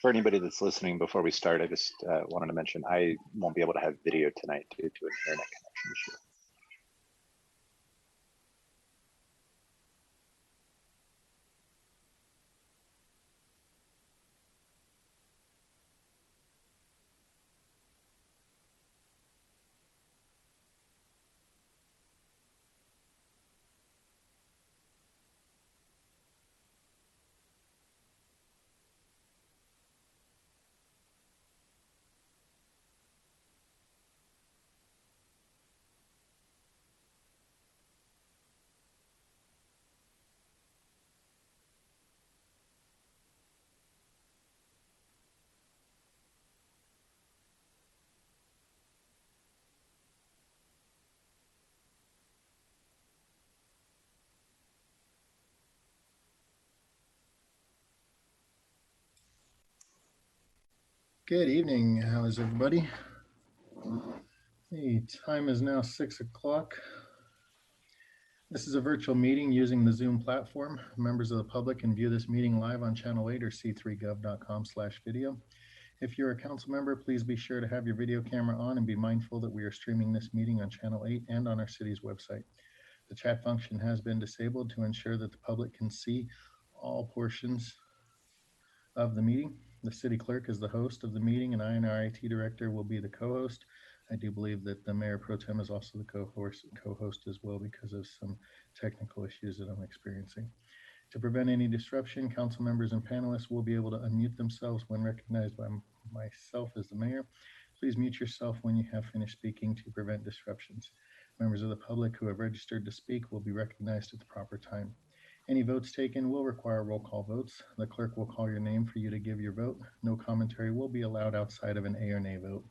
For anybody that's listening, before we start, I just wanted to mention I won't be able to have video tonight due to an internet connection issue. Good evening. How is everybody? The time is now 6 o'clock. This is a virtual meeting using the Zoom platform. Members of the public can view this meeting live on channel 8 or c3gov.com/video. If you're a council member, please be sure to have your video camera on and be mindful that we are streaming this meeting on channel 8 and on our city's website. The chat function has been disabled to ensure that the public can see all portions of the meeting. The city clerk is the host of the meeting and I and our IT director will be the co-host. I do believe that the mayor pro tem is also the co-host as well because of some technical issues that I'm experiencing. To prevent any disruption, council members and panelists will be able to unmute themselves when recognized by myself as the mayor. Please mute yourself when you have finished speaking to prevent disruptions. Members of the public who have registered to speak will be recognized at the proper time. Any votes taken will require roll call votes. The clerk will call your name for you to give your vote. No commentary will be allowed outside of an A or nay vote.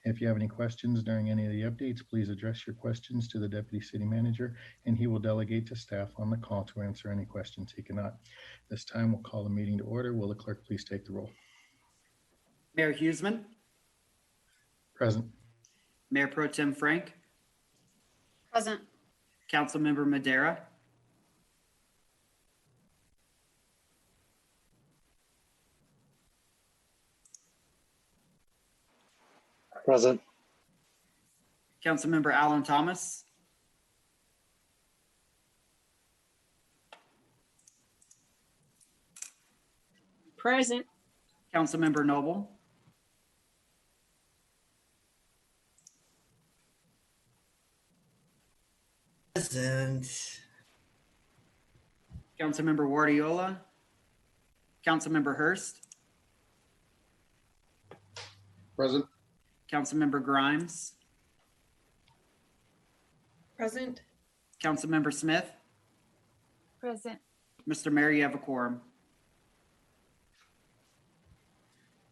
If you have any questions during any of the updates, please address your questions to the deputy city manager and he will delegate to staff on the call to answer any questions he cannot. This time we'll call the meeting to order. Will the clerk please take the roll? Mayor Huseman. Present. Mayor Pro Tem Frank. Present. Councilmember Madera. Present. Councilmember Alan Thomas. Present. Councilmember Noble. Present. Councilmember Guardiola. Councilmember Hurst. Present. Councilmember Grimes. Present. Councilmember Smith. Present. Mr. Mayor, you have a quorum.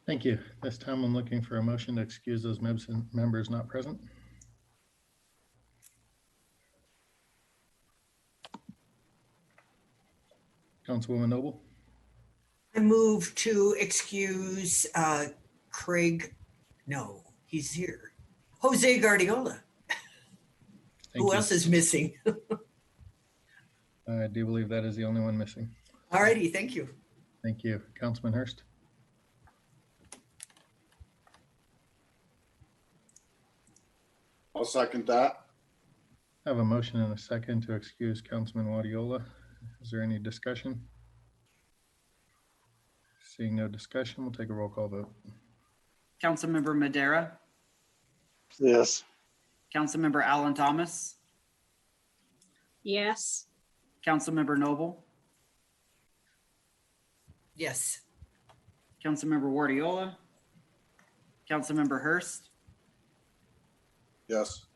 Thank you. This time I'm looking for a motion to excuse those members not present. Councilwoman Noble. I move to excuse Craig. No, he's here. Jose Guardiola. Who else is missing? I do believe that is the only one missing. All righty, thank you. Thank you. Councilman Hurst. I'll second that. I have a motion and a second to excuse Councilman Guardiola. Is there any discussion? Seeing no discussion, we'll take a roll call vote. Councilmember Madera. Yes. Councilmember Alan Thomas. Yes. Councilmember Noble. Yes. Councilmember Guardiola. Councilmember Hurst. Yes.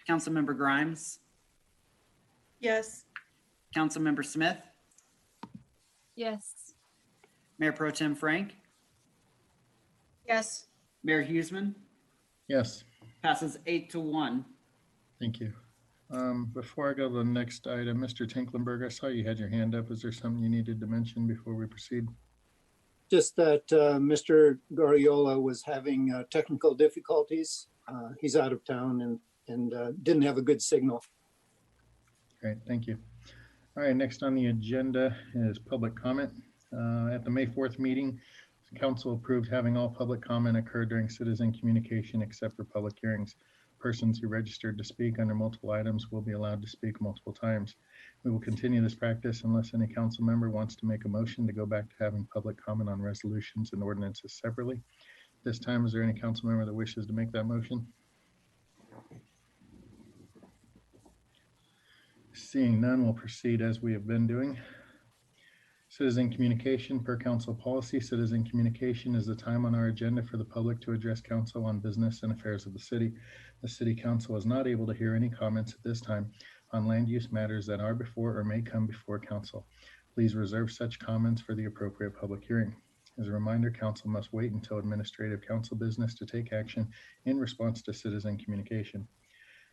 Councilmember Grimes. Yes. Councilmember Smith. Yes. Mayor Pro Tem Frank. Yes. Mayor Huseman. Yes, Passes 8-1. thank you. Before I go to the next item, Mr. Tinklenberg, I saw you had your hand up. Is there something you needed to mention before we proceed? Just that Mr. Guardiola was having technical difficulties. He's out of town and didn't have a good signal. Great, thank you. All right, next on the agenda is public comment. At the May 4th meeting, Council approved having all public comment occur during citizen communication except for public hearings. Persons who registered to speak under multiple items will be allowed to speak multiple times. We will continue this practice unless any council member wants to make a motion to go back to having public comment on resolutions and ordinances separately. This time, is there any council member that wishes to make that motion? Seeing none, we'll proceed as we have been doing. Citizen communication. Per council policy, citizen communication is the time on our agenda for the public to address council on business and affairs of the city. The city council is not able to hear any comments at this time on land use matters that are before or may come before council. Please reserve such comments for the appropriate public hearing. As a reminder, council must wait until administrative council business to take action in response to citizen communication.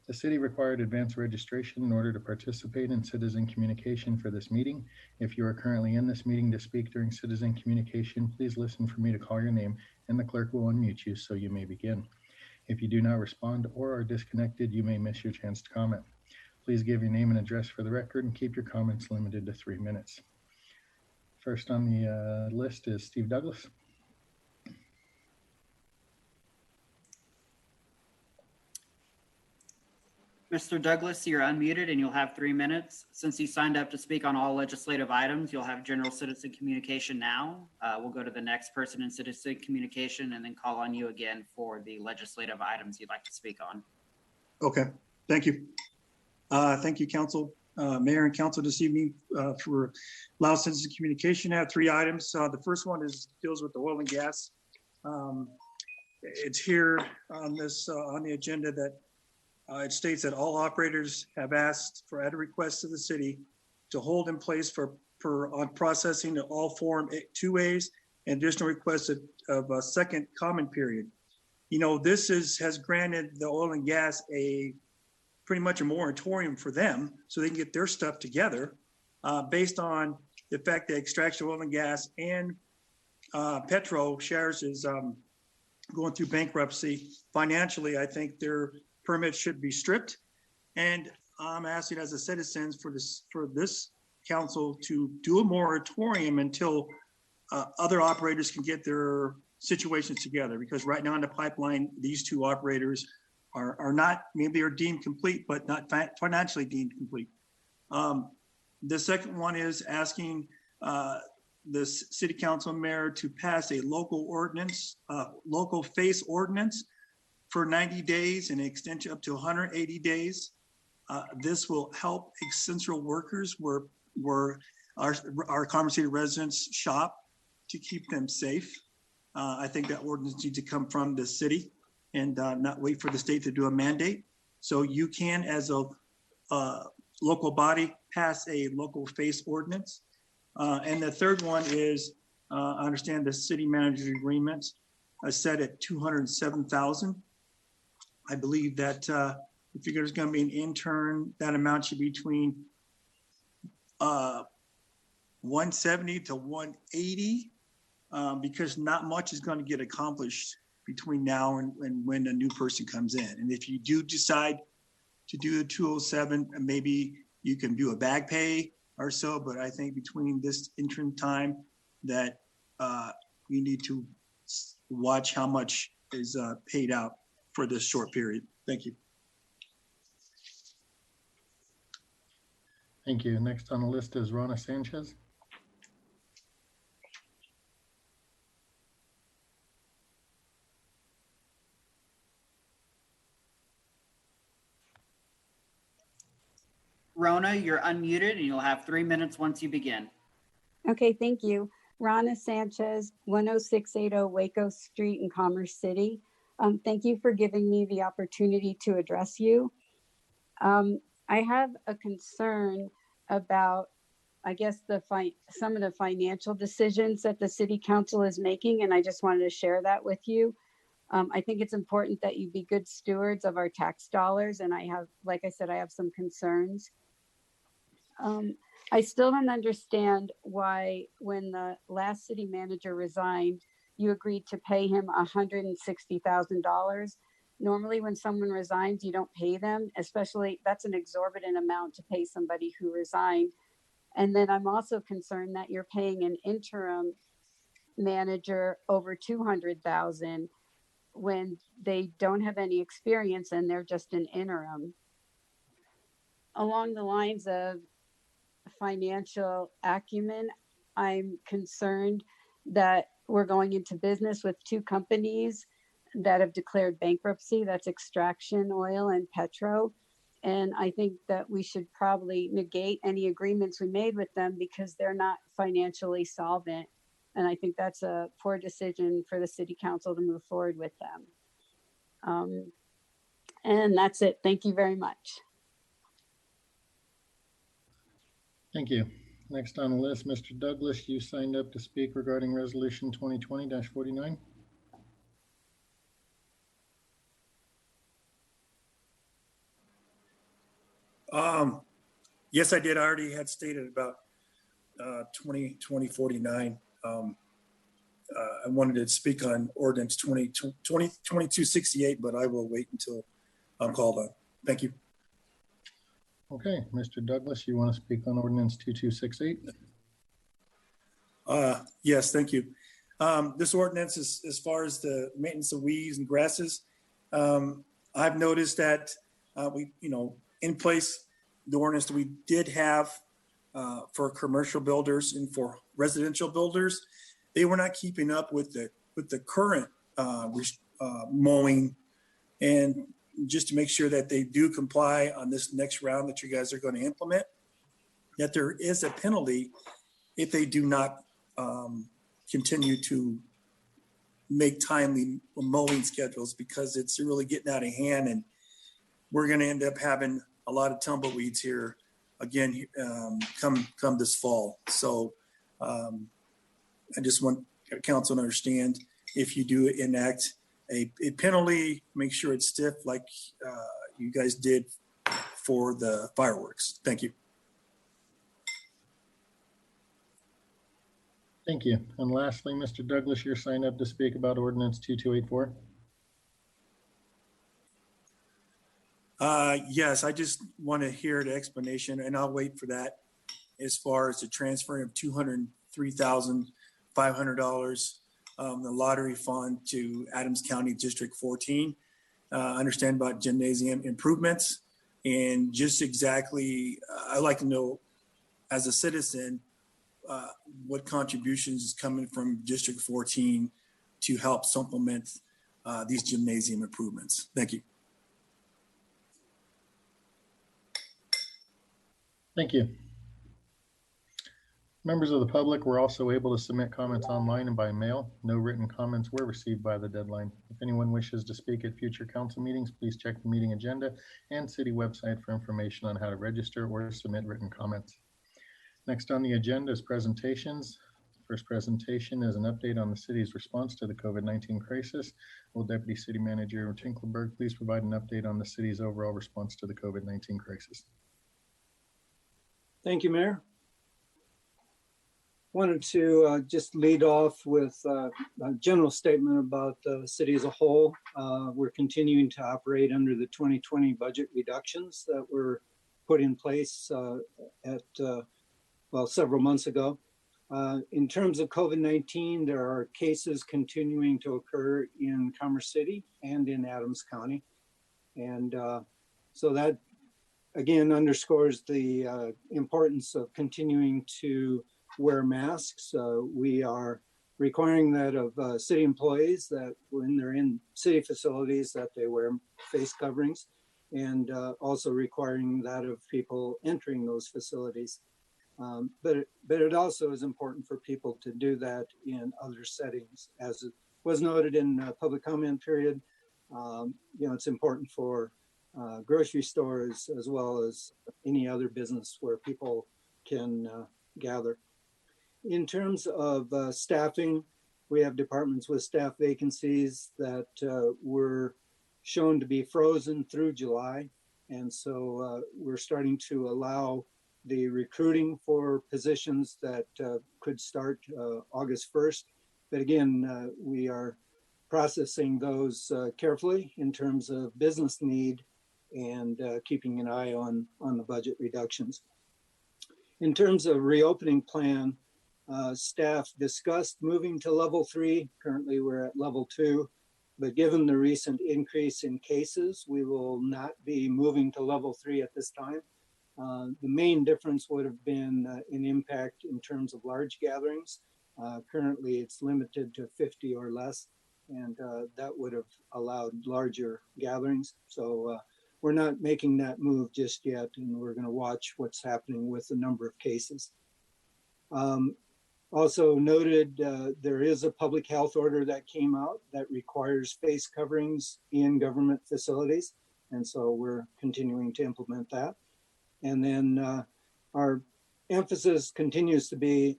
The city required advance registration in order to participate in citizen communication for this meeting. If you are currently in this meeting to speak during citizen communication, please listen for me to call your name and the clerk will unmute you so you may begin. If you do not respond or are disconnected, you may miss your chance to comment. Please give your name and address for the record and keep your comments limited to 3 minutes. First on the list is Steve Douglas. Mr. Douglas, you're unmuted and you'll have 3 minutes. Since you signed up to speak on all legislative items, you'll have general citizen communication now. We'll go to the next person in citizen communication and then call on you again for the legislative items you'd like to speak on. Okay, thank you. Thank you, Council, Mayor and Council this evening for Lao Citizen Communication. I have 3 items. The first one deals with the oil and gas. It's here on this on the agenda that it states that all operators have asked for at a request of the city to hold in place on processing of all Form 2As and additional requests of a second comment period. You know, this has granted the oil and gas pretty much a moratorium for them so they can get their stuff together based on the fact that Extraction Oil and Gas and Petro Shares is going through bankruptcy. Financially, I think their permits should be stripped. And I'm asking as a citizen for this council to do a moratorium until other operators can get their situations together. Because right now in the pipeline, these 2 operators are not, maybe are deemed complete, but not financially deemed complete. The second one is asking the city council mayor to pass a local ordinance, local face ordinance for 90 days and extension up to 180 days. This will help essential workers where our Commerce City residents shop to keep them safe. I think that ordinance needs to come from the city and not wait for the state to do a mandate. So you can, as a local body, pass a local face ordinance. And the third one is, I understand the city manager's agreement is set at $207,000. I believe that if there's going to be an intern, that amount should be between 170 to 180 because not much is going to get accomplished between now and when a new person comes in. And if you do decide to do the 207, maybe you can do a bag pay or so, but I think between this interim time that you need to watch how much is paid out for this short period. Thank you. Thank you. Next on the list is Rona Sanchez. Rona, you're unmuted and you'll have 3 minutes once you begin. Okay, thank you. Rona Sanchez, 10680 Waco Street in Commerce City. Thank you for giving me the opportunity to address you. I have a concern about, I guess, some of the financial decisions that the city council is making, and I just wanted to share that with you. I think it's important that you be good stewards of our tax dollars, and I have, like I said, I have some concerns. I still don't understand why, when the last city manager resigned, you agreed to pay him $160,000. Normally, when someone resigns, you don't pay them, especially that's an exorbitant amount to pay somebody who resigned. And then I'm also concerned that you're paying an interim manager over 200,000 when they don't have any experience and they're just an interim. Along the lines of financial acumen, I'm concerned that we're going into business with two companies that have declared bankruptcy. That's Extraction Oil and Petro. And I think that we should probably negate any agreements we made with them because they're not financially solvent. And I think that's a poor decision for the city council to move forward with them. And that's it. Thank you very much. Thank you. Next on the list, Mr. Douglas, you signed up to speak regarding Resolution 2020-49. Yes, I did. I already had stated about 2049. I wanted to speak on ordinance 2268, but I will wait until I'm called on. Thank you. Okay, Mr. Douglas, you want to speak on ordinance 2268? Yes, thank you. This ordinance is as far as the maintenance of weeds and grasses. I've noticed that in place, the ordinance that we did have for commercial builders and for residential builders, they were not keeping up with the current mowing, and just to make sure that they do comply on this next round that you guys are going to implement, that there is a penalty if they do not continue to make timely mowing schedules, because it's really getting out of hand, and we're going to end up having a lot of tumbleweeds here again come this fall. So I just want council to understand, if you do enact a penalty, make sure it's stiff like you guys did for the fireworks. Thank you. Thank you. And lastly, Mr. Douglas, you're signed up to speak about ordinance 2284. Yes, I just want to hear the explanation, and I'll wait for that. As far as the transferring of $203,500, the lottery fund to Adams County District 14. Understand about gymnasium improvements, and just exactly, I'd like to know as a citizen, what contributions is coming from District 14 to help supplement these gymnasium improvements. Thank you. Thank you. Members of the public were also able to submit comments online and by mail. No written comments were received by the deadline. If anyone wishes to speak at future council meetings, please check the meeting agenda and city website for information on how to register or submit written comments. Next on the agenda is presentations. First presentation is an update on the city's response to the COVID-19 crisis. Will Deputy City Manager Tinkleberg please provide an update on the city's overall response to the COVID-19 crisis? Thank you, Mayor. Wanted to just lead off with a general statement about the city as a whole. We're continuing to operate under the 2020 budget reductions that were put in place several months ago. In terms of COVID-19, there are cases continuing to occur in Commerce City and in Adams County. And so that again underscores the importance of continuing to wear masks. We are requiring that of city employees, that when they're in city facilities that they wear face coverings, and also requiring that of people entering those facilities. But it also is important for people to do that in other settings. As it was noted in public comment period, it's important for grocery stores as well as any other business where people can gather. In terms of staffing, we have departments with staff vacancies that were shown to be frozen through July. And so we're starting to allow the recruiting for positions that could start August 1st. But again, we are processing those carefully in terms of business need and keeping an eye on the budget reductions. In terms of reopening plan, staff discussed moving to level 3. Currently, we're at level 2. But given the recent increase in cases, we will not be moving to level 3 at this time. The main difference would have been an impact in terms of large gatherings. Currently, it's limited to 50 or less, and that would have allowed larger gatherings. So we're not making that move just yet, and we're going to watch what's happening with the number of cases. Also noted, there is a public health order that came out that requires face coverings in government facilities. And so we're continuing to implement that. And then our emphasis continues to be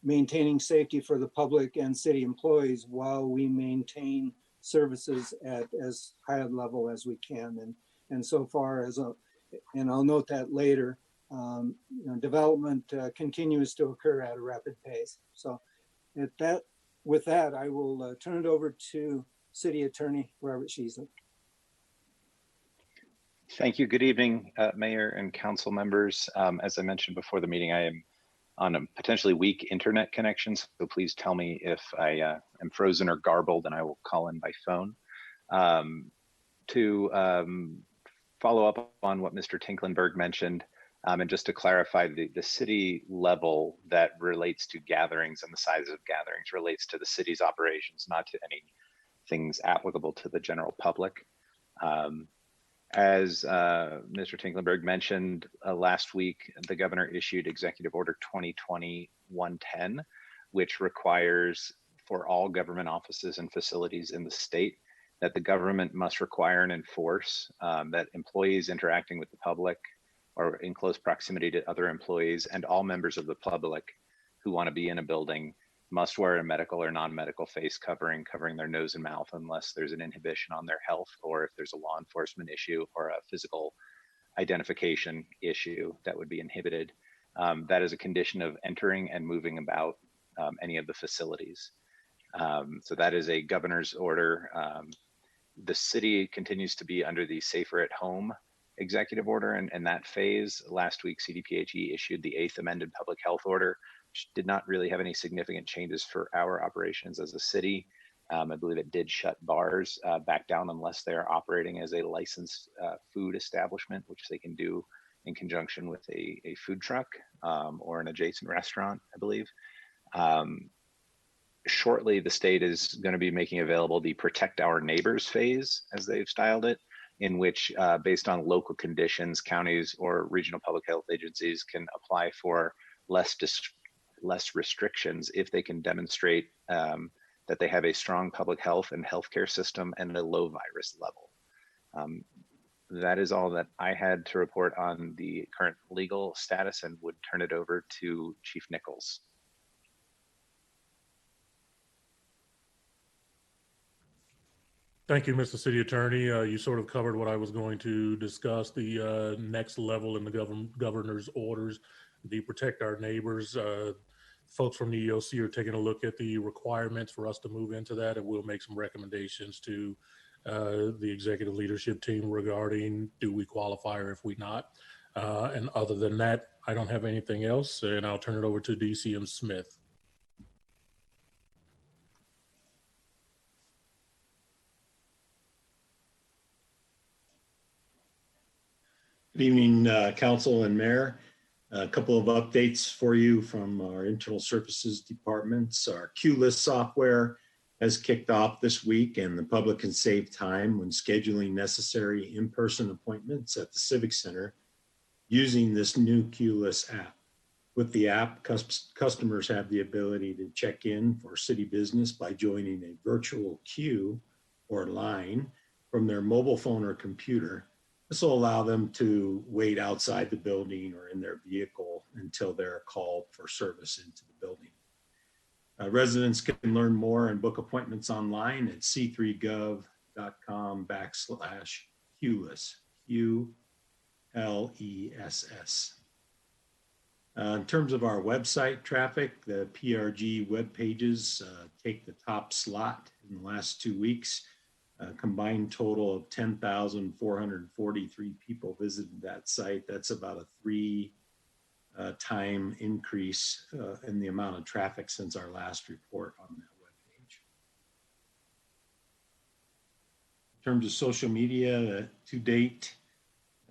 maintaining safety for the public and city employees while we maintain services at as high a level as we can. And so far and I'll note that later, development continues to occur at a rapid pace. So with that, I will turn it over to City Attorney Robert Sheasley. Thank you. Good evening, Mayor and council members. As I mentioned before the meeting, I am on a potentially weak internet connection, so please tell me if I am frozen or garbled, and I will call in by phone. To follow up on what Mr. Tinklenberg mentioned, and just to clarify, the city level that relates to gatherings and the size of gatherings relates to the city's operations, not to any things applicable to the general public. As Mr. Tinklenberg mentioned, last week, the governor issued Executive Order 2020-110, which requires for all government offices and facilities in the state that the government must require and enforce that employees interacting with the public or in close proximity to other employees and all members of the public who want to be in a building must wear a medical or non-medical face covering their nose and mouth unless there's an inhibition on their health or if there's a law enforcement issue or a physical identification issue that would be inhibited. That is a condition of entering and moving about any of the facilities. So that is a governor's order. The city continues to be under the Safer at Home executive order, and that phase. Last week, CDPHE issued the 8th amended public health order, which did not really have any significant changes for our operations as a city. I believe it did shut bars back down unless they're operating as a licensed food establishment, which they can do in conjunction with a food truck or an adjacent restaurant, I believe. Shortly, the state is going to be making available the Protect Our Neighbors phase, as they've styled it, in which, based on local conditions, counties or regional public health agencies can apply for less restrictions if they can demonstrate that they have a strong public health and healthcare system and a low virus level. That is all that I had to report on the current legal status, and would turn it over to Chief Nichols. Thank you, Mr. City Attorney. You sort of covered what I was going to discuss. The next level in the governor's orders, the Protect Our Neighbors. Folks from the EOC are taking a look at the requirements for us to move into that, and we'll make some recommendations to the executive leadership team regarding do we qualify or if we not. And other than that, I don't have anything else, and I'll turn it over to DCM Smith. Good evening, Council and Mayor. A couple of updates for you from our internal services departments. Our QList software has kicked off this week, and the public can save time when scheduling necessary in-person appointments at the Civic Center using this new QList app. With the app, customers have the ability to check in for city business by joining a virtual queue or line from their mobile phone or computer. This will allow them to wait outside the building or in their vehicle until they're called for service into the building. Residents can learn more and book appointments online at c3gov.com/QLIS, QLESS. In terms of our website traffic, the PRG web pages take the top slot in the last 2 weeks. A combined total of 10,443 people visited that site. That's about a 3 time increase in the amount of traffic since our last report on that webpage. In terms of social media, to date,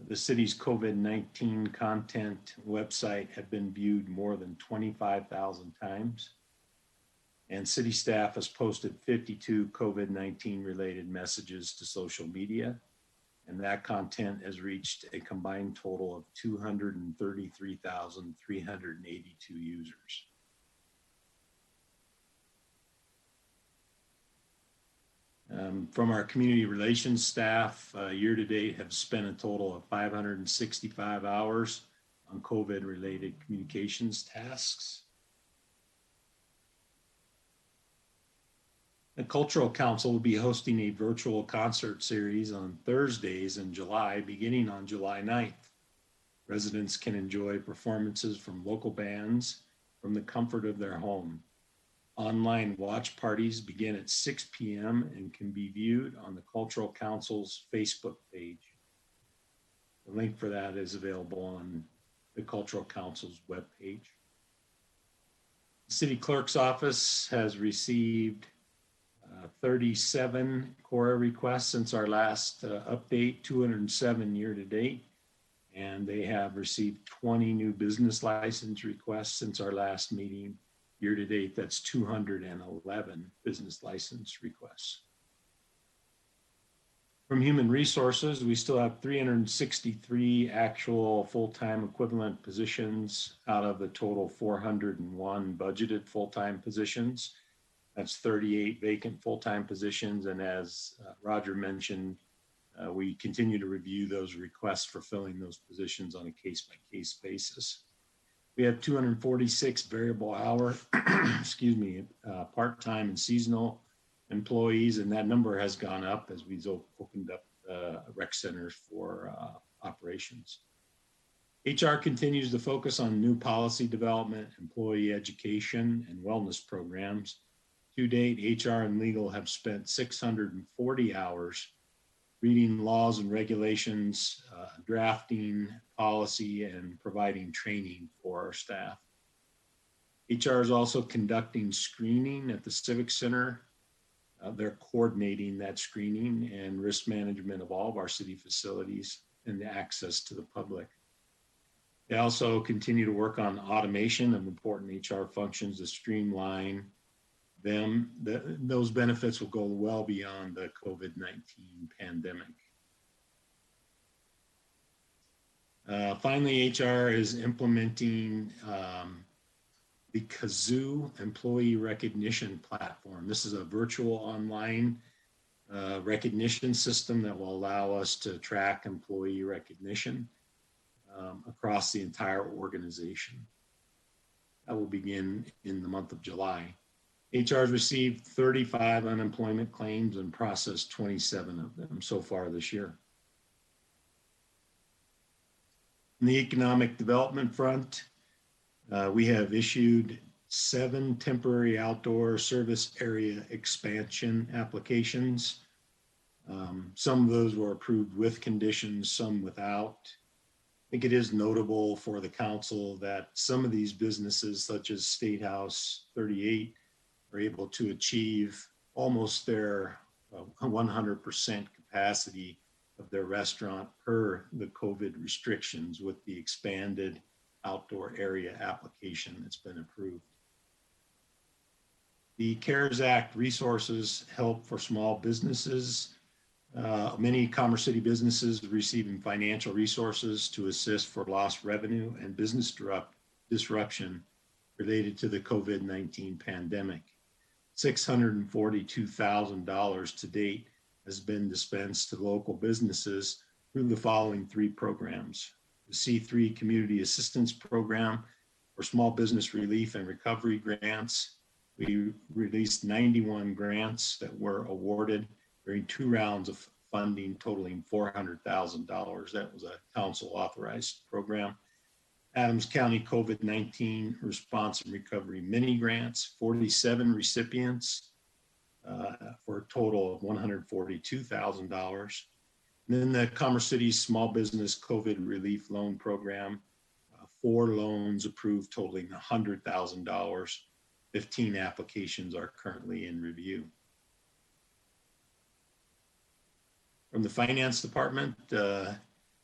the city's COVID-19 content website have been viewed more than 25,000 times. And city staff has posted 52 COVID-19 related messages to social media. And that content has reached a combined total of 233,382 users. From our community relations staff, year to date have spent a total of 565 hours on COVID related communications tasks. The Cultural Council will be hosting a virtual concert series on Thursdays in July, beginning on July 9th. Residents can enjoy performances from local bands from the comfort of their home. Online watch parties begin at 6 p.m. and can be viewed on the Cultural Council's Facebook page. The link for that is available on the Cultural Council's webpage. The City Clerk's Office has received 37 CORA requests since our last update, 207 year to date, and they have received 20 new business license requests since our last meeting. Year to date, that's 211 business license requests. From Human Resources, we still have 363 actual full-time equivalent positions out of the total 401 budgeted full-time positions. That's 38 vacant full-time positions. And as Roger mentioned, we continue to review those requests for filling those positions on a case-by-case basis. We have 246 variable hour, part-time and seasonal employees, and that number has gone up as we've opened up rec centers for operations. HR continues to focus on new policy development, employee education, and wellness programs. To date, HR and legal have spent 640 hours reading laws and regulations, drafting policy, and providing training for our staff. HR is also conducting screening at the Civic Center. They're coordinating that screening and risk management of all of our city facilities and the access to the public. They also continue to work on automation of important HR functions to streamline them. Those benefits will go well beyond the COVID-19 pandemic. Finally, HR is implementing the Kazoo employee recognition platform. This is a virtual online recognition system that will allow us to track employee recognition across the entire organization. That will begin in the month of July. HR has received 35 unemployment claims and processed 27 of them so far this year. On the economic development front, we have issued 7 temporary outdoor service area expansion applications. Some of those were approved with conditions, some without. I think it is notable for the council that some of these businesses, such as State House 38, are able to achieve almost their 100% capacity of their restaurant per the COVID restrictions with the expanded outdoor area application that's been approved. The CARES Act resources help for small businesses. Many Commerce City businesses receiving financial resources to assist for lost revenue and business disruption related to the COVID-19 pandemic. $642,000 to date has been dispensed to local businesses through the following 3 programs. The C3 Community Assistance Program for small business relief and recovery grants. We released 91 grants that were awarded during 2 rounds of funding totaling $400,000. That was a council authorized program. Adams County COVID-19 Response and Recovery Mini Grants, 47 recipients for a total of $142,000. Then the Commerce City Small Business COVID Relief Loan Program, 4 loans approved totaling $100,000. 15 applications are currently in review. From the finance department,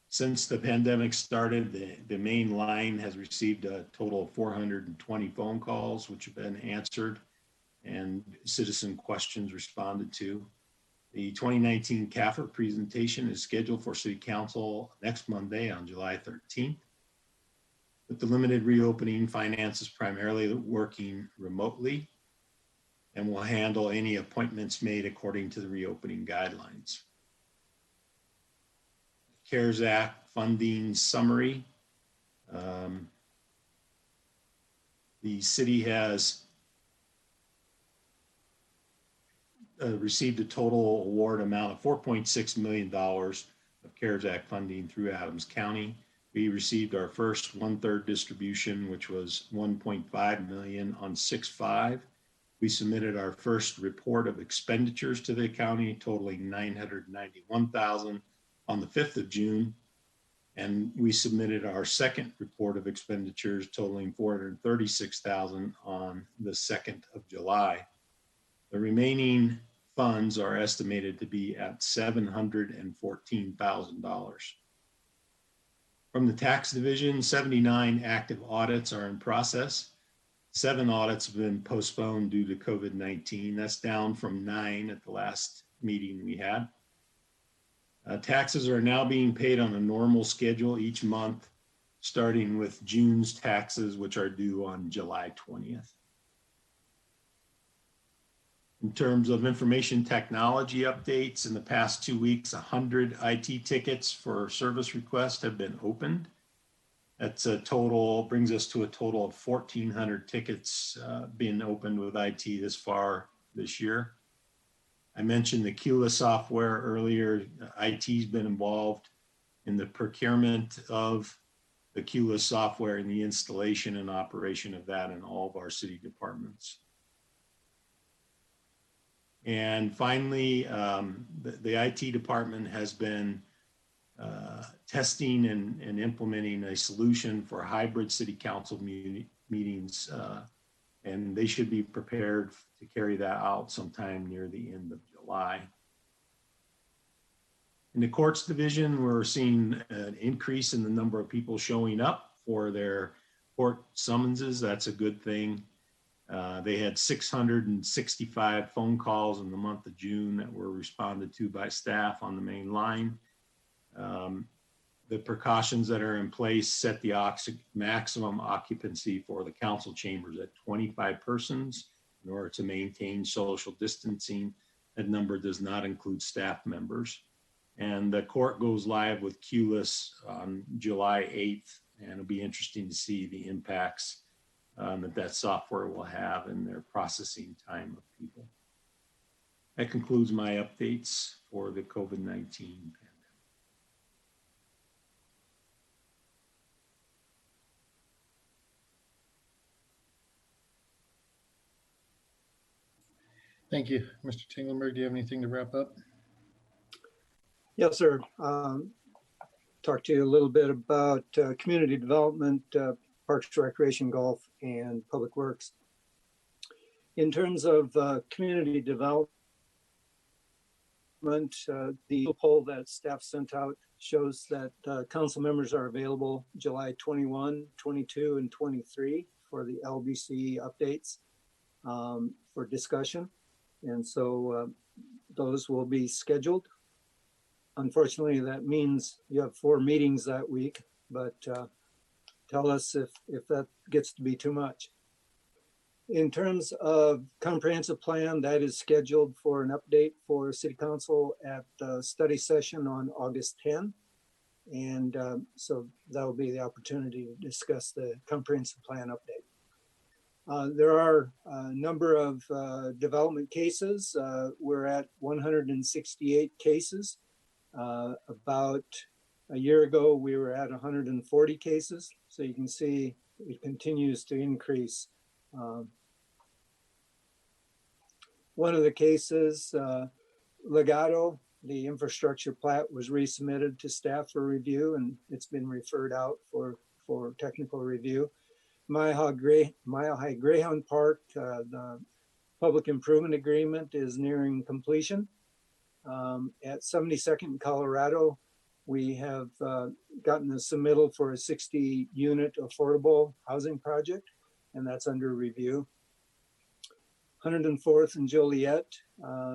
since the pandemic started, the main line has received a total of 420 phone calls, which have been answered and citizen questions responded to. The 2019 CAFR presentation is scheduled for City Council next Monday on July 13th. With the limited reopening, finance is primarily working remotely and will handle any appointments made according to the reopening guidelines. CARES Act funding summary. The city has received a total award amount of $4.6 million of CARES Act funding through Adams County. We received our first 1/3 distribution, which was $1.5 million on 6/5. We submitted our first report of expenditures to the county totaling $991,000 on the 5th of June. And we submitted our second report of expenditures totaling $436,000 on the 2nd of July. The remaining funds are estimated to be at $714,000. From the tax division, 79 active audits are in process. 7 audits have been postponed due to COVID-19. That's down from 9 at the last meeting we had. Taxes are now being paid on a normal schedule each month, starting with June's taxes, which are due on July 20th. In terms of information technology updates, in the past 2 weeks, 100 IT tickets for service requests have been opened. That's a total, brings us to a total of 1,400 tickets being opened with IT this far this year. I mentioned the QLIS software earlier. IT's been involved in the procurement of the QLIS software and the installation and operation of that in all of our city departments. And finally, the IT department has been testing and implementing a solution for hybrid city council meetings, and they should be prepared to carry that out sometime near the end of July. In the courts division, we're seeing an increase in the number of people showing up for their court summonses. That's a good thing. They had 665 phone calls in the month of June that were responded to by staff on the main line. The precautions that are in place set the maximum occupancy for the council chambers at 25 persons in order to maintain social distancing. That number does not include staff members. And the court goes live with QLIS on July 8th, and it'll be interesting to see the impacts that software will have in their processing time of people. That concludes my updates for the COVID-19 pandemic. Thank you. Mr. Tinglenberg, do you have anything to wrap up? Yes, sir. Talk to you a little bit about community development, Parks, Recreation, Golf, and Public Works. In terms of community development, the poll that staff sent out shows that council members are available July 21, 22, and 23 for the LBC updates for discussion. And so those will be scheduled. Unfortunately, that means you have 4 meetings that week, but tell us if that gets to be too much. In terms of comprehensive plan, that is scheduled for an update for City Council at the study session on August 10. And so that will be the opportunity to discuss the comprehensive plan update. There are a number of development cases. We're at 168 cases. About a year ago, we were at 140 cases. So you can see it continues to increase. One of the cases, Legato, the infrastructure plat was resubmitted to staff for review, and it's been referred out for for technical review. Mile High Greyhound Park, the public improvement agreement is nearing completion. At 72nd Colorado, we have gotten a submittal for a 60-unit affordable housing project, and that's under review. 104th and Joliet,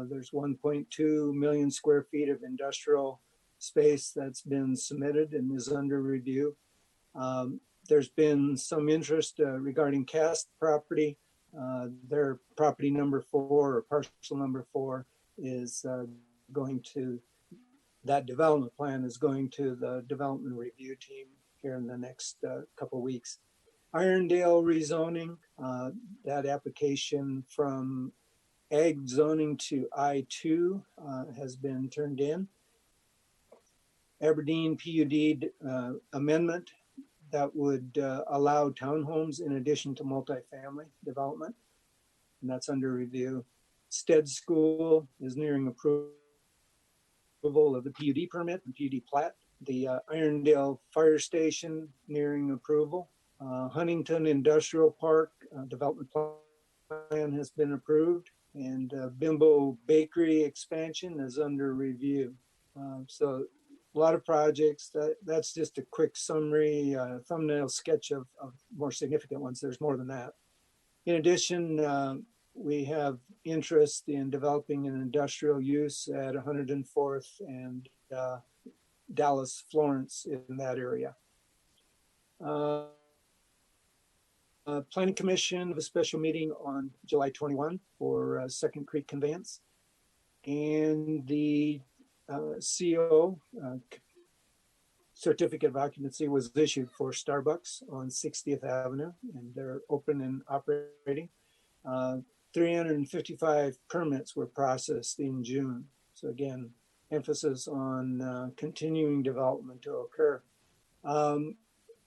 there's 1.2 million square feet of industrial space that's been submitted and is under review. There's been some interest regarding Cast property. Their property number 4 or parcel number 4 is going to, that development plan is going to the development review team here in the next couple of weeks. Irondale rezoning, that application from ag zoning to I2 has been turned in. Aberdeen PUD amendment that would allow townhomes in addition to multifamily development, and that's under review. Stead School is nearing approval of the PUD permit and PUD plat. The Irondale Fire Station nearing approval. Huntington Industrial Park development plan has been approved, and Bimbo Bakery expansion is under review. So a lot of projects. That's just a quick summary, thumbnail sketch of more significant ones. There's more than that. In addition, we have interest in developing an industrial use at 104th and Dallas Florence in that area. Planning Commission of a special meeting on July 21 for Second Creek conveyance. And the CO, certificate of occupancy, was issued for Starbucks on 60th Avenue, and they're open and operating. 355 permits were processed in June. So again, emphasis on continuing development to occur.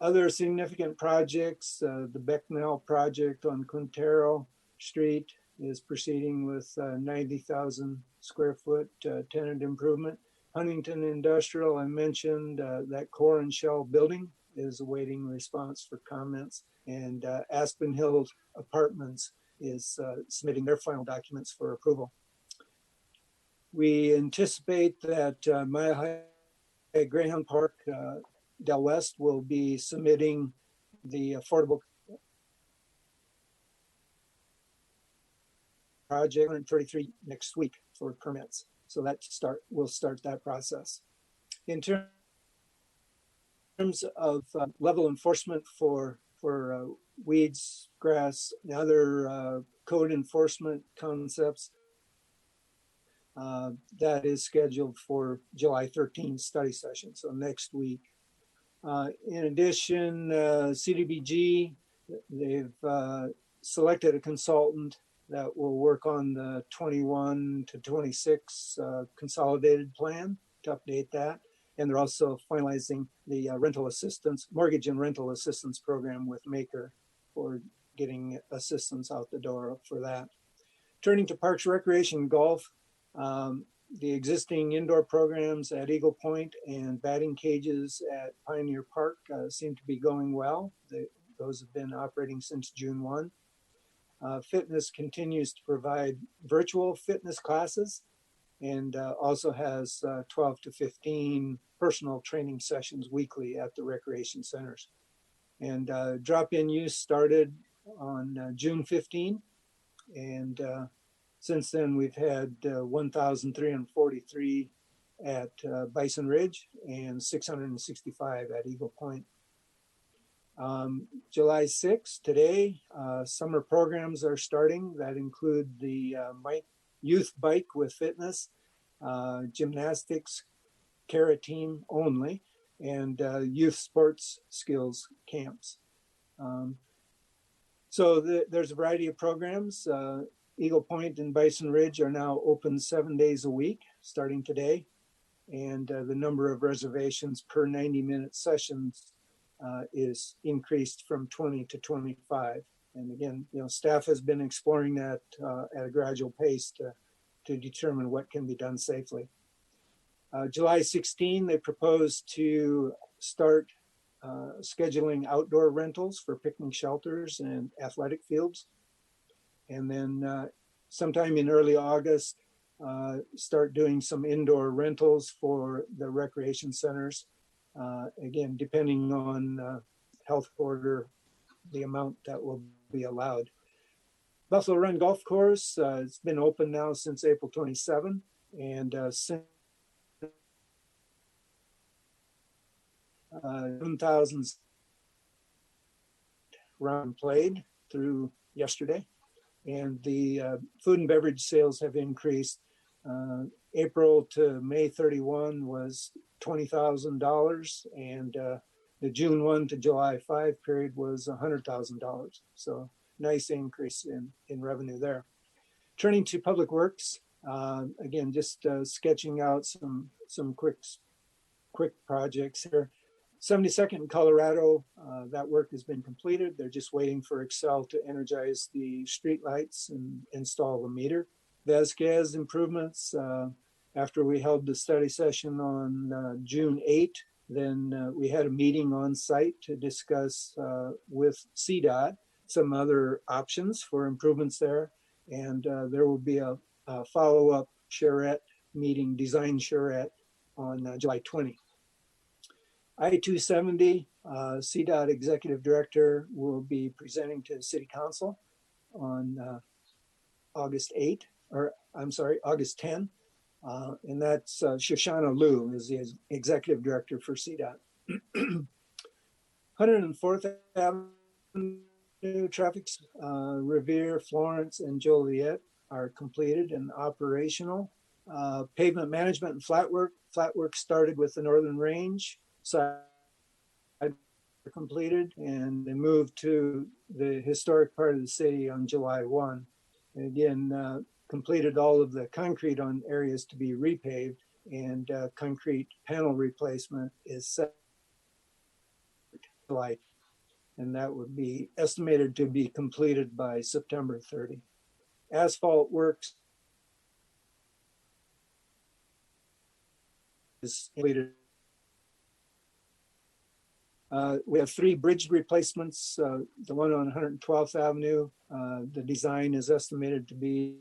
Other significant projects, the Becknell project on Quintero Street is proceeding with 90,000 square foot tenant improvement. Huntington Industrial, I mentioned that core and shell building is awaiting response for comments, and Aspen Hill Apartments is submitting their final documents for approval. We anticipate that Mile High Greyhound Park, Del West, will be submitting the affordable project 133 next week for permits. So we'll start that process. In terms of level enforcement for weeds, grass, and other code enforcement concepts, that is scheduled for July 13th study session, so next week. In addition, CDBG, they've selected a consultant that will work on the 21 to 26 consolidated plan to update that. And they're also finalizing the rental assistance, mortgage and rental assistance program with Maker for getting assistance out the door for that. Turning to Parks, Recreation, and Golf, the existing indoor programs at Eagle Point and batting cages at Pioneer Park seem to be going well. Those have been operating since June 1. Fitness continues to provide virtual fitness classes and also has 12 to 15 personal training sessions weekly at the recreation centers. And drop-in use started on June 15. And since then, we've had 1,343 at Bison Ridge and 665 at Eagle Point. July 6th, today, summer programs are starting that include the Youth Bike with Fitness, gymnastics, Kara team only, and youth sports skills camps. So there's a variety of programs. Eagle Point and Bison Ridge are now open 7 days a week, starting today. And the number of reservations per 90-minute sessions is increased from 20 to 25. And again, staff has been exploring that at a gradual pace to determine what can be done safely. July 16, they propose to start scheduling outdoor rentals for picnic shelters and athletic fields. And then sometime in early August, start doing some indoor rentals for the recreation centers. Again, depending on health order, the amount that will be allowed. Buffalo Run Golf Course, it's been open now since April 27, and since 7,000 round played through yesterday, and the food and beverage sales have increased. April to May 31 was $20,000, and the June 1 to July 5 period was $100,000. So nice increase in revenue there. Turning to Public Works, again, just sketching out some quick projects here. 72nd in Colorado, that work has been completed. They're just waiting for Xcel to energize the streetlights and install the meter. Vasquez improvements, after we held the study session on June 8, then we had a meeting on site to discuss with CDOT some other options for improvements there. And there will be a follow-up charrette meeting, design charrette on July 20. I-270, CDOT Executive Director will be presenting to the City Council on August 10. And that's Shoshana Liu is the Executive Director for CDOT. 104th Avenue traffic, Revere, Florence, and Joliet are completed and operational. Pavement management and flat work started with the Northern Range side completed, and they moved to the historic part of the city on July 1. And again, completed all of the concrete on areas to be repaved, and concrete panel replacement is set July, and that would be estimated to be completed by September 30. Asphalt works is completed. We have 3 bridge replacements. The one on 112th Avenue, the design is estimated to be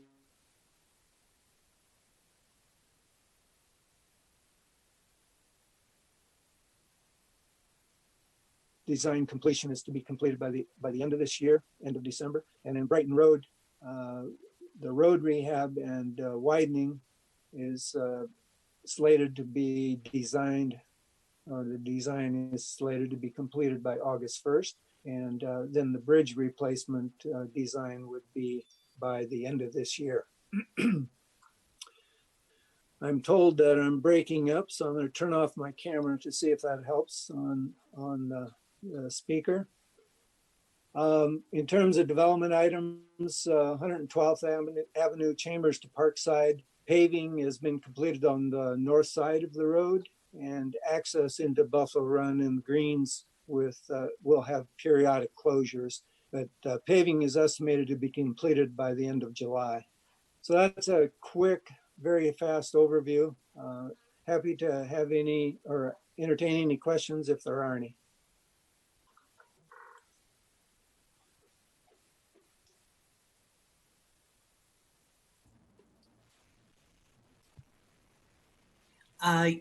design completion is to be completed by the end of this year, end of December. And in Brighton Road, the road rehab and widening is slated to be designed, or the design is slated to be completed by August 1st. And then the bridge replacement design would be by the end of this year. I'm told that I'm breaking up, so I'm going to turn off my camera to see if that helps on the speaker. In terms of development items, 112th Avenue Chambers to Parkside paving has been completed on the north side of the road, and access into Buffalo Run and Greens will have periodic closures, but paving is estimated to be completed by the end of July. So that's a quick, very fast overview. Happy to have any or entertain any questions if there are any.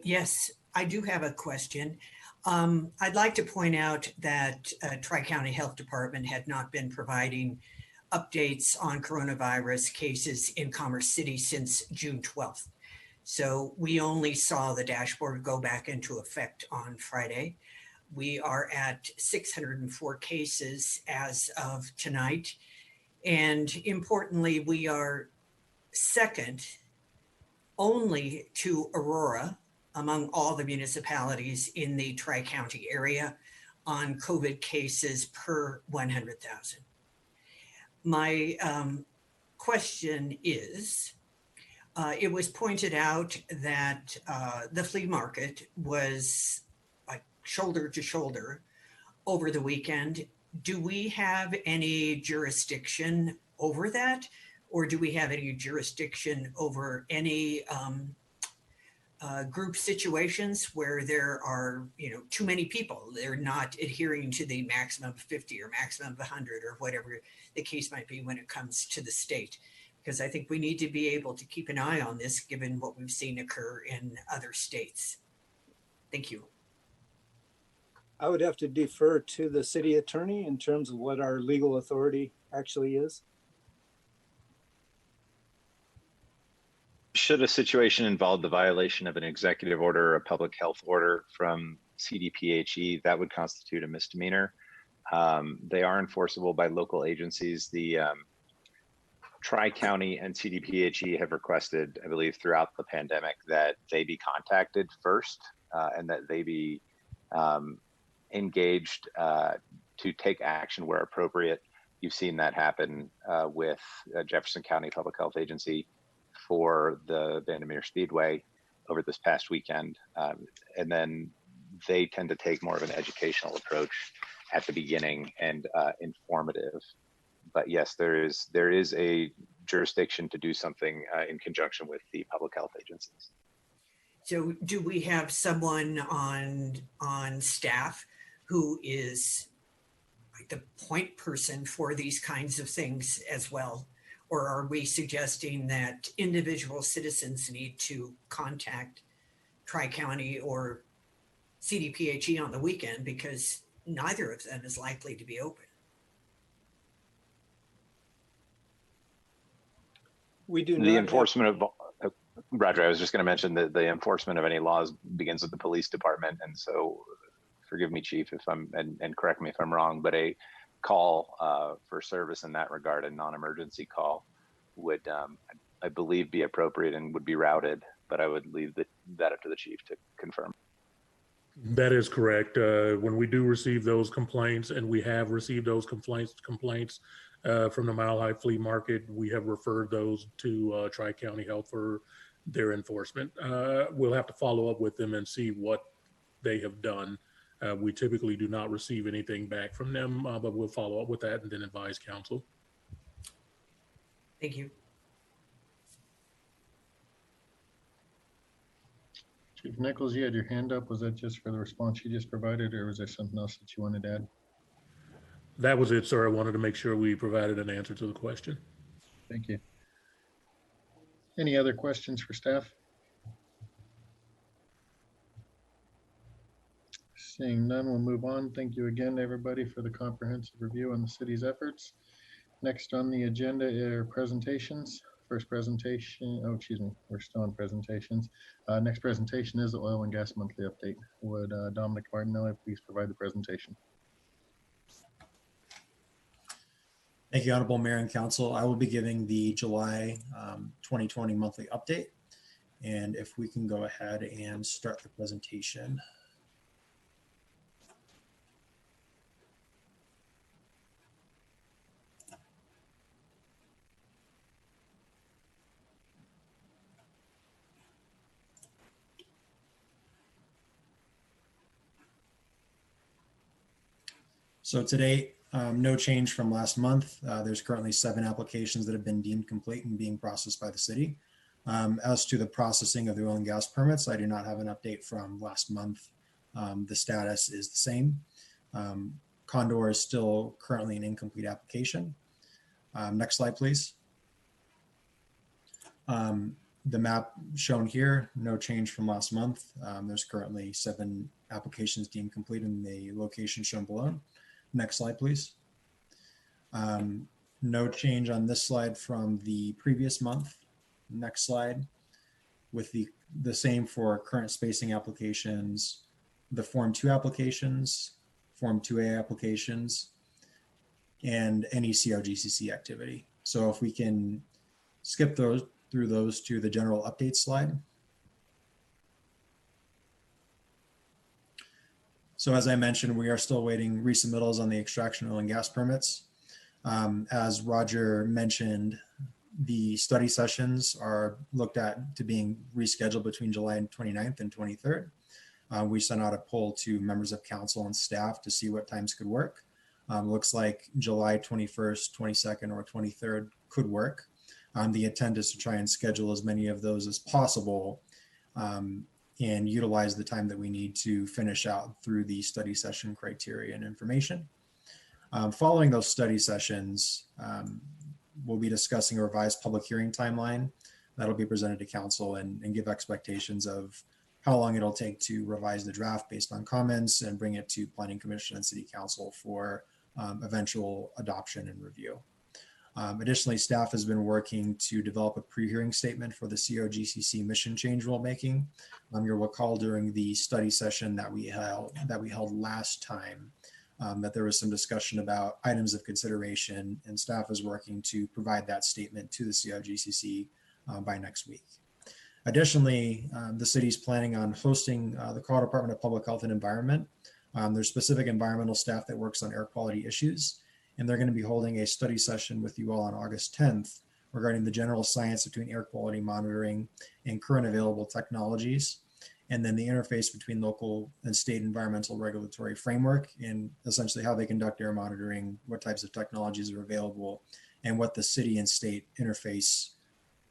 Yes, I do have a question. I'd like to point out that Tri-County Health Department had not been providing updates on coronavirus cases in Commerce City since June 12th. So we only saw the dashboard go back into effect on Friday. We are at 604 cases as of tonight. And importantly, we are second only to Aurora among all the municipalities in the Tri-County area on COVID cases per 100,000. My question is, it was pointed out that the flea market was like shoulder to shoulder over the weekend. Do we have any jurisdiction over that? Or do we have any jurisdiction over any group situations where there are, too many people. They're not adhering to the maximum of 50 or maximum of 100 or whatever the case might be when it comes to the state. Because I think we need to be able to keep an eye on this given what we've seen occur in other states. Thank you. I would have to defer to the city attorney in terms of what our legal authority actually is. Should a situation involve the violation of an executive order or a public health order from CDPHE, that would constitute a misdemeanor. They are enforceable by local agencies. The Tri-County and CDPHE have requested, I believe, throughout the pandemic that they be contacted first and that they be engaged to take action where appropriate. You've seen that happen with Jefferson County Public Health Agency for the Vandermeer Speedway over this past weekend. And then they tend to take more of an educational approach at the beginning and informative. But yes, there is a jurisdiction to do something in conjunction with the public health agencies. So do we have someone on staff who is like the point person for these kinds of things as well? Or are we suggesting that individual citizens need to contact Tri-County or CDPHE on the weekend because neither of them is likely to be open? We do not The have- enforcement of, Roger, I was just going to mention that the enforcement of any laws begins with the police department. And so forgive me, Chief, if I'm, and correct me if I'm wrong, but a call for service in that regard, a non-emergency call would, I believe, be appropriate and would be routed, but I would leave that up to the chief to confirm. That is correct. When we do receive those complaints, and we have received those complaints from the Mile High Flea Market, we have referred those to Tri-County Health for their enforcement. We'll have to follow up with them and see what they have done. We typically do not receive anything back from them, but we'll follow up with that and then advise council. Thank you. Chief Nichols, you had your hand up. Was that just for the response you just provided, or was there something else that you wanted to add? That was it, sir. I wanted to make sure we provided an answer to the question. Thank you. Any other questions for staff? Seeing none, we'll move on. Thank you again, everybody, for the comprehensive review on the city's efforts. Next on the agenda are presentations. First presentation, we're still on presentations. Next presentation is the Oil and Gas Monthly Update. Would Dominic Martinelli please provide the presentation? Thank you, Honorable Mayor and Council. I will be giving the July 2020 monthly update. And if we can go ahead and start the presentation. So today, no change from last month. There's currently 7 applications that have been deemed complete and being processed by the city. As to the processing of the oil and gas permits, I do not have an update from last month. The status is the same. Condor is still currently an incomplete application. Next slide, please. The map shown here, no change from last month. There's currently 7 applications deemed complete in the location shown below. Next slide, please. No change on this slide from the previous month. Next slide. With the same for current spacing applications, the Form 2 applications, Form 2A applications, and any CRGCC activity. So if we can skip through those to the general update slide. So as I mentioned, we are still waiting resubmittals on the extraction oil and gas permits. As Roger mentioned, the study sessions are looked at to being rescheduled between July 29th and 23rd. We sent out a poll to members of council and staff to see what times could work. Looks like July 21st, 22nd, or 23rd could work. The intent is to try and schedule as many of those as possible and utilize the time that we need to finish out through the study session criteria and information. Following those study sessions, we'll be discussing a revised public hearing timeline that'll be presented to council and give expectations of how long it'll take to revise the draft based on comments and bring it to Planning Commission and City Council for eventual adoption and review. Additionally, staff has been working to develop a pre-hearing statement for the COGCC mission change rulemaking. You'll recall during the study session that we held last time that there was some discussion about items of consideration, and staff is working to provide that statement to the COGCC by next week. Additionally, the city is planning on hosting the Colorado Department of Public Health and Environment. There's specific environmental staff that works on air quality issues, and they're going to be holding a study session with you all on August 10th regarding the general science between air quality monitoring and current available technologies, and then the interface between local and state environmental regulatory framework and essentially how they conduct air monitoring, what types of technologies are available, and what the city and state interface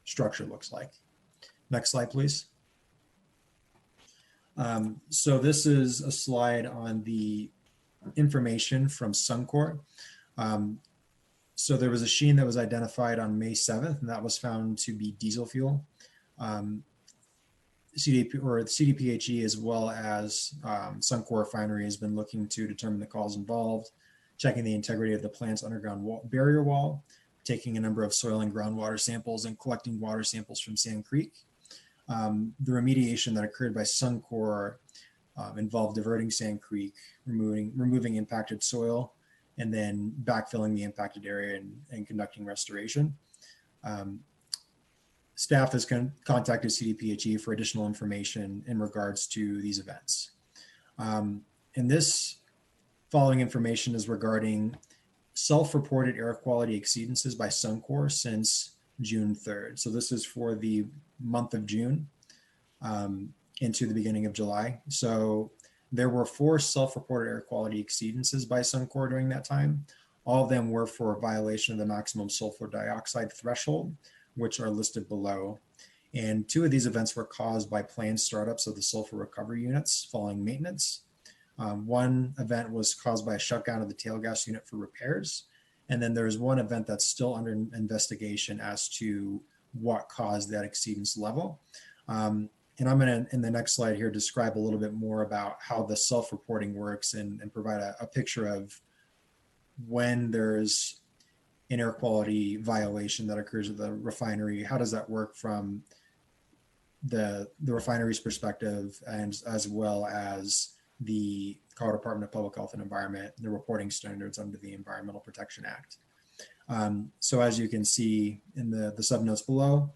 structure looks like. Next slide, please. So this is a slide on the information from Suncor. So there was a sheen that was identified on May 7th, and that was found to be diesel fuel. CDPHE as well as Suncor Refinery has been looking to determine the cause involved, checking the integrity of the plant's underground barrier wall, taking a number of soil and groundwater samples, and collecting water samples from Sand Creek. The remediation that occurred by Suncor involved diverting Sand Creek, removing impacted soil, and then backfilling the impacted area and conducting restoration. Staff has contacted CDPHE for additional information in regards to these events. And this following information is regarding self-reported air quality exceedances by Suncor since June 3rd. So this is for the month of June into the beginning of July. So there were 4 self-reported air quality exceedances by Suncor during that time. All of them were for a violation of the maximum sulfur dioxide threshold, which are listed below. And 2 of these events were caused by planned startups of the sulfur recovery units following maintenance. One event was caused by a shutdown of the tail gas unit for repairs. And then there's one event that's still under investigation as to what caused that exceedance level. And I'm going to, in the next slide here, describe a little bit more about how the self-reporting works and provide a picture of when there's an air quality violation that occurs at the refinery. How does that work from the refinery's perspective, and as well as the Colorado Department of Public Health and Environment, the reporting standards under the Environmental Protection Act. So as you can see in the subnotes below,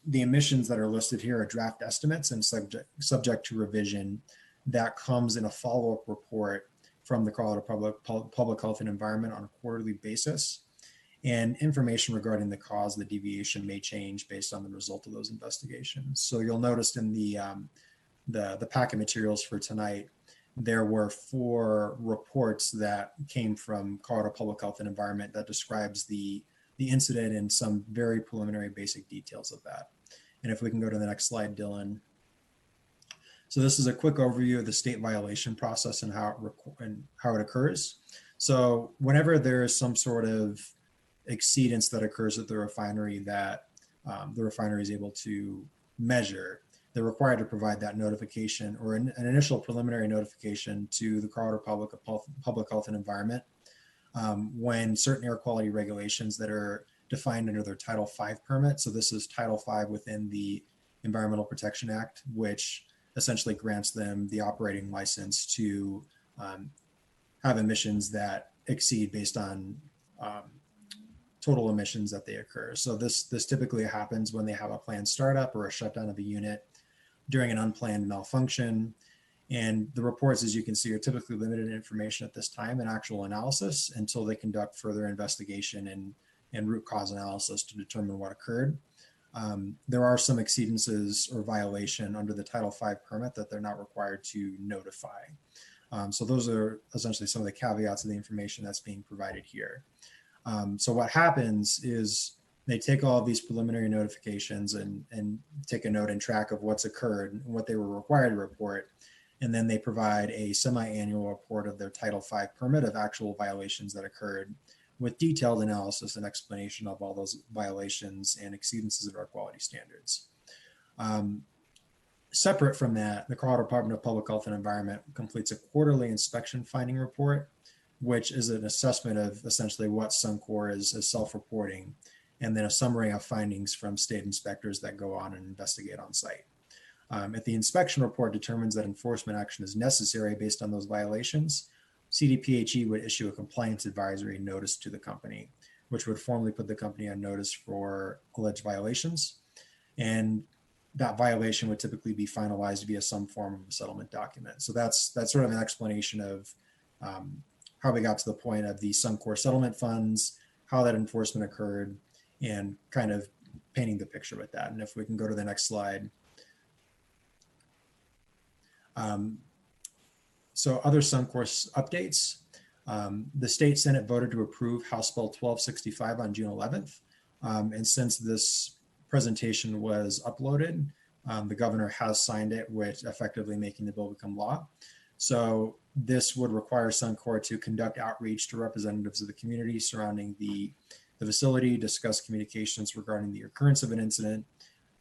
the emissions that are listed here are draft estimates and subject to revision. That comes in a follow-up report from the Colorado Public Health and Environment on a quarterly basis. And information regarding the cause of the deviation may change based on the result of those investigations. So you'll notice in the packet materials for tonight, there were 4 reports that came from Colorado Public Health and Environment that describes the incident and some very preliminary basic details of that. And if we can go to the next slide, Dylan. So this is a quick overview of the state violation process and how it occurs. So whenever there is some sort of exceedance that occurs at the refinery that the refinery is able to measure, they're required to provide that notification or an initial preliminary notification to the Colorado Public Health and Environment when certain air quality regulations that are defined under their Title V permit. So this is Title V within the Environmental Protection Act, which essentially grants them the operating license to have emissions that exceed based on total emissions that they occur. So this typically happens when they have a planned startup or a shutdown of a unit during an unplanned malfunction. And the reports, as you can see, are typically limited in information at this time and actual analysis until they conduct further investigation and root cause analysis to determine what occurred. There are some exceedances or violation under the Title V permit that they're not required to notify. So those are essentially some of the caveats of the information that's being provided here. So what happens is They take all of these preliminary notifications and take a note and track of what's occurred and what they were required to report. And then they provide a semi-annual report of their Title V permit of actual violations that occurred, with detailed analysis and explanation of all those violations and exceedances of our quality standards. Separate from that, the Colorado Department of Public Health and Environment completes a quarterly inspection finding report, which is an assessment of essentially what Suncor is self-reporting, and then a summary of findings from state inspectors that go on and investigate on site. If the inspection report determines that enforcement action is necessary based on those violations, CDPHE would issue a compliance advisory notice to the company, which would formally put the company on notice for alleged violations. And that violation would typically be finalized via some form of a settlement document. So that's sort of an explanation of how we got to the point of the Suncor settlement funds, how that enforcement occurred, and kind of painting the picture with that. And if we can go to the next slide. So other Suncor updates. The state Senate voted to approve House Bill 1265 on June 11th. And since this presentation was uploaded, the governor has signed it, which effectively making the bill become law. So this would require Suncor to conduct outreach to representatives of the community surrounding the facility, discuss communications regarding the occurrence of an incident,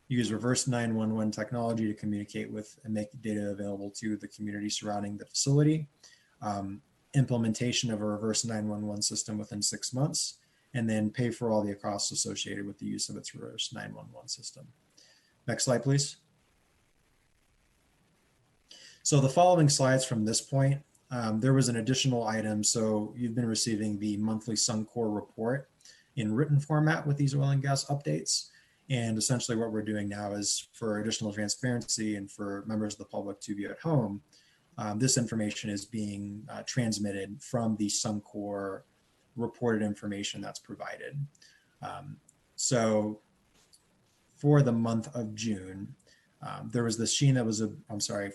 use reverse 911 technology to communicate with and make data available to the community surrounding the facility, implementation of a reverse 911 system within 6 months, and then pay for all the costs associated with the use of its reverse 911 system. Next slide, please. So the following slides from this point, there was an additional item. So you've been receiving the monthly Suncor report in written format with these oil and gas updates. And essentially what we're doing now is, for additional transparency and for members of the public to view at home, this information is being transmitted from the Suncor reported information that's provided. So for the month of June, there was this sheen that was,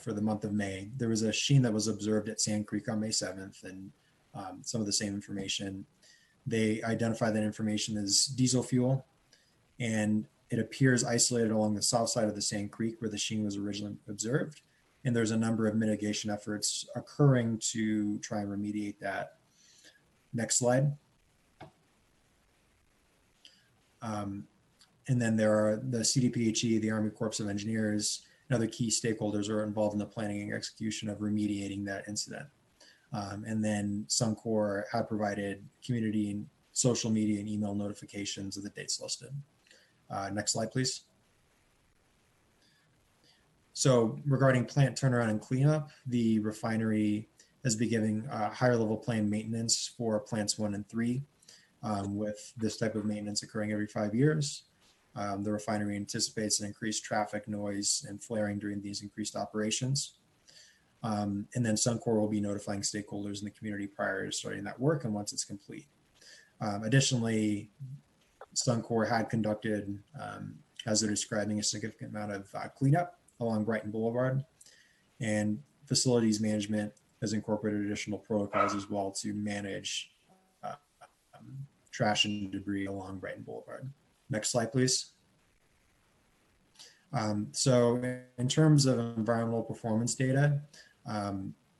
for the month of May, there was a sheen that was observed at Sand Creek on May 7th, and some of the same information. They identify that information as diesel fuel, and it appears isolated along the south side of the Sand Creek where the sheen was originally observed. And there's a number of mitigation efforts occurring to try and remediate that. Next slide. And then there are the CDPHE, the Army Corps of Engineers, and other key stakeholders are involved in the planning and execution of remediating that incident. And then Suncor had provided community and social media and email notifications of the dates listed. Next slide, please. So regarding plant turnaround and cleanup, the refinery has been giving higher level planned maintenance for plants 1 and 3, with this type of maintenance occurring every 5 years. The refinery anticipates an increased traffic, noise, and flaring during these increased operations. And then Suncor will be notifying stakeholders in the community prior to starting that work and once it's complete. Additionally, Suncor had conducted, as they're describing, a significant amount of cleanup along Brighton Boulevard, and facilities management has incorporated additional protocols as well to manage trash and debris along Brighton Boulevard. Next slide, please. So in terms of environmental performance data,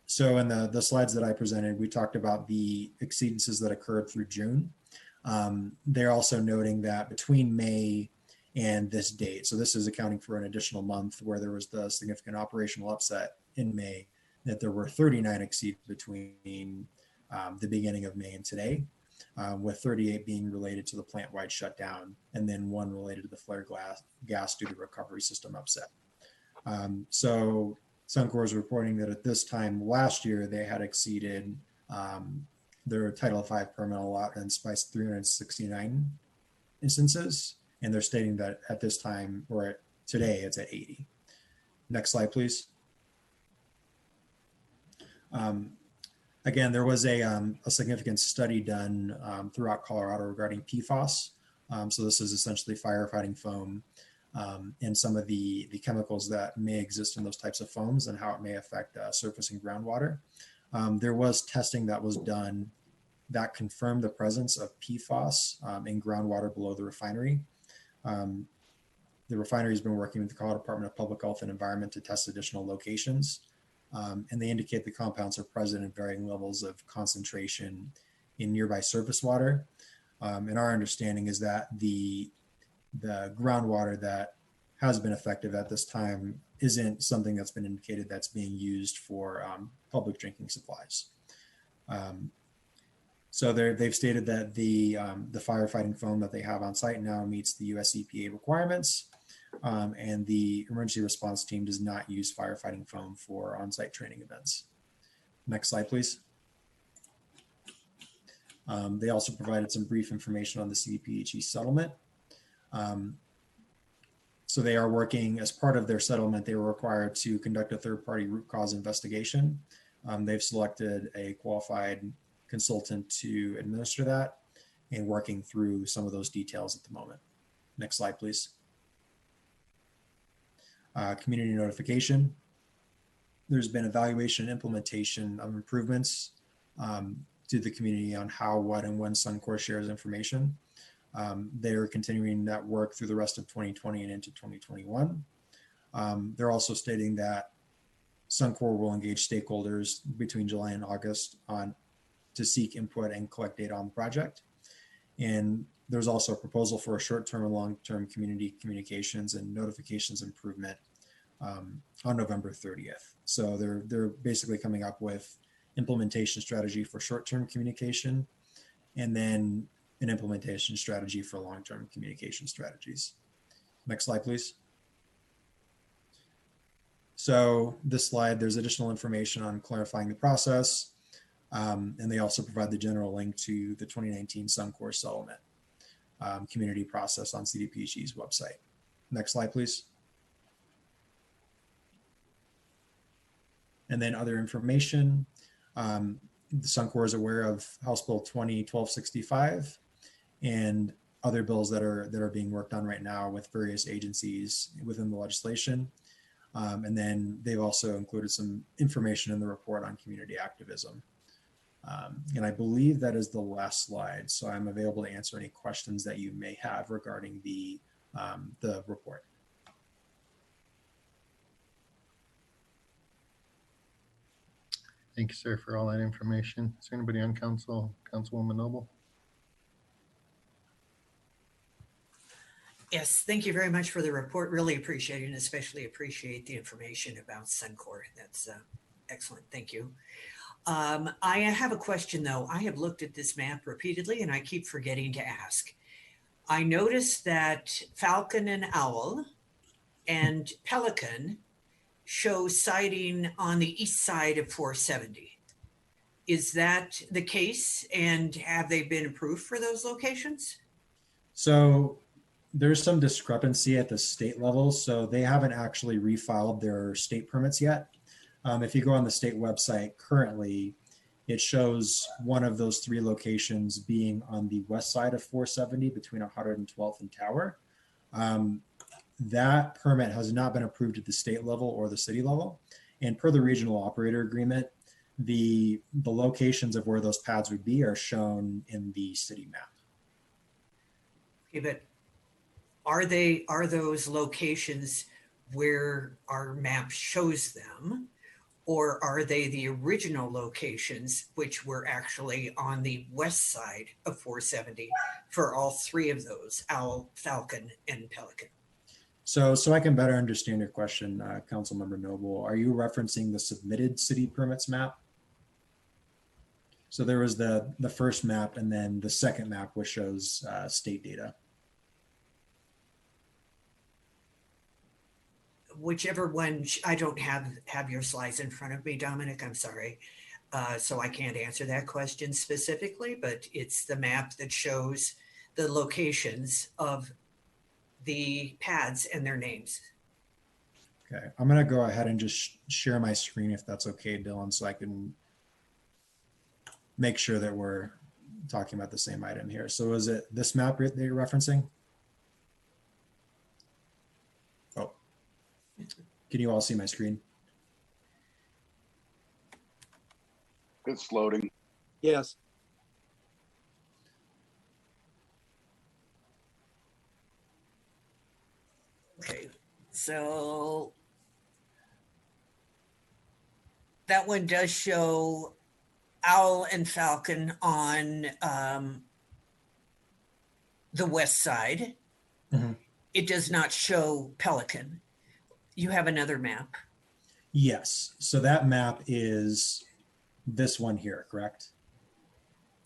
so in the slides that I presented, we talked about the exceedances that occurred through June. They're also noting that between May and this date, so this is accounting for an additional month where there was the significant operational upset in May, that there were 39 exceeds between the beginning of May and today, with 38 being related to the plant-wide shutdown, and then 1 related to the flare gas due to recovery system upset. So Suncor is reporting that at this time last year, they had exceeded their Title V permit allotments by 369 instances, and they're stating that at this time, or today, it's at 80. Next slide, please. Again, there was a significant study done throughout Colorado regarding PFAS. So this is essentially firefighting foam, and some of the chemicals that may exist in those types of foams and how it may affect surface and groundwater. There was testing that was done that confirmed the presence of PFAS in groundwater below the refinery. The refinery has been working with the Colorado Department of Public Health and Environment to test additional locations. And they indicate the compounds are present in varying levels of concentration in nearby surface water. And our understanding is that the groundwater that has been effective at this time isn't something that's been indicated that's being used for public drinking supplies. So they've stated that the firefighting foam that they have on site now meets the US EPA requirements, and the emergency response team does not use firefighting foam for on-site training events. Next slide, please. They also provided some brief information on the CDPHE settlement. So they are working as part of their settlement. They were required to conduct a third-party root cause investigation. They've selected a qualified consultant to administer that and working through some of those details at the moment. Next slide, please. Community notification. There's been evaluation and implementation of improvements to the community on how, what, and when Suncor shares information. They're continuing that work through the rest of 2020 and into 2021. They're also stating that Suncor will engage stakeholders between July and August to seek input and collect data on the project. And there's also a proposal for a short-term and long-term community communications and notifications improvement on November 30th. So they're basically coming up with implementation strategy for short-term communication, and then an implementation strategy for long-term communication strategies. Next slide, please. So this slide, there's additional information on clarifying the process, and they also provide the general link to the 2019 Suncor settlement community process on CDPHE's website. Next slide, please. And then other information. Suncor is aware of House Bill 20-1265 and other bills that are being worked on right now with various agencies within the legislation. And then they've also included some information in the report on community activism. And I believe that is the last slide. So I'm available to answer any questions that you may have regarding the report. Thank you, sir, for all that information. Is there anybody on council, Councilwoman Noble? Yes, thank you very much for the report. Really appreciate it, and especially appreciate the information about Suncor. That's excellent. Thank you. I have a question, though. I have looked at this map repeatedly, and I keep forgetting to ask. I noticed that Falcon and Owl and Pelican show sighting on the east side of 470. Is that the case? And have they been approved for those locations? So there's some discrepancy at the state level. So they haven't actually refiled their state permits yet. If you go on the state website currently, it shows one of those three locations being on the west side of 470 between 112th and Tower. That permit has not been approved at the state level or the city level. And per the regional operator agreement, the locations of where those pads would be are shown in the city map. Okay, but are those locations where our map shows them, or are they the original locations which were actually on the west side of 470 for all three of those, Owl, Falcon, and Pelican? So I can better understand your question, Councilmember Noble. Are you referencing the submitted city permits map? So there was the first map, and then the second map, which shows state data. Whichever one, I don't have your slides in front of me, Dominic, I'm sorry. So I can't answer that question specifically, but it's the map that shows the locations of the pads and their names. Okay, I'm gonna go ahead and just share my screen if that's okay, Dylan, so I can make sure that we're talking about the same item here. So is it this map that you're referencing? Oh, can you all see my screen? It's loading. Yes. So that one does show Owl and Falcon on the west side. Mhm. It does not show Pelican. You have another map. Yes. So that map is this one here, correct?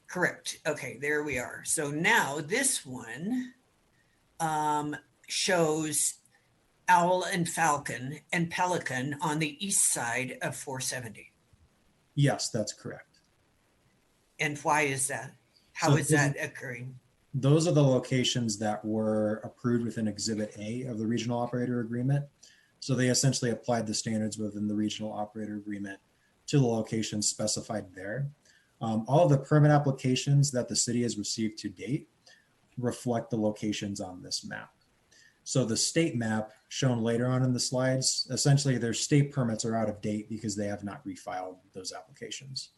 Correct. Okay, there we are. So now this one shows Owl and Falcon and Pelican on the east side of 470. Yes, that's correct. And why is that? How So is that occurring? Those are the locations that were approved within Exhibit A of the regional operator agreement. So they essentially applied the standards within the regional operator agreement to the locations specified there. All of the permit applications that the city has received to date reflect the locations on this map. So the state map shown later on in the slides, essentially their state permits are out of date because they have not refiled those applications.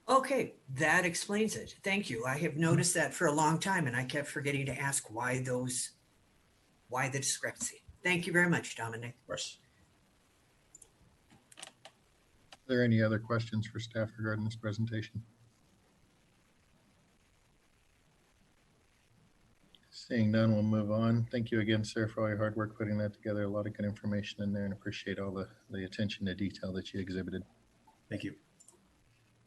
Okay, that explains it. Thank you. I have noticed that for a long time and I kept forgetting to ask why the discrepancy. Thank you very much, Dominic. Of course. Are there any other questions for staff regarding this presentation? Seeing none, we'll move on. Thank you again, sir, for all your hard work putting that together. A lot of good information in there and appreciate all the attention to detail that you exhibited. Thank you.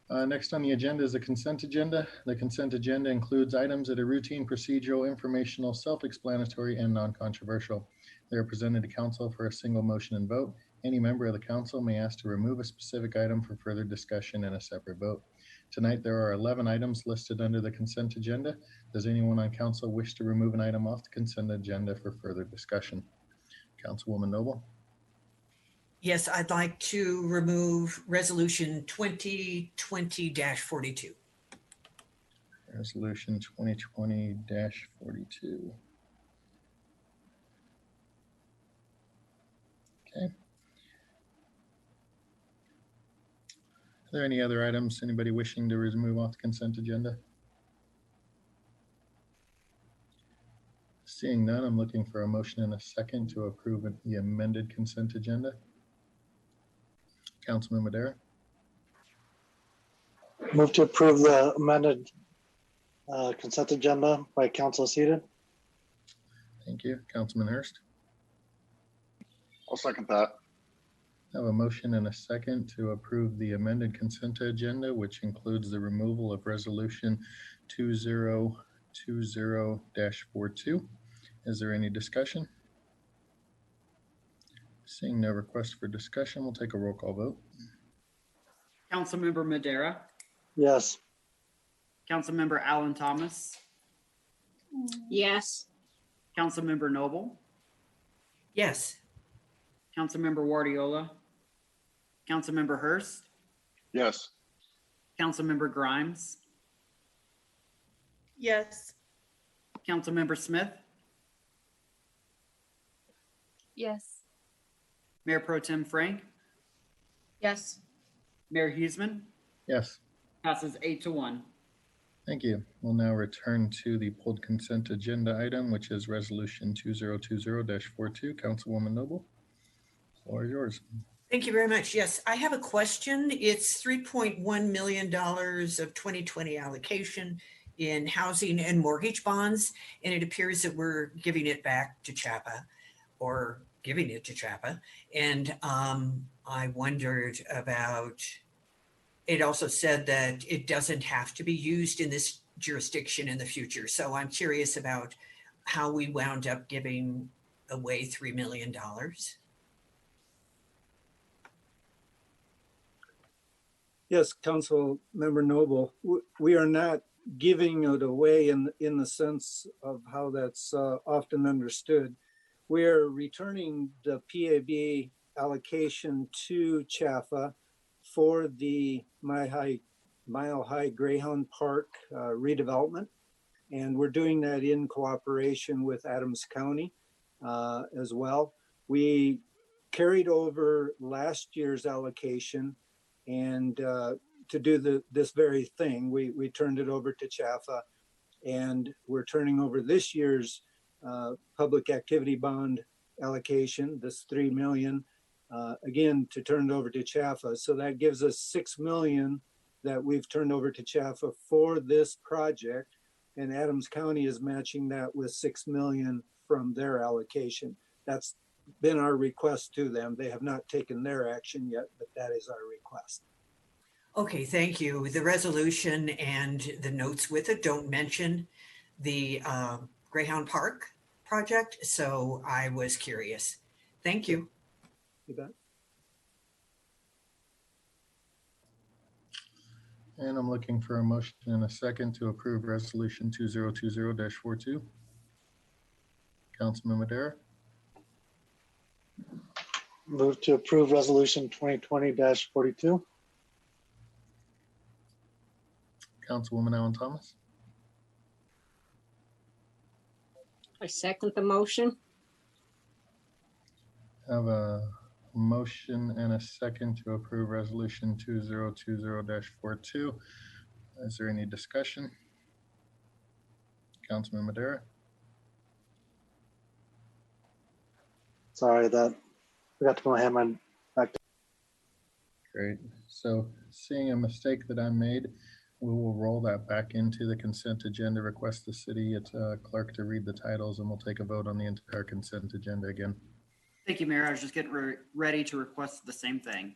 Next on the agenda is the consent agenda. The consent agenda includes items that are routine, procedural, informational, self-explanatory, and non-controversial. They are presented to council for a single motion and vote. Any member of the council may ask to remove a specific item for further discussion and a separate vote. Tonight, there are 11 items listed under the consent agenda. Does anyone on council wish to remove an item off the consent agenda for further discussion? Councilwoman Noble? Yes, I'd like to remove resolution 2020-42. Resolution 2020-42. Okay. Are there any other items, anybody wishing to remove off the consent agenda? Seeing none, I'm looking for a motion and a second to approve the amended consent agenda. Councilman Madera? Move to approve the amended consent agenda by Council seated. Thank you. Councilman Hurst? I'll second that. I have a motion and a second to approve the amended consent agenda, which includes the removal of resolution 2020-42. Is there any discussion? Seeing no request for discussion, we'll take a roll call vote. Councilmember Madera, Yes. Councilmember Alan Thomas, Yes. Councilmember Noble, Yes. Councilmember Guardiola, Councilmember Hurst, Yes. Councilmember Grimes, Yes. Councilmember Smith, Yes. Mayor Pro Tem Frank, Yes. Mayor Huseman, Yes, passes 8-1. thank you. We'll now return to the pulled consent agenda item, which is resolution 2020-42. Councilwoman Noble, floor is yours. Thank you very much. Yes, I have a question. It's $3.1 million of 2020 allocation in housing and mortgage bonds, and it appears that we're giving it back to CHAPA or giving it to CHAPA. And I wondered about, it also said that it doesn't have to be used in this jurisdiction in the future. So I'm curious about how we wound up giving away $3 million. Yes, Council Member Noble, we are not giving it away in the sense of how that's often understood. We are returning the PAB allocation to CHAFA for the Mile High Greyhound Park redevelopment. And we're doing that in cooperation with Adams County as well. We carried over last year's allocation, and to do this very thing, we turned it over to CHAFA, and we're turning over this year's public activity bond allocation, this 3 million, again, to turn it over to Chaffa. So that gives us 6 million that we've turned over to Chaffa for this project. And Adams County is matching that with 6 million from their allocation. That's been our request to them. They have not taken their action yet, but that is our request. Okay, thank you. The resolution and the notes with it don't mention the Greyhound Park project, so I was curious. Thank you. You bet. And I'm looking for a motion and a second to approve resolution 2020-42. Councilman Madera, Move to approve resolution 2020-42. Councilwoman Allen Thomas, I second the motion. have a motion and a second to approve resolution 2020-42. Is there any discussion? Councilman Madera, Sorry that forgot to put my hand on. great. So seeing a mistake that I made, we will roll that back into the consent agenda. Request the city clerk to read the titles, and we'll take a vote on the entire consent agenda again. Thank you, Mayor. I was just getting ready to request the same thing.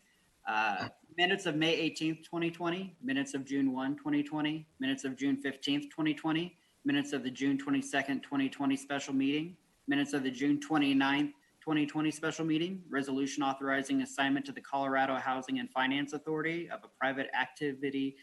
Minutes of May 18th, 2020, minutes of June 1, 2020, minutes of June 15th, 2020, minutes of the June 22nd, 2020 special meeting, minutes of the June 29th, 2020 special meeting, resolution authorizing assignment to the Colorado Housing and Finance Authority of a private activity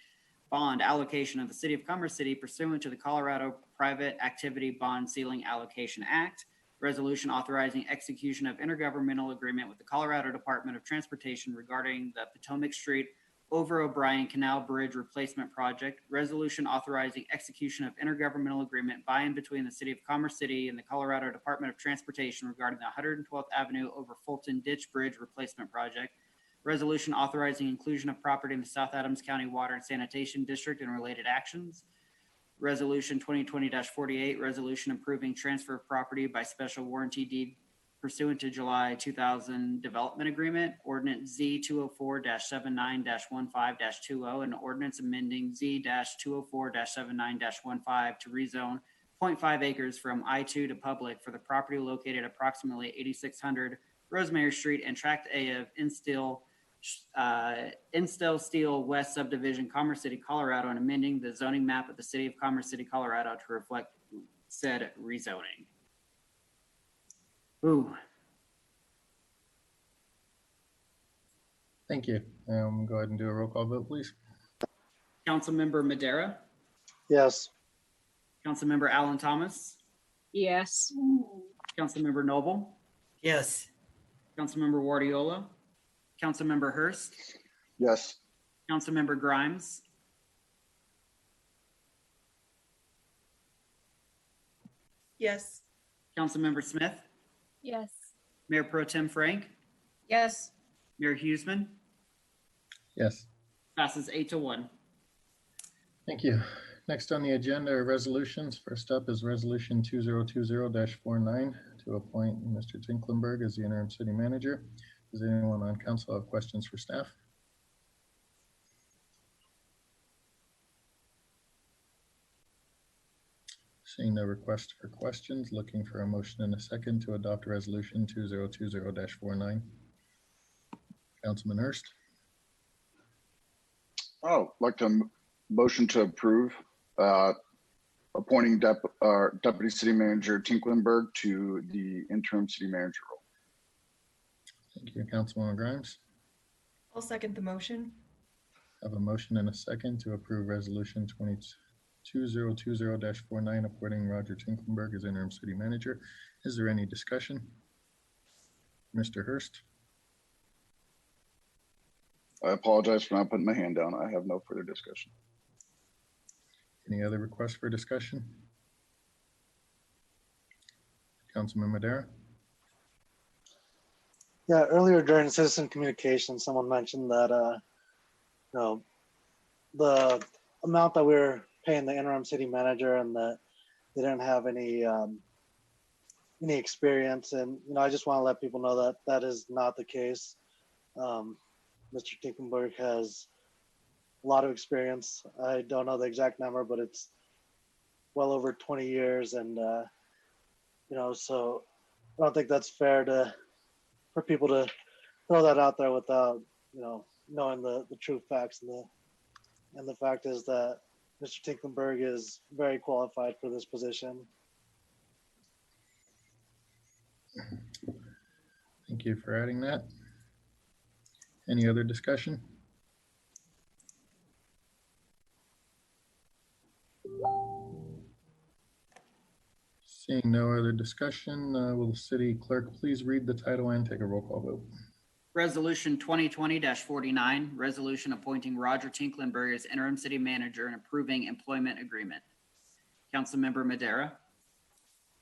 bond allocation of the City of Commerce City pursuant to the Colorado Private Activity Bond Ceiling Allocation Act, resolution authorizing execution of intergovernmental agreement with the Colorado Department of Transportation regarding the Potomac Street over O'Brien Canal Bridge Replacement Project, resolution authorizing execution of intergovernmental agreement by and between the City of Commerce City and the Colorado Department of Transportation regarding the 112th Avenue over Fulton Ditch Bridge Replacement Project, resolution authorizing inclusion of property in the South Adams County Water and Sanitation District and related actions, resolution 2020-48, resolution approving transfer of property by special warranty deed pursuant to July 2000 development agreement, ordinance Z204-79-15-20, and ordinance amending Z-204-79-15 to rezone 0.5 acres from I-2 to public for the property located approximately 8600 Rosemary Street and Tract A of Instill Steel West Subdivision, Commerce City, Colorado, and amending the zoning map of the City of Commerce City, Colorado to reflect said rezoning. Ooh. Thank you. Go ahead and do a roll call vote, please. Councilmember Madera, Yes. Councilmember Allen Thomas, Yes. Councilmember Noble, Yes. Councilmember Guardiola, Councilmember Hurst, Yes. Councilmember Grimes, Yes. Councilmember Smith, Yes. Mayor Pro Tem Frank, Yes. Mayor Huseman, Yes. passes 8-1. Thank you. Next on the agenda are resolutions. First up is resolution 2020-49 to appoint Mr. Tinklenberg as the interim city manager. Does anyone on council have questions for staff? Seeing no request for questions, looking for a motion and a second to adopt resolution 2020-49. Councilman Hurst, Oh, like to motion to approve appointing Deputy City Manager Tinklenberg to the interim city manager role. thank you. Councilwoman Grimes, I'll second the motion. have a motion and a second to approve resolution 2020-49 appointing Roger Tinklenberg as interim city manager. Is there any discussion? Mr. Hurst, I apologize for not putting my hand down. I have no further discussion. any other requests for discussion? Councilman Madera, Yeah, earlier during citizen communication, someone mentioned that, the amount that we're paying the interim city manager and that they didn't have any any experience. And, I just want to let people know that that is not the case. Mr. Tinkenberg has a lot of experience. I don't know the exact number, but it's well over 20 years. And, so I don't think that's fair for people to throw that out there without, knowing the true facts. And the fact is that Mr. Tinklenberg is very qualified for this position. Thank you for adding that. Any other discussion? Seeing no other discussion, will the city clerk please read the title and take a roll call vote? Resolution 2020-49, resolution appointing Roger Tinklenberg as interim city manager and approving employment agreement. Councilmember Madera,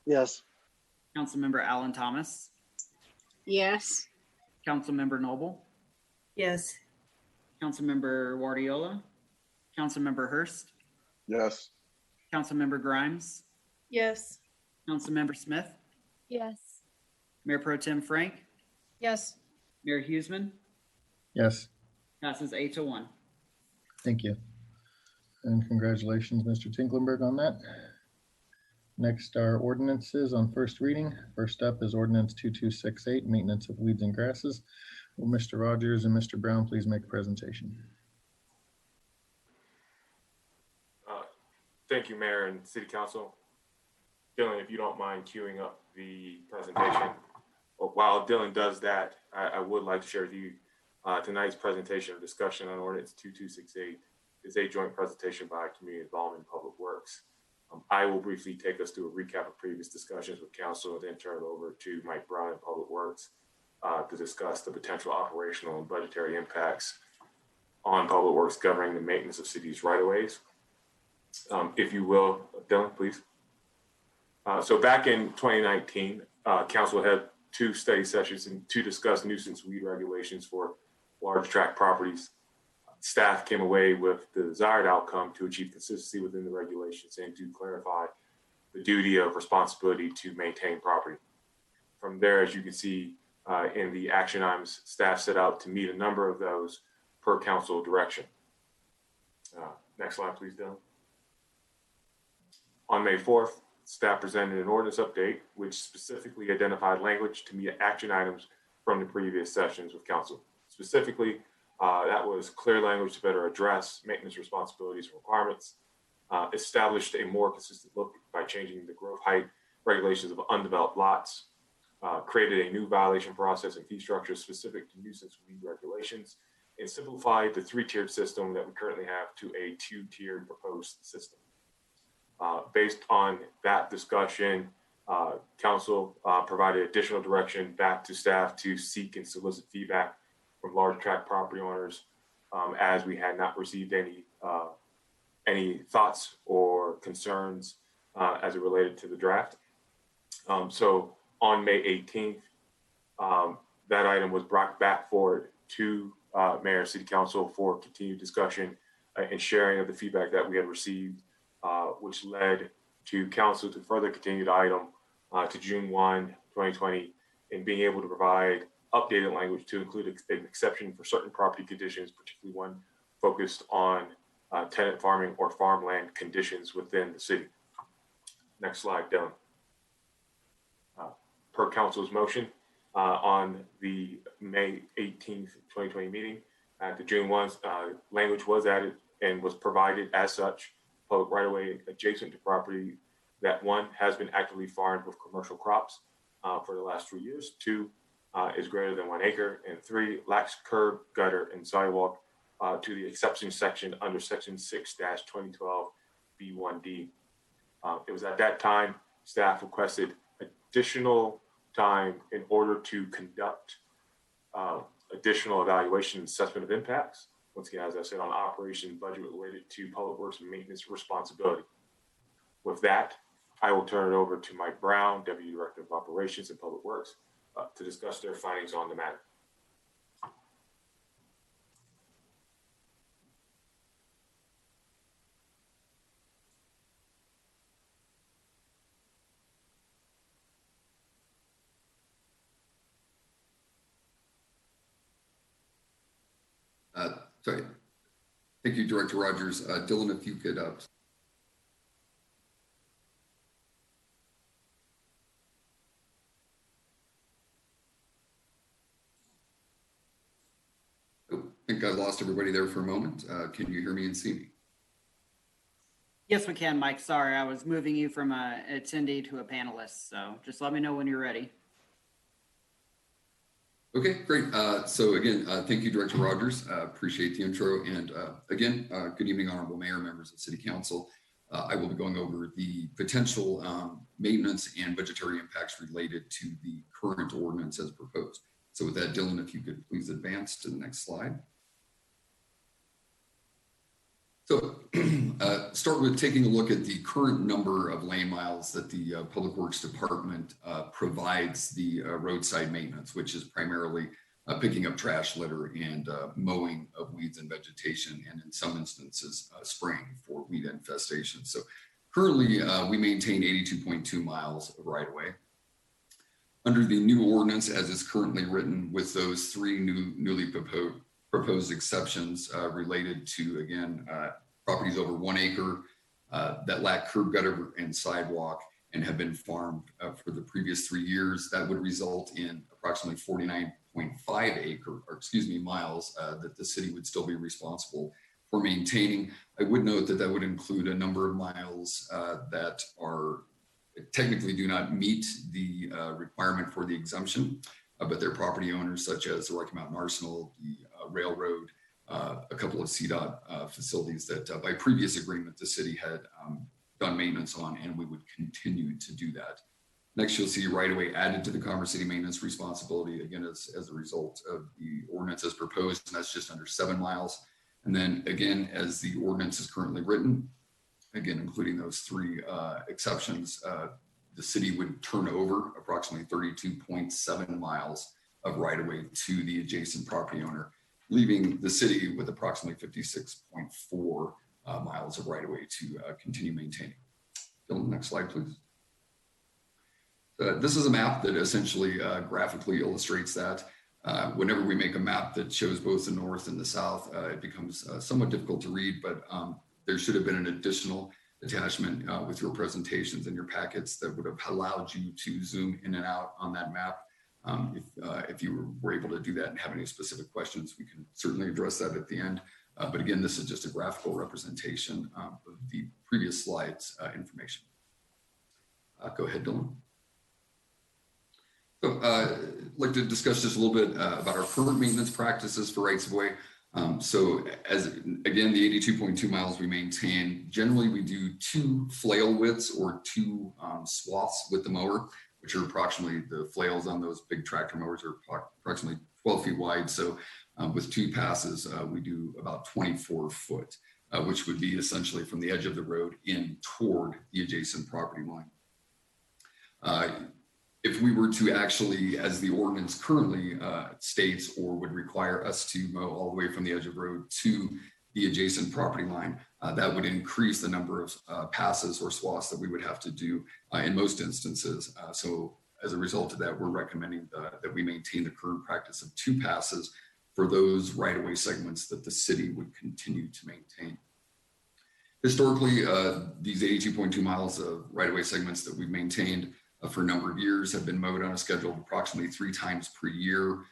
Yes. Councilmember Alan Thomas, Yes. Councilmember Noble, Yes. Councilmember Guardiola, Councilmember Hurst, Yes. Councilmember Grimes, Yes. Councilmember Smith, Yes. Mayor Pro Tem Frank, Yes. Mayor Huseman, Yes, passes 8-1. thank you. And congratulations, Mr. Tinklenberg, on that. Next are ordinances on first reading. First up is ordinance 2268, maintenance of weeds and grasses. Will Mr. Rogers and Mr. Brown please make a presentation? Thank you, Mayor and City Council. Dylan, if you don't mind queuing up the presentation. While Dylan does that, I would like to share with you tonight's presentation of discussion on ordinance 2268 is a joint presentation by Community Involvement and Public Works. I will briefly take us through a recap of previous discussions with council and then turn it over to Mike Brown in Public Works to discuss the potential operational and budgetary impacts on Public Works governing the maintenance of cities right-of-ways. If you will, Dylan, please. So back in 2019, council had 2 study sessions to discuss nuisance weed regulations for large tract properties. Staff came away with the desired outcome to achieve consistency within the regulations and to clarify the duty of responsibility to maintain property. From there, as you can see in the action items, staff set out to meet a number of those per council direction. Next slide, please, Dylan. On May 4th, staff presented an ordinance update, which specifically identified language to meet action items from the previous sessions with council. Specifically, that was clear language to better address maintenance responsibilities and requirements, established a more consistent look by changing the growth height regulations of undeveloped lots, created a new violation process and fee structure specific to nuisance weed regulations, and simplified the 3-tiered system that we currently have to a 2-tiered proposed system. Based on that discussion, council provided additional direction back to staff to seek and solicit feedback from large tract property owners, as we had not received any thoughts or concerns as it related to the draft. So on May 18th, that item was brought back forward to Mayor and City Council for continued discussion and sharing of the feedback that we had received, which led to council to further continue the item to June 1, 2020, and being able to provide updated language to include an exception for certain property conditions, particularly one focused on tenant farming or farmland conditions within the city. Next slide, Dylan. Per council's motion on the May 18th, 2020 meeting, at the June 1, language was added and was provided as such, public right-of-way adjacent to property that 1 has been actively farmed with commercial crops for the last 3 years, 2 is greater than 1 acre, and 3 lacks curb, gutter, and sidewalk to the exception section under section 6-2012 B1D. It was at that time staff requested additional time in order to conduct additional evaluation and assessment of impacts. Once again, as I said, on operation budget related to public works and maintenance responsibility. With that, I will turn it over to Mike Brown, Deputy Director of Operations and Public Works, to discuss their findings on the matter. Sorry. Thank you, Director Rogers. Dylan, if you could. I think I lost everybody there for a moment. Can you hear me and see me? Yes, we can, Mike. Sorry, I was moving you from a attendee to a panelist. So just let me know when you're ready. Okay, great. So again, thank you, Director Rogers. Appreciate the intro. And again, good evening, Honorable Mayor, members of City Council. I will be going over the potential maintenance and budgetary impacts related to the current ordinance as proposed. So with that, Dylan, if you could please advance to the next slide. So start with taking a look at the current number of lane miles that the Public Works Department provides the roadside maintenance, which is primarily picking up trash litter and mowing of weeds and vegetation, and in some instances, spraying for weed infestation. So currently we maintain 82.2 miles of right-of-way. Under the new ordinance, as is currently written, with those three newly proposed exceptions related to, again, properties over 1 acre that lack curb gutter and sidewalk and have been farmed for the previous 3 years, that would result in approximately 49.5 miles that the city would still be responsible for maintaining. I would note that that would include a number of miles that are technically do not meet the requirement for the exemption, but they're property owners such as the Rocky Mountain Arsenal, the railroad, a couple of CDOT facilities that by previous agreement the city had done maintenance on, and we would continue to do that. Next, you'll see right-of-way added to the Commerce City maintenance responsibility, again, as a result of the ordinance as proposed, and that's just under 7 miles. And then again, as the ordinance is currently written, again, including those 3 exceptions, the city would turn over approximately 32.7 miles of right-of-way to the adjacent property owner, leaving the city with approximately 56.4 miles of right-of-way to continue maintaining. Dylan, next slide, please. This is a map that essentially graphically illustrates that. Whenever we make a map that shows both the north and the south, it becomes somewhat difficult to read, but there should have been an additional attachment with your presentations and your packets that would have allowed you to zoom in and out on that map. If you were able to do that and have any specific questions, we can certainly address that at the end. But again, this is just a graphical representation of the previous slides information. Go ahead, Dylan. So I'd like to discuss just a little bit about our current maintenance practices for rights of way. So as again, the 82.2 miles we maintain, generally we do 2 flail widths or 2 swaths with the mower, which are approximately, the flails on those big tractor mowers are approximately 12 feet wide. So with 2 passes, we do about 24 foot, which would be essentially from the edge of the road in toward the adjacent property line. If we were to actually, as the ordinance currently states, or would require us to mow all the way from the edge of the road to the adjacent property line, that would increase the number of passes or swaths that we would have to do in most instances. So as a result of that, we're recommending that we maintain the current practice of 2 passes for those right-of-way segments that the city would continue to maintain. Historically, these 82.2 miles of right-of-way segments that we've maintained for a number of years have been mowed on a schedule of approximately 3 times per year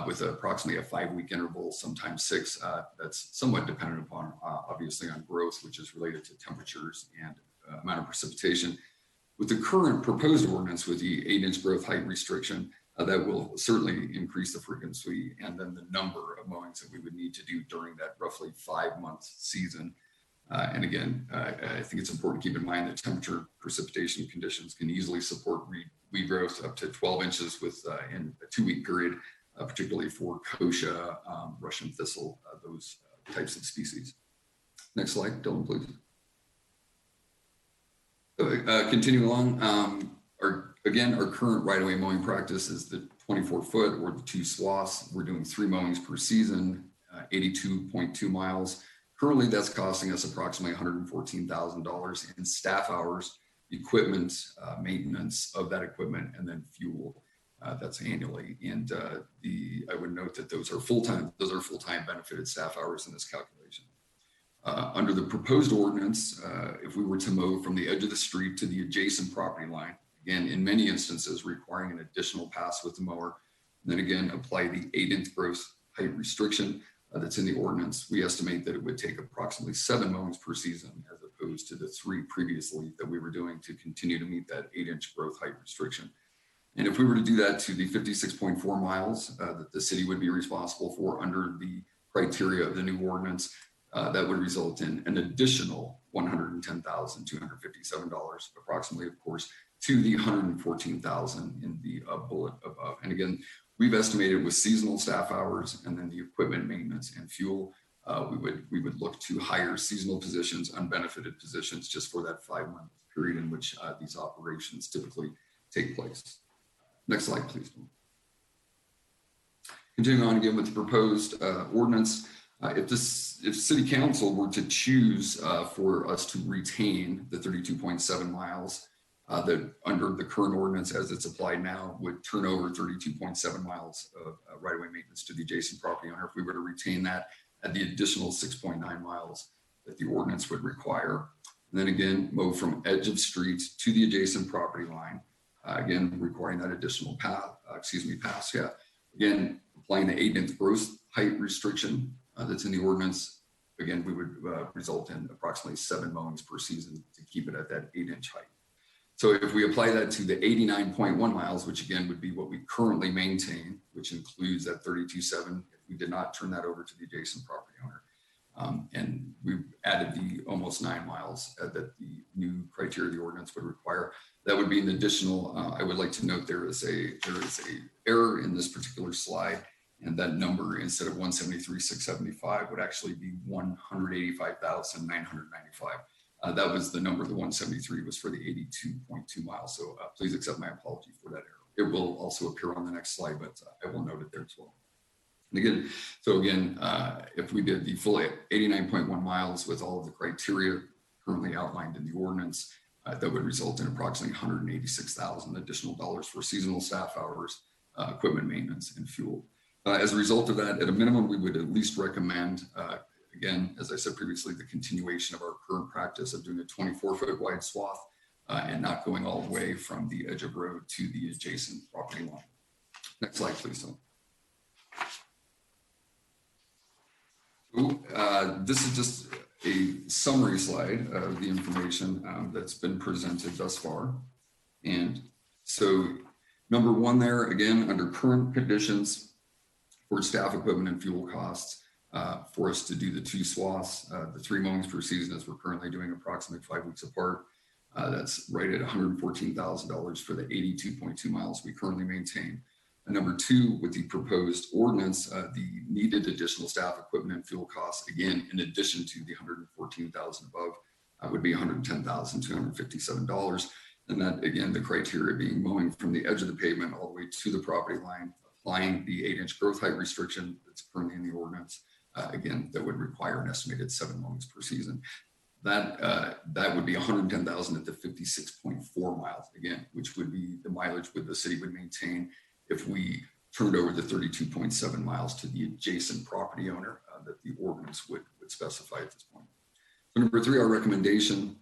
with approximately a 5-week interval, sometimes 6. That's somewhat dependent upon, obviously, on growth, which is related to temperatures and amount of precipitation. With the current proposed ordinance with the 8-inch growth height restriction, that will certainly increase the frequency and then the number of mowings that we would need to do during that roughly 5-month season. And again, I think it's important to keep in mind that temperature precipitation conditions can easily support weed growth up to 12 inches in a 2-week period, particularly for kochia, Russian thistle, those types of species. Next slide, Dylan, please. So, continuing along, our current right-of-way mowing practice is the 24 foot or the 2 swaths. We're doing 3 mowings per season, 82.2 miles. Currently, that's costing us approximately $114,000 in staff hours, equipment, maintenance of that equipment, and then fuel. That's annually. And I would note that those are full-time benefited staff hours in this calculation. Under the proposed ordinance, if we were to mow from the edge of the street to the adjacent property line, again, in many instances requiring an additional pass with the mower, and then again, apply the 8-inch gross height restriction that's in the ordinance, we estimate that it would take approximately 7 mowings per season as opposed to the 3 previously that we were doing to continue to meet that 8-inch growth height restriction. And if we were to do that to the 56.4 miles that the city would be responsible for under the criteria of the new ordinance, that would result in an additional $110,257, approximately, of course, to the $114,000 in the bullet above. And again, we've estimated with seasonal staff hours and then the equipment maintenance and fuel, we would look to hire seasonal positions, unbenefited positions, just for that 5-month period in which these operations typically take place. Next slide, please. Continuing on again with the proposed ordinance, if City Council were to choose for us to retain the 32.7 miles that under the current ordinance as it's applied now would turn over 32.7 miles of right-of-way maintenance to the adjacent property owner. If we were to retain that at the additional 6.9 miles that the ordinance would require, and then again, mow from edge of street to the adjacent property line, again, requiring that additional pass. Again, applying the 8-inch gross height restriction that's in the ordinance, again, we would result in approximately 7 mowings per season to keep it at that 8-inch height. So if we apply that to the 89.1 miles, which again would be what we currently maintain, which includes that 32.7, if we did not turn that over to the adjacent property owner, and we added the almost 9 miles that the new criteria of the ordinance would require, that would be an additional. I would like to note there is a error in this particular slide, and that number instead of 173,675 would actually be 185,995. That was the number. The 173 was for the 82.2 miles. So please accept my apology for that error. It will also appear on the next slide, but I will note it there as well. And again, if we did the full 89.1 miles with all of the criteria currently outlined in the ordinance, that would result in approximately $186,000 additional dollars for seasonal staff hours, equipment maintenance, and fuel. As a result of that, at a minimum, we would at least recommend, again, as I said previously, the continuation of our current practice of doing a 24-foot wide swath and not going all the way from the edge of road to the adjacent property line. Next slide, please. This is just a summary slide of the information that's been presented thus far. And so number 1 there, again, under current conditions for staff equipment and fuel costs, for us to do the 2 swaths, the 3 mowings per season as we're currently doing approximately 5 weeks apart. That's right at $114,000 for the 82.2 miles we currently maintain. And number 2, with the proposed ordinance, the needed additional staff equipment and fuel costs, again, in addition to the $114,000 above, would be $110,257. And that, again, the criteria being mowing from the edge of the pavement all the way to the property line, applying the 8-inch growth height restriction that's currently in the ordinance. Again, that would require an estimated 7 mowings per season. That would be $110,000 at the 56.4 miles, again, which would be the mileage the city would maintain if we turned over the 32.7 miles to the adjacent property owner that the ordinance would specify at this point. So number 3, our recommendation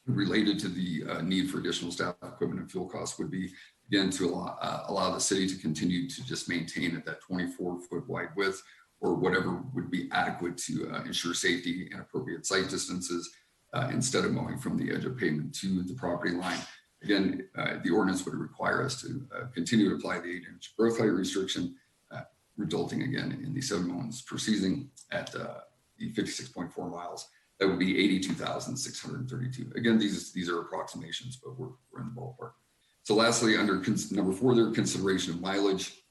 related to the need for additional staff equipment and fuel costs would be, again, to allow the city to continue to just maintain at that 24-foot wide width, or whatever would be adequate to ensure safety and appropriate site distances instead of mowing from the edge of pavement to the property line. Again, the ordinance would require us to continue to apply the 8-inch growth height restriction, resulting again in the 7 mowings per season at the 56.4 miles. That would be $82,632. Again, these are approximations, but we're in the ballpark. So lastly, under number 4, there consideration of mileage.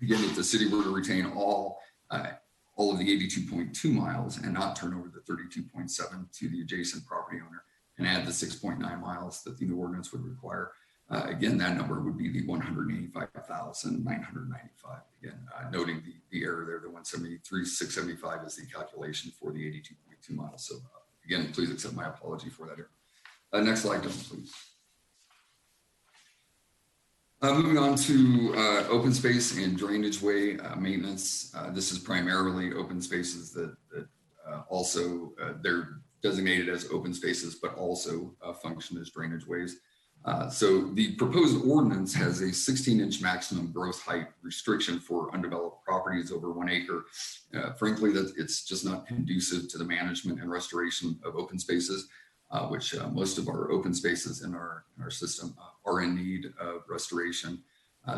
Again, if the city were to retain all of the 82.2 miles and not turn over the 32.7 to the adjacent property owner and add the 6.9 miles that the new ordinance would require, again, that number would be the $185,995. Again, noting the error there, the 173,675 is the calculation for the 82.2 miles. So again, please accept my apology for that error. Next slide, please. Moving on to open space and drainage way maintenance. This is primarily open spaces that also they're designated as open spaces, but also function as drainage ways. So the proposed ordinance has a 16-inch maximum growth height restriction for undeveloped properties over 1 acre. Frankly, that it's just not conducive to the management and restoration of open spaces, which most of our open spaces in our system are in need of restoration.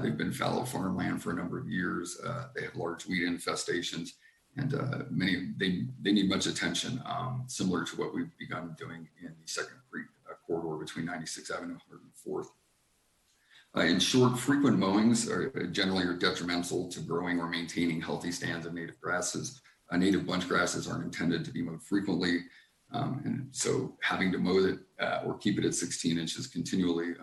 They've been fallow farmland for a number of years. They have large weed infestations, and they need much attention, similar to what we've begun doing in the Second Creek corridor between 96th Avenue and 104th. In short, frequent mowings are generally detrimental to growing or maintaining healthy stands of native grasses. Native bunch grasses aren't intended to be mowed frequently, and so having to mow it or keep it at 16 inches continually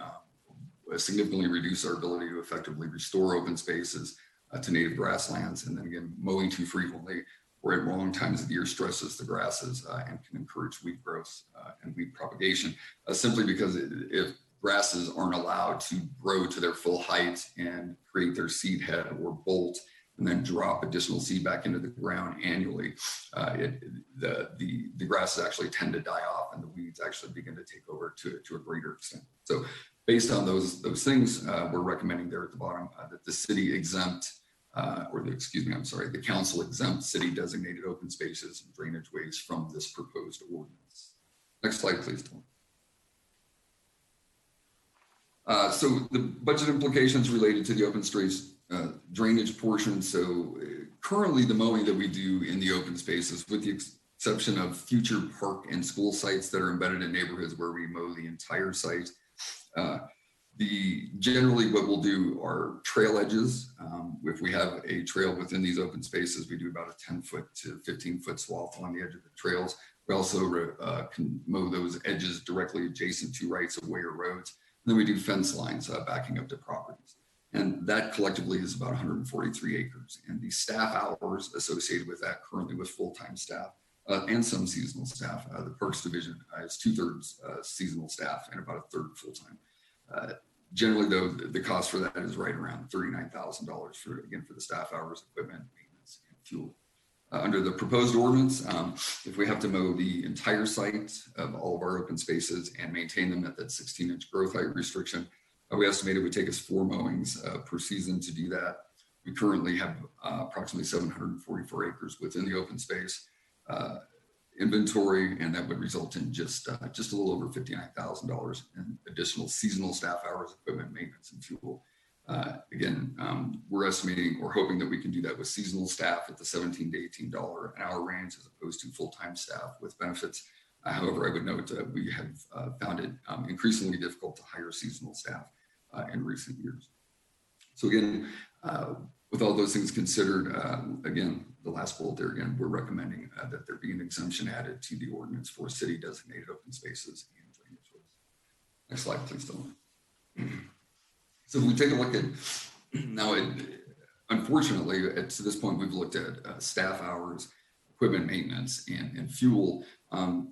significantly reduce our ability to effectively restore open spaces to native grasslands. And then again, mowing too frequently or at wrong times of the year stresses the grasses and can encourage weed growth and weed propagation, simply because if grasses aren't allowed to grow to their full height and create their seed head or bolt and then drop additional seed back into the ground annually, the grasses actually tend to die off and the weeds actually begin to take over to a greater extent. So based on those things, we're recommending there at the bottom that the city exempt, the council exempt city designated open spaces and drainage ways from this proposed ordinance. Next slide, please, Tom. So the budget implications related to the open space drainage portion. So currently the mowing that we do in the open spaces, with the exception of future park and school sites that are embedded in neighborhoods where we mow the entire site, generally what we'll do are trail edges. If we have a trail within these open spaces, we do about a 10-foot to 15-foot swath on the edge of the trails. We also can mow those edges directly adjacent to rights of way or roads. And then we do fence lines backing up to properties. And that collectively is about 143 acres. And the staff hours associated with that currently with full-time staff and some seasonal staff. The Parks Division is 2/3 seasonal staff and about 1/3 full-time. Generally, though, the cost for that is right around $39,000 for the staff hours, equipment, maintenance, and fuel. Under the proposed ordinance, if we have to mow the entire site of all of our open spaces and maintain them at that 16-inch growth height restriction, we estimate it would take us 4 mowings per season to do that. We currently have approximately 744 acres within the open space inventory, and that would result in just a little over $59,000 in additional seasonal staff hours, equipment, maintenance, and fuel. We're estimating or hoping that we can do that with seasonal staff at the $17 to $18 an hour range, as opposed to full-time staff with benefits. However, I would note that we have found it increasingly difficult to hire seasonal staff in recent years. So again, with all those things considered, the last bullet there, we're recommending that there be an exemption added to the ordinance for city designated open spaces and drainage ways. Next slide, please, Dylan. So if we take a look at now, unfortunately, to this point, we've looked at staff hours, equipment maintenance, and fuel.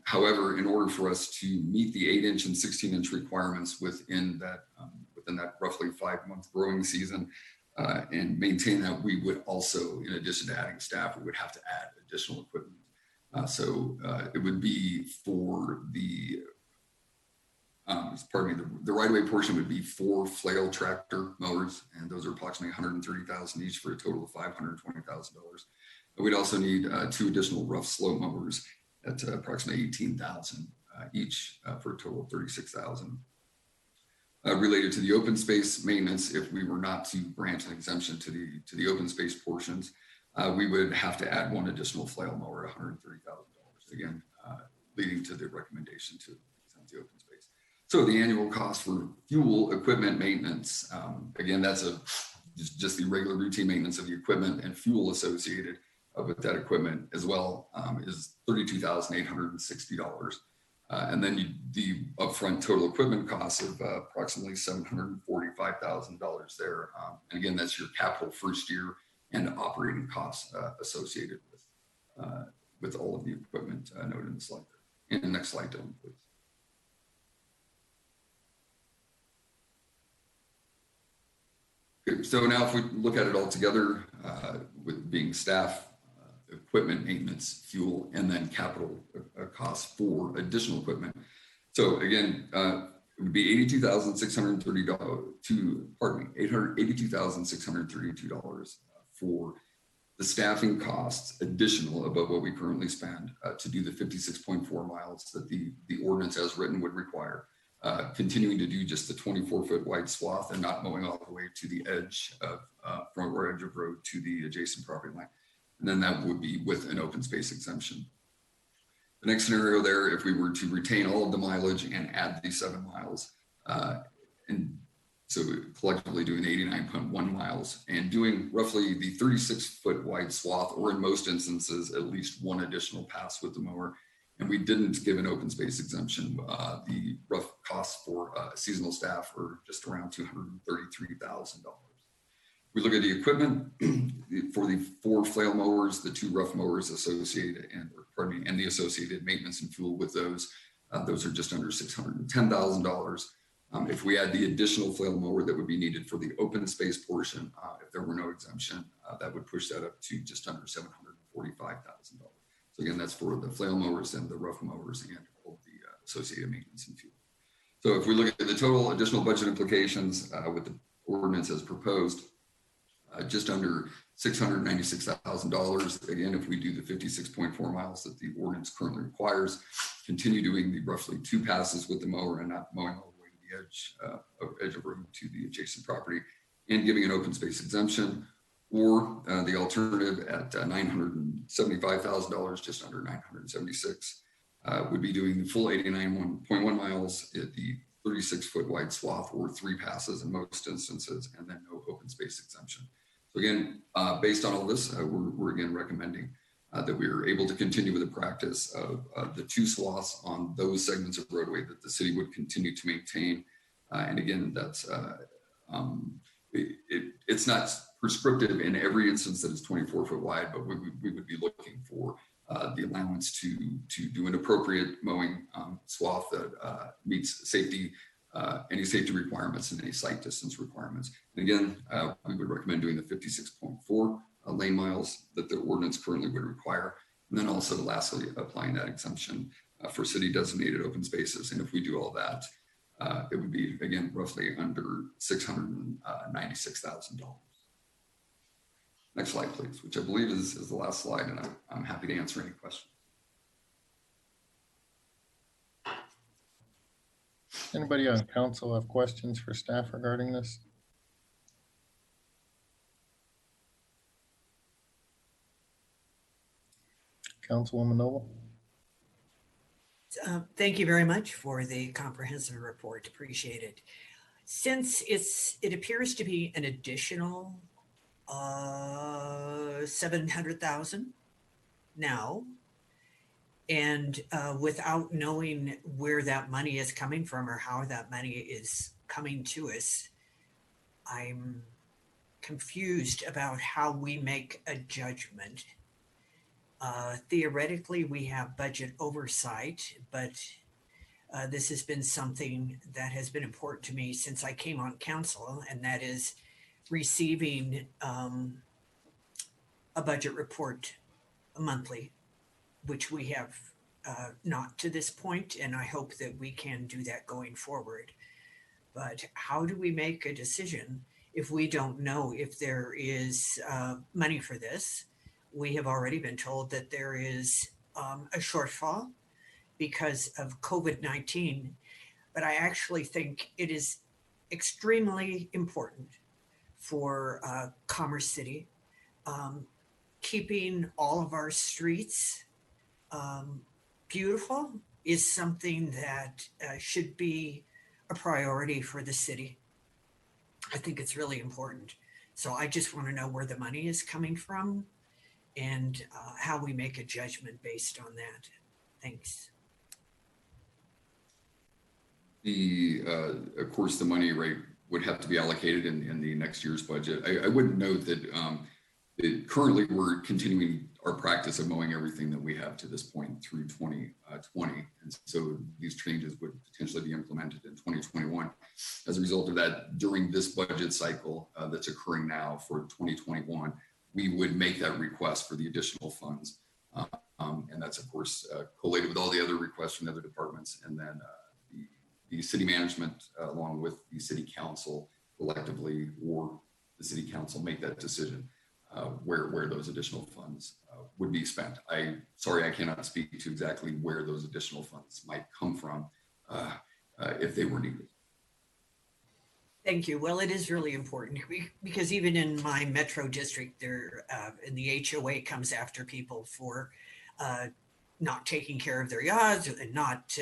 However, in order for us to meet the 8-inch and 16-inch requirements within that roughly 5-month growing season and maintain that, we would also, in addition to adding staff, we would have to add additional equipment. So it would be for the right-of-way portion would be 4 flail tractor mowers, and those are approximately $130,000 each for a total of $520,000. We'd also need 2 additional rough slope mowers at approximately $18,000 each for a total of $36,000. Related to the open space maintenance, if we were not to grant an exemption to the open space portions, we would have to add 1 additional flail mower at $130,000. Again, leading to the recommendation to exempt the open space. So the annual cost for fuel, equipment, maintenance, again, that's just the regular routine maintenance of the equipment and fuel associated with that equipment as well, is $32,860. And then the upfront total equipment cost of approximately $745,000 there. And again, that's your capital first year and operating costs associated with all of the equipment noted in the slide there. And the next slide, Dylan, please. So now if we look at it all together, with being staff, equipment, maintenance, fuel, and then capital costs for additional equipment. So again, it would be $882,632 for the staffing costs additional above what we currently spend to do the 56.4 miles that the ordinance as written would require. Continuing to do just the 24-foot wide swath and not mowing all the way to the edge of front or edge of road to the adjacent property line. And then that would be with an open space exemption. The next scenario there, if we were to retain all of the mileage and add the 7 miles, and so collectively doing 89.1 miles and doing roughly the 36-foot wide swath, or in most instances, at least one additional pass with the mower. And we didn't give an open space exemption. The rough costs for seasonal staff are just around $233,000. We look at the equipment for the 4 flail mowers, the 2 rough mowers associated, and the associated maintenance and fuel with those. Those are just under $610,000. If we add the additional flail mower that would be needed for the open space portion, if there were no exemption, that would push that up to just under $745,000. So again, that's for the flail mowers and the rough mowers and all the associated maintenance and fuel. So if we look at the total additional budget implications with the ordinance as proposed, just under $696,000. Again, if we do the 56.4 miles that the ordinance currently requires, continue doing the roughly 2 passes with the mower and not mowing all the way to the edge of road to the adjacent property, and giving an open space exemption, or the alternative at $975,000, just under 976, would be doing the full 89.1 miles at the 36-foot wide swath, or 3 passes in most instances, and then no open space exemption. So again, based on all this, we're again recommending that we are able to continue with the practice of the 2 swaths on those segments of roadway that the city would continue to maintain. And again, that's it's not prescriptive in every instance that it's 24-foot wide, but we would be looking for the allowance to do an appropriate mowing swath that meets safety, any safety requirements and any sight distance requirements. And again, we would recommend doing the 56.4 lane miles that the ordinance currently would require. And then also lastly, applying that exemption for city designated open spaces. And if we do all that, it would be, again, roughly under $696,000. Next slide, please, which I believe is the last slide, and I'm happy to answer any questions. Anybody on council have questions for staff regarding this? Councilwoman Noble? Thank you very much for the comprehensive report. Appreciate it. Since it appears to be an additional 700,000 now, and without knowing where that money is coming from or how that money is coming to us, I'm confused about how we make a judgment. Theoretically, we have budget oversight, but this has been something that has been important to me since I came on council, and that is receiving a budget report monthly, which we have not to this point, and I hope that we can do that going forward. But how do we make a decision if we don't know if there is money for this? We have already been told that there is a shortfall because of COVID-19, but I actually think it is extremely important for Commerce City, keeping all of our streets beautiful is something that should be a priority for the city. I think it's really important. So I just want to know where the money is coming from and how we make a judgment based on that. Thanks. Of course, the money rate would have to be allocated in the next year's budget. I would note that Currently, we're continuing our practice of mowing everything that we have to this point through 2020. And so these changes would potentially be implemented in 2021. As a result of that, during this budget cycle that's occurring now for 2021, we would make that request for the additional funds. And that's, of course, collated with all the other requests from other departments. And then the city management, along with the city council collectively, or the city council, make that decision where those additional funds would be spent. Sorry, I cannot speak to exactly where those additional funds might come from if they were needed. Thank you. Well, it is really important because even in my metro district, there and the HOA comes after people for not taking care of their yards and not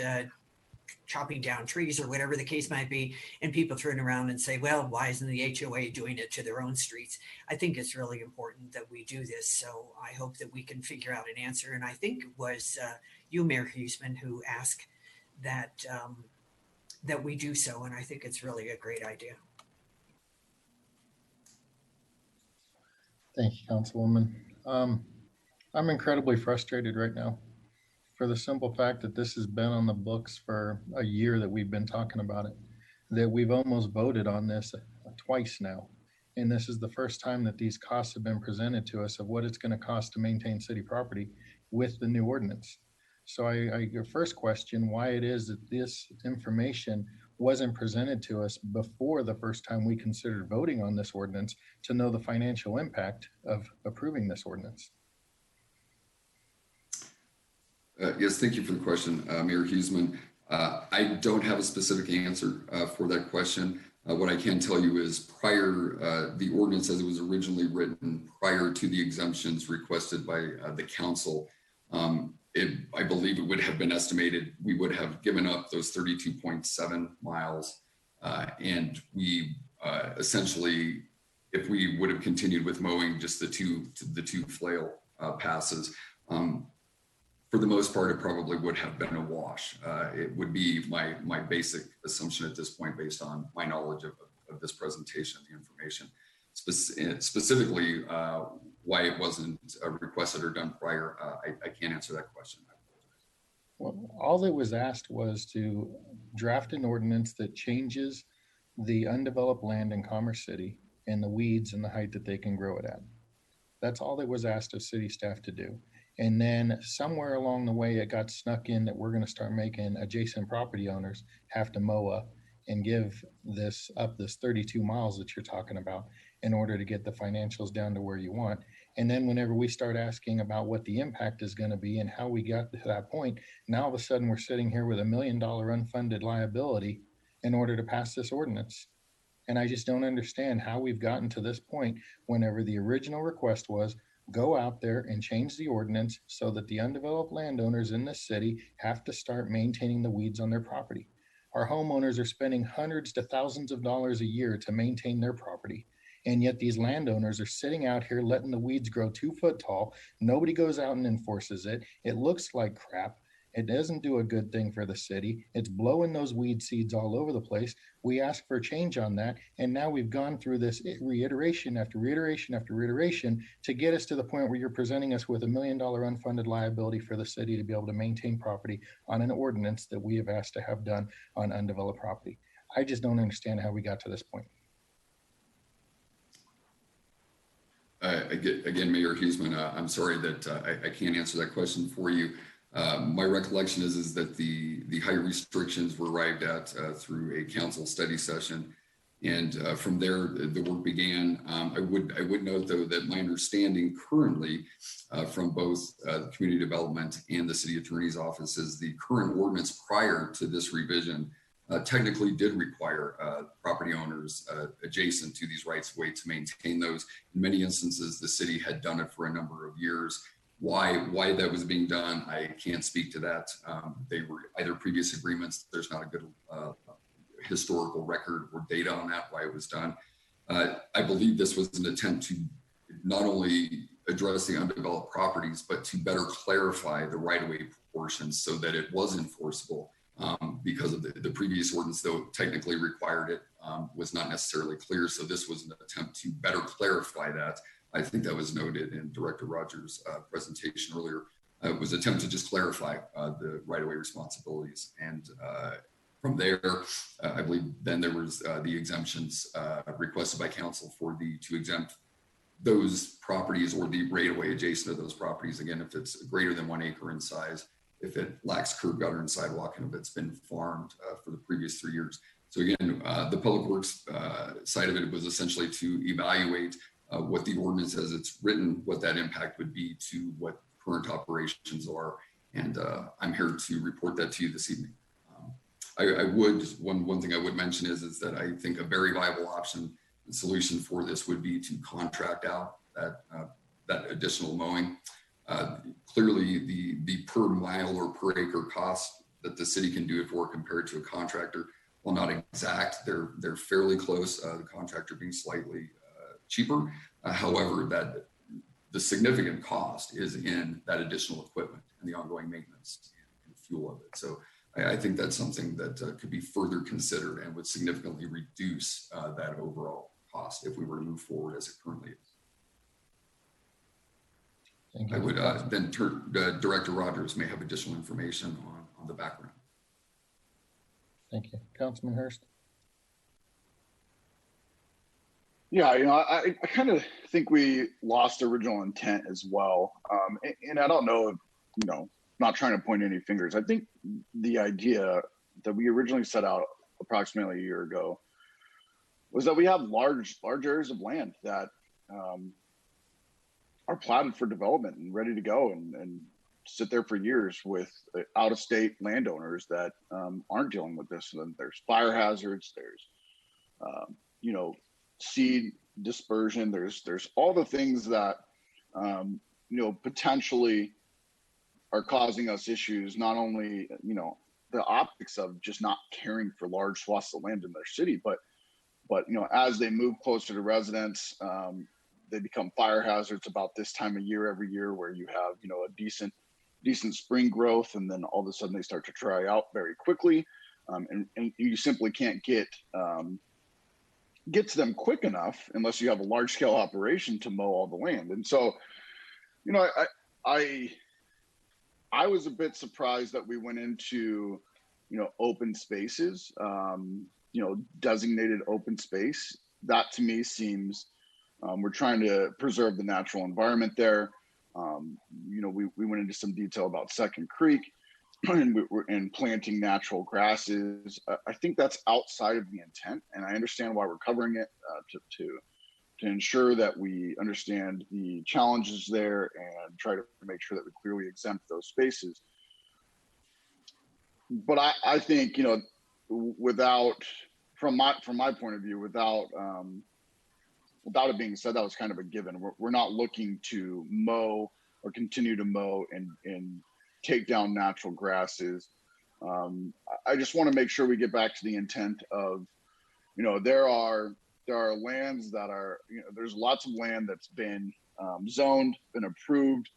chopping down trees or whatever the case might be, and people turn around and say, well, why isn't the HOA doing it to their own streets? I think it's really important that we do this. So I hope that we can figure out an answer. And I think it was you, Mayor Huseman, who asked that that we do so. And I think it's really a great idea. Thank you, Councilwoman. I'm incredibly frustrated right now for the simple fact that this has been on the books for a year that we've been talking about it, that we've almost voted on this twice now. And this is the first time that these costs have been presented to us of what it's going to cost to maintain city property with the new ordinance. So your first question, why it is that this information wasn't presented to us before the first time we considered voting on this ordinance to know the financial impact of approving this ordinance. Yes, thank you for the question, Mayor Huseman. I don't have a specific answer for that question. What I can tell you is prior, the ordinance as it was originally written, prior to the exemptions requested by the council, I believe it would have been estimated we would have given up those 32.7 miles. And we essentially, if we would have continued with mowing just the two flail passes, for the most part, it probably would have been a wash. It would be my basic assumption at this point, based on my knowledge of this presentation, the information. Specifically, why it wasn't requested or done prior, I can't answer that question. Well, all that was asked was to draft an ordinance that changes the undeveloped land in Commerce City and the weeds and the height that they can grow it at. That's all that was asked of city staff to do. And then somewhere along the way, it got snuck in that we're going to start making adjacent property owners have to mow and give this 32 miles that you're talking about in order to get the financials down to where you want. And then whenever we start asking about what the impact is going to be and how we got to that point, now all of a sudden we're sitting here with $1 million unfunded liability in order to pass this ordinance. And I just don't understand how we've gotten to this point whenever the original request was go out there and change the ordinance so that the undeveloped landowners in this city have to start maintaining the weeds on their property. Our homeowners are spending hundreds to thousands of dollars a year to maintain their property. And yet these landowners are sitting out here letting the weeds grow 2 foot tall. Nobody goes out and enforces it. It looks like crap. It doesn't do a good thing for the city. It's blowing those weed seeds all over the place. We asked for a change on that. And now we've gone through this reiteration after reiteration after reiteration to get us to the point where you're presenting us with $1 million unfunded liability for the city to be able to maintain property on an ordinance that we have asked to have done on undeveloped property. I just don't understand how we got to this point. Again, Mayor Huseman, I'm sorry that I can't answer that question for you. My recollection is that the height restrictions were arrived at through a council study session, and from there the work began. I would note though that my understanding currently from both community development and the city attorney's office is the current ordinance prior to this revision technically did require property owners adjacent to these rights of way to maintain those. In many instances, the city had done it for a number of years. Why that was being done, I can't speak to that. They were either previous agreements. There's not a good historical record or data on that, why it was done. I believe this was an attempt to not only address the undeveloped properties, but to better clarify the right-of-way portions so that it was enforceable. Because of the previous ordinance, though technically required it, was not necessarily clear. So this was an attempt to better clarify that I think that was noted in Director Rogers' presentation earlier, was attempt to just clarify the right-of-way responsibilities. And from there, I believe then there was the exemptions requested by council to exempt those properties or the right-of-way adjacent to those properties. Again, if it's greater than 1 acre in size, if it lacks curb, gutter, and sidewalk, and if it's been farmed for the previous 3 years. So again, the public works side of it was essentially to evaluate what the ordinance as it's written, what that impact would be to what current operations are. And I'm here to report that to you this evening. One thing I would mention is that I think a very viable option and solution for this would be to contract out that additional mowing. Clearly, the per mile or per acre cost that the city can do it for compared to a contractor, well, not exact, they're fairly close. The contractor being slightly cheaper. However, that the significant cost is in that additional equipment and the ongoing maintenance and fuel of it. So I think that's something that could be further considered and would significantly reduce that overall cost if we were to move forward as it currently is. I would then turn Director Rogers may have additional information on the background. Thank you. Councilman Hurst. Yeah, I kind of think we lost original intent as well. And I don't know if, not trying to point any fingers. I think the idea that we originally set out approximately a year ago was that we have large areas of land that are platted for development and ready to go and sit there for years with out-of-state landowners that aren't dealing with this. And then there's fire hazards, there's, seed dispersion, there's all the things that, potentially are causing us issues, not only, the optics of just not caring for large swaths of land in their city, but as they move closer to residents, they become fire hazards about this time of year every year, where you have, a decent spring growth, and then all of a sudden they start to dry out very quickly, and you simply can't get to them quick enough unless you have a large scale operation to mow all the land. And so, I was a bit surprised that we went into, open spaces, designated open space. That to me seems, we're trying to preserve the natural environment there. We went into some detail about Second Creek and planting natural grasses. I think that's outside of the intent, and I understand why we're covering it to ensure that we understand the challenges there and try to make sure that we clearly exempt those spaces. But I think, from my point of view, without it being said, that was kind of a given. We're not looking to mow or continue to mow and take down natural grasses. I just want to make sure we get back to the intent of, there are lands that are, there's lots of land that's been zoned, been approved,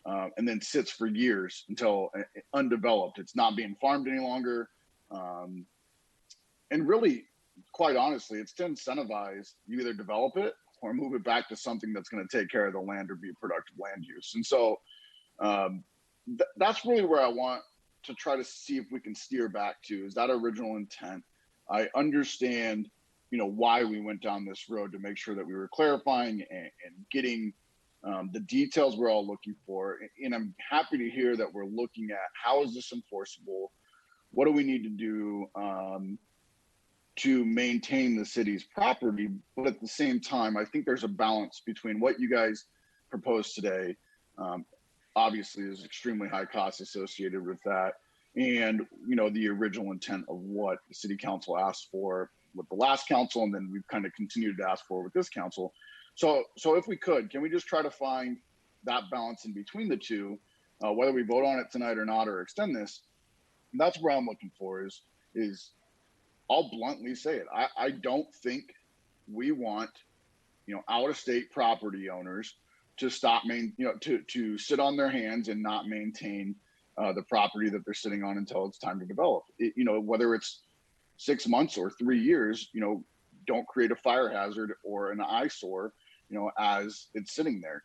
and then sits for years until undeveloped. It's not being farmed any longer. And really, quite honestly, it's to incentivize you either develop it or move it back to something that's going to take care of the land or be productive land use. And so that's really where I want to try to see if we can steer back to, is that original intent. I understand, why we went down this road, to make sure that we were clarifying and getting the details we're all looking for. And I'm happy to hear that we're looking at how is this enforceable? What do we need to do to maintain the city's property? But at the same time, I think there's a balance between what you guys proposed today. Obviously, there's extremely high costs associated with that, and the original intent of what the city council asked for with the last council, and then we've kind of continued to ask for with this council. So if we could, can we just try to find that balance in between the two, whether we vote on it tonight or not, or extend this? And that's where I'm looking for is I'll bluntly say it. I don't think we want, out of state property owners to stop to sit on their hands and not maintain the property that they're sitting on until it's time to develop. Whether it's 6 months or 3 years, don't create a fire hazard or an eyesore as it's sitting there.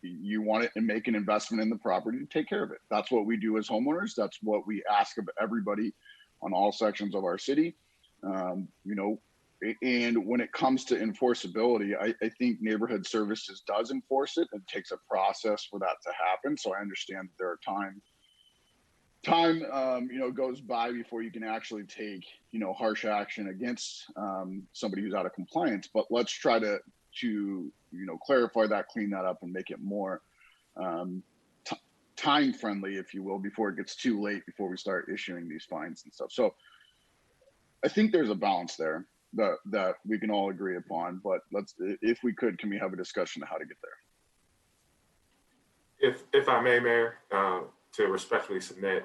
You want it and make an investment in the property to take care of it. That's what we do as homeowners. That's what we ask of everybody on all sections of our city. And when it comes to enforceability, I think neighborhood services does enforce it. It takes a process for that to happen. So I understand that there are time goes by before you can actually take, harsh action against somebody who's out of compliance. But let's try to clarify that, clean that up, and make it more time friendly, if you will, before it gets too late, before we start issuing these fines and stuff. So I think there's a balance there that we can all agree upon, but if we could, can we have a discussion on how to get there? If I may, Mayor, to respectfully submit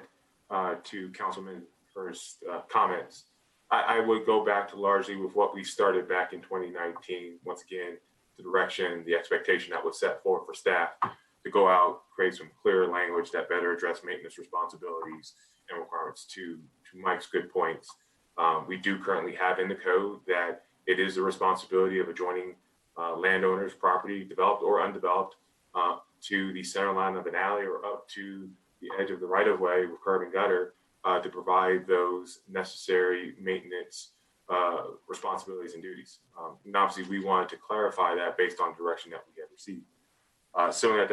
to Councilman Hurst's comments, I would go back to largely with what we started back in 2019. Once again, the direction, the expectation that was set forth for staff to go out, create some clearer language that better address maintenance responsibilities and requirements. To Mike's good points, we do currently have in the code that it is the responsibility of adjoining landowners' property, developed or undeveloped, to the center line of an alley or up to the edge of the right-of-way with curb and gutter, to provide those necessary maintenance responsibilities and duties. And obviously, we wanted to clarify that based on direction that we had received. So at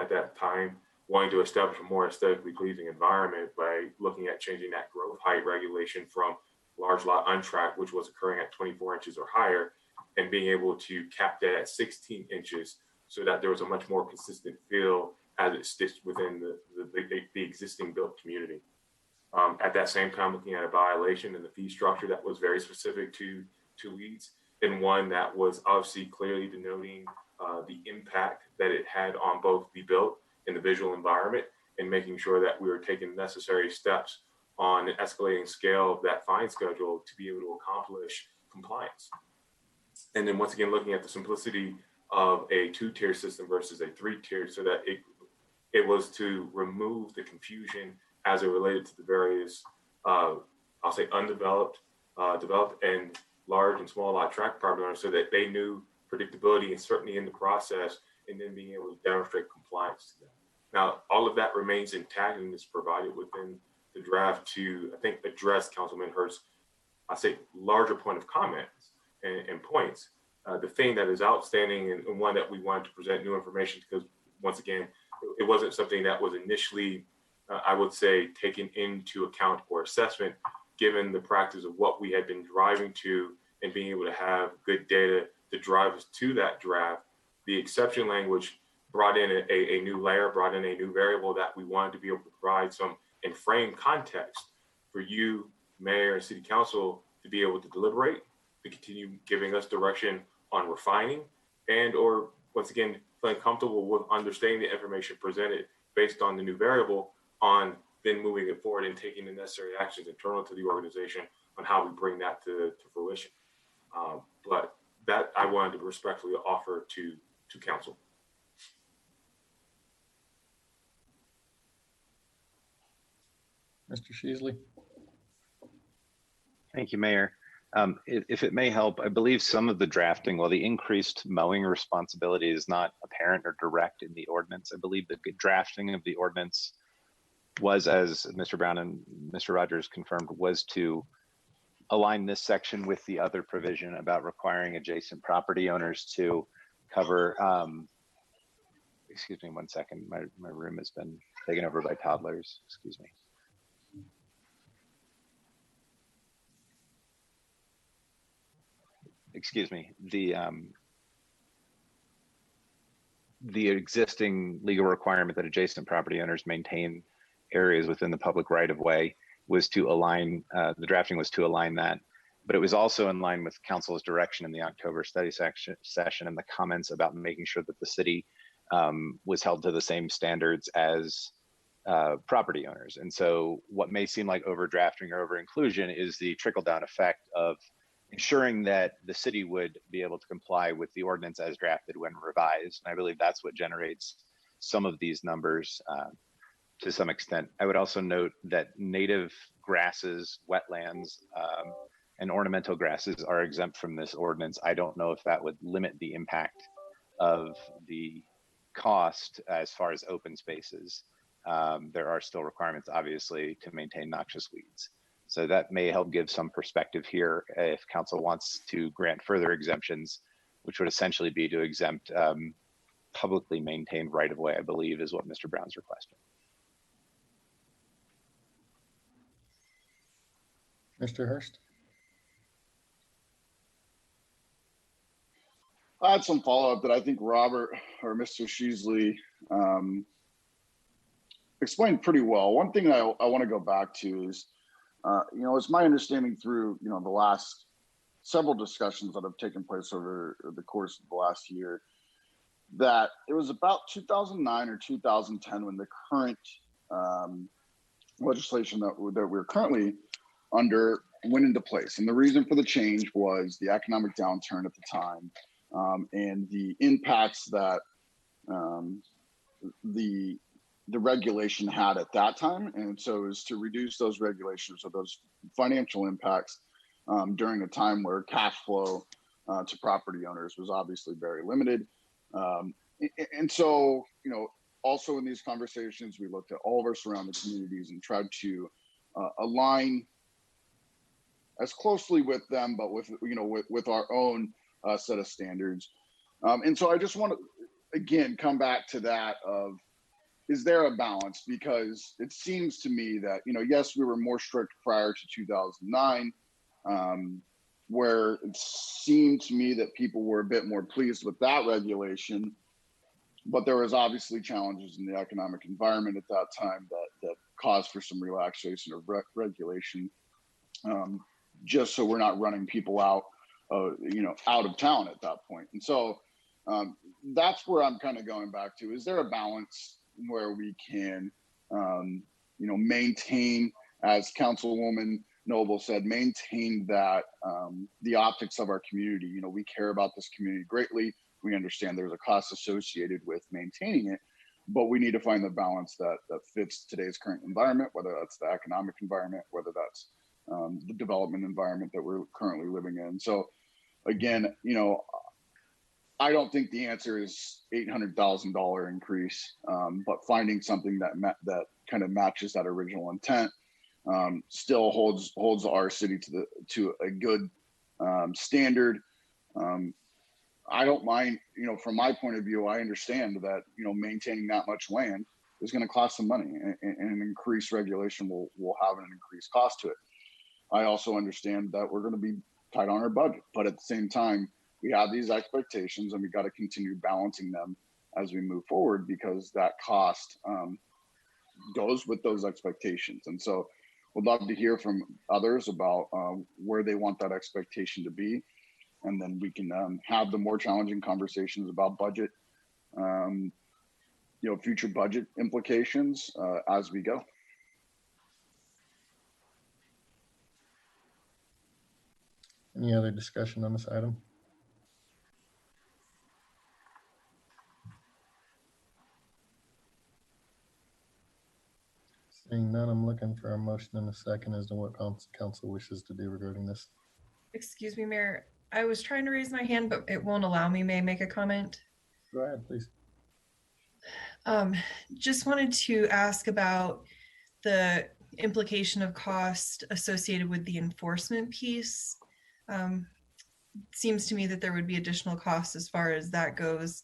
that time, wanting to establish a more aesthetically pleasing environment by looking at changing that growth height regulation from large lot untracked, which was occurring at 24 inches or higher, and being able to cap that at 16 inches so that there was a much more consistent feel as it stitched within the existing built community. At that same time, looking at a violation and the fee structure that was very specific to weeds, and one that was obviously clearly denoting the impact that it had on both the built and the visual environment, and making sure that we were taking necessary steps on an escalating scale of that fine schedule to be able to accomplish compliance. And then once again, looking at the simplicity of a 2-tier system versus a 3-tier, so that it was to remove the confusion as it related to the various, I'll say undeveloped, developed and large and small lot tract property owners, so that they knew predictability and certainty in the process, and then being able to demonstrate compliance to them. Now, all of that remains intact and is provided within the draft to, I think, address Councilman Hurst's, I say, larger point of comments and points. The thing that is outstanding and one that we wanted to present new information, because once again, it wasn't something that was initially, I would say, taken into account or assessment, given the practice of what we had been driving to and being able to have good data to drive us to that draft. The exception language brought in a new layer, brought in a new variable that we wanted to be able to provide some and frame context for you, Mayor, and City Council to be able to deliberate, to continue giving us direction on refining, and or once again, feeling comfortable with understanding the information presented based on the new variable, on then moving it forward and taking the necessary actions internal to the organization on how we bring that to fruition. But that I wanted to respectfully offer to council. Mr. Sheasley. Thank you, Mayor. If it may help, I believe some of the drafting, while the increased mowing responsibility is not apparent or direct in the ordinance, I believe the drafting of the ordinance was, as Mr. Brown and Mr. Rogers confirmed, was to align this section with the other provision about requiring adjacent property owners to cover, excuse me one second, my room has been taken over by toddlers, excuse me. Excuse me, the existing legal requirement that adjacent property owners maintain areas within the public right of way was to align, the drafting was to align that, but it was also in line with council's direction in the October study session and the comments about making sure that the city was held to the same standards as property owners. And so what may seem like overdrafting or over inclusion is the trickle down effect of ensuring that the city would be able to comply with the ordinance as drafted when revised. And I believe that's what generates some of these numbers to some extent. I would also note that native grasses, wetlands, and ornamental grasses are exempt from this ordinance. I don't know if that would limit the impact of the cost as far as open spaces, there are still requirements, obviously, to maintain noxious weeds. So that may help give some perspective here if council wants to grant further exemptions, which would essentially be to exempt publicly maintained right-of-way, I believe is what Mr. Brown's requesting. Mr. Hurst? I had some follow-up that I think Robert or Mr. Sheasley explained pretty well. One thing I want to go back to is, it's my understanding through, the last several discussions that have taken place over the course of the last year, that it was about 2009 or 2010 when the current legislation that we're currently under went into place. And the reason for the change was the economic downturn at the time, and the impacts that the regulation had at that time. And so it was to reduce those regulations or those financial impacts during a time where cash flow to property owners was obviously very limited. And so, also in these conversations, we looked at all of our surrounding communities and tried to align as closely with them, but with our own set of standards. And so I just want to, again, come back to that of, is there a balance? Because it seems to me that, yes, we were more strict prior to 2009, where it seemed to me that people were a bit more pleased with that regulation, but there was obviously challenges in the economic environment at that time that caused for some relaxation of regulation, just so we're not running people out of town at that point. And so that's where I'm kind of going back to. Is there a balance where we can, maintain, as Councilwoman Noble said, maintain that the optics of our community? We care about this community greatly. We understand there's a cost associated with maintaining it, but we need to find the balance that fits today's current environment, whether that's the economic environment, whether that's the development environment that we're currently living in. So again, I don't think the answer is $800,000 increase, but finding something that kind of matches that original intent still holds our city to a good standard. I don't mind, from my point of view, I understand that, maintaining that much land is going to cost some money, and an increased regulation will have an increased cost to it. I also understand that we're going to be tight on our budget, but at the same time, we have these expectations and we got to continue balancing them as we move forward, because that cost goes with those expectations. And so we'd love to hear from others about where they want that expectation to be. And then we can have the more challenging conversations about budget, future budget implications as we go. Any other discussion on this item? Seeing none, I'm looking for a motion and a second as to what council wishes to do regarding this. Excuse me, Mayor. I was trying to raise my hand, but it won't allow me. May I make a comment? Go ahead, please. Just wanted to ask about the implication of cost associated with the enforcement piece. Seems to me that there would be additional costs as far as that goes.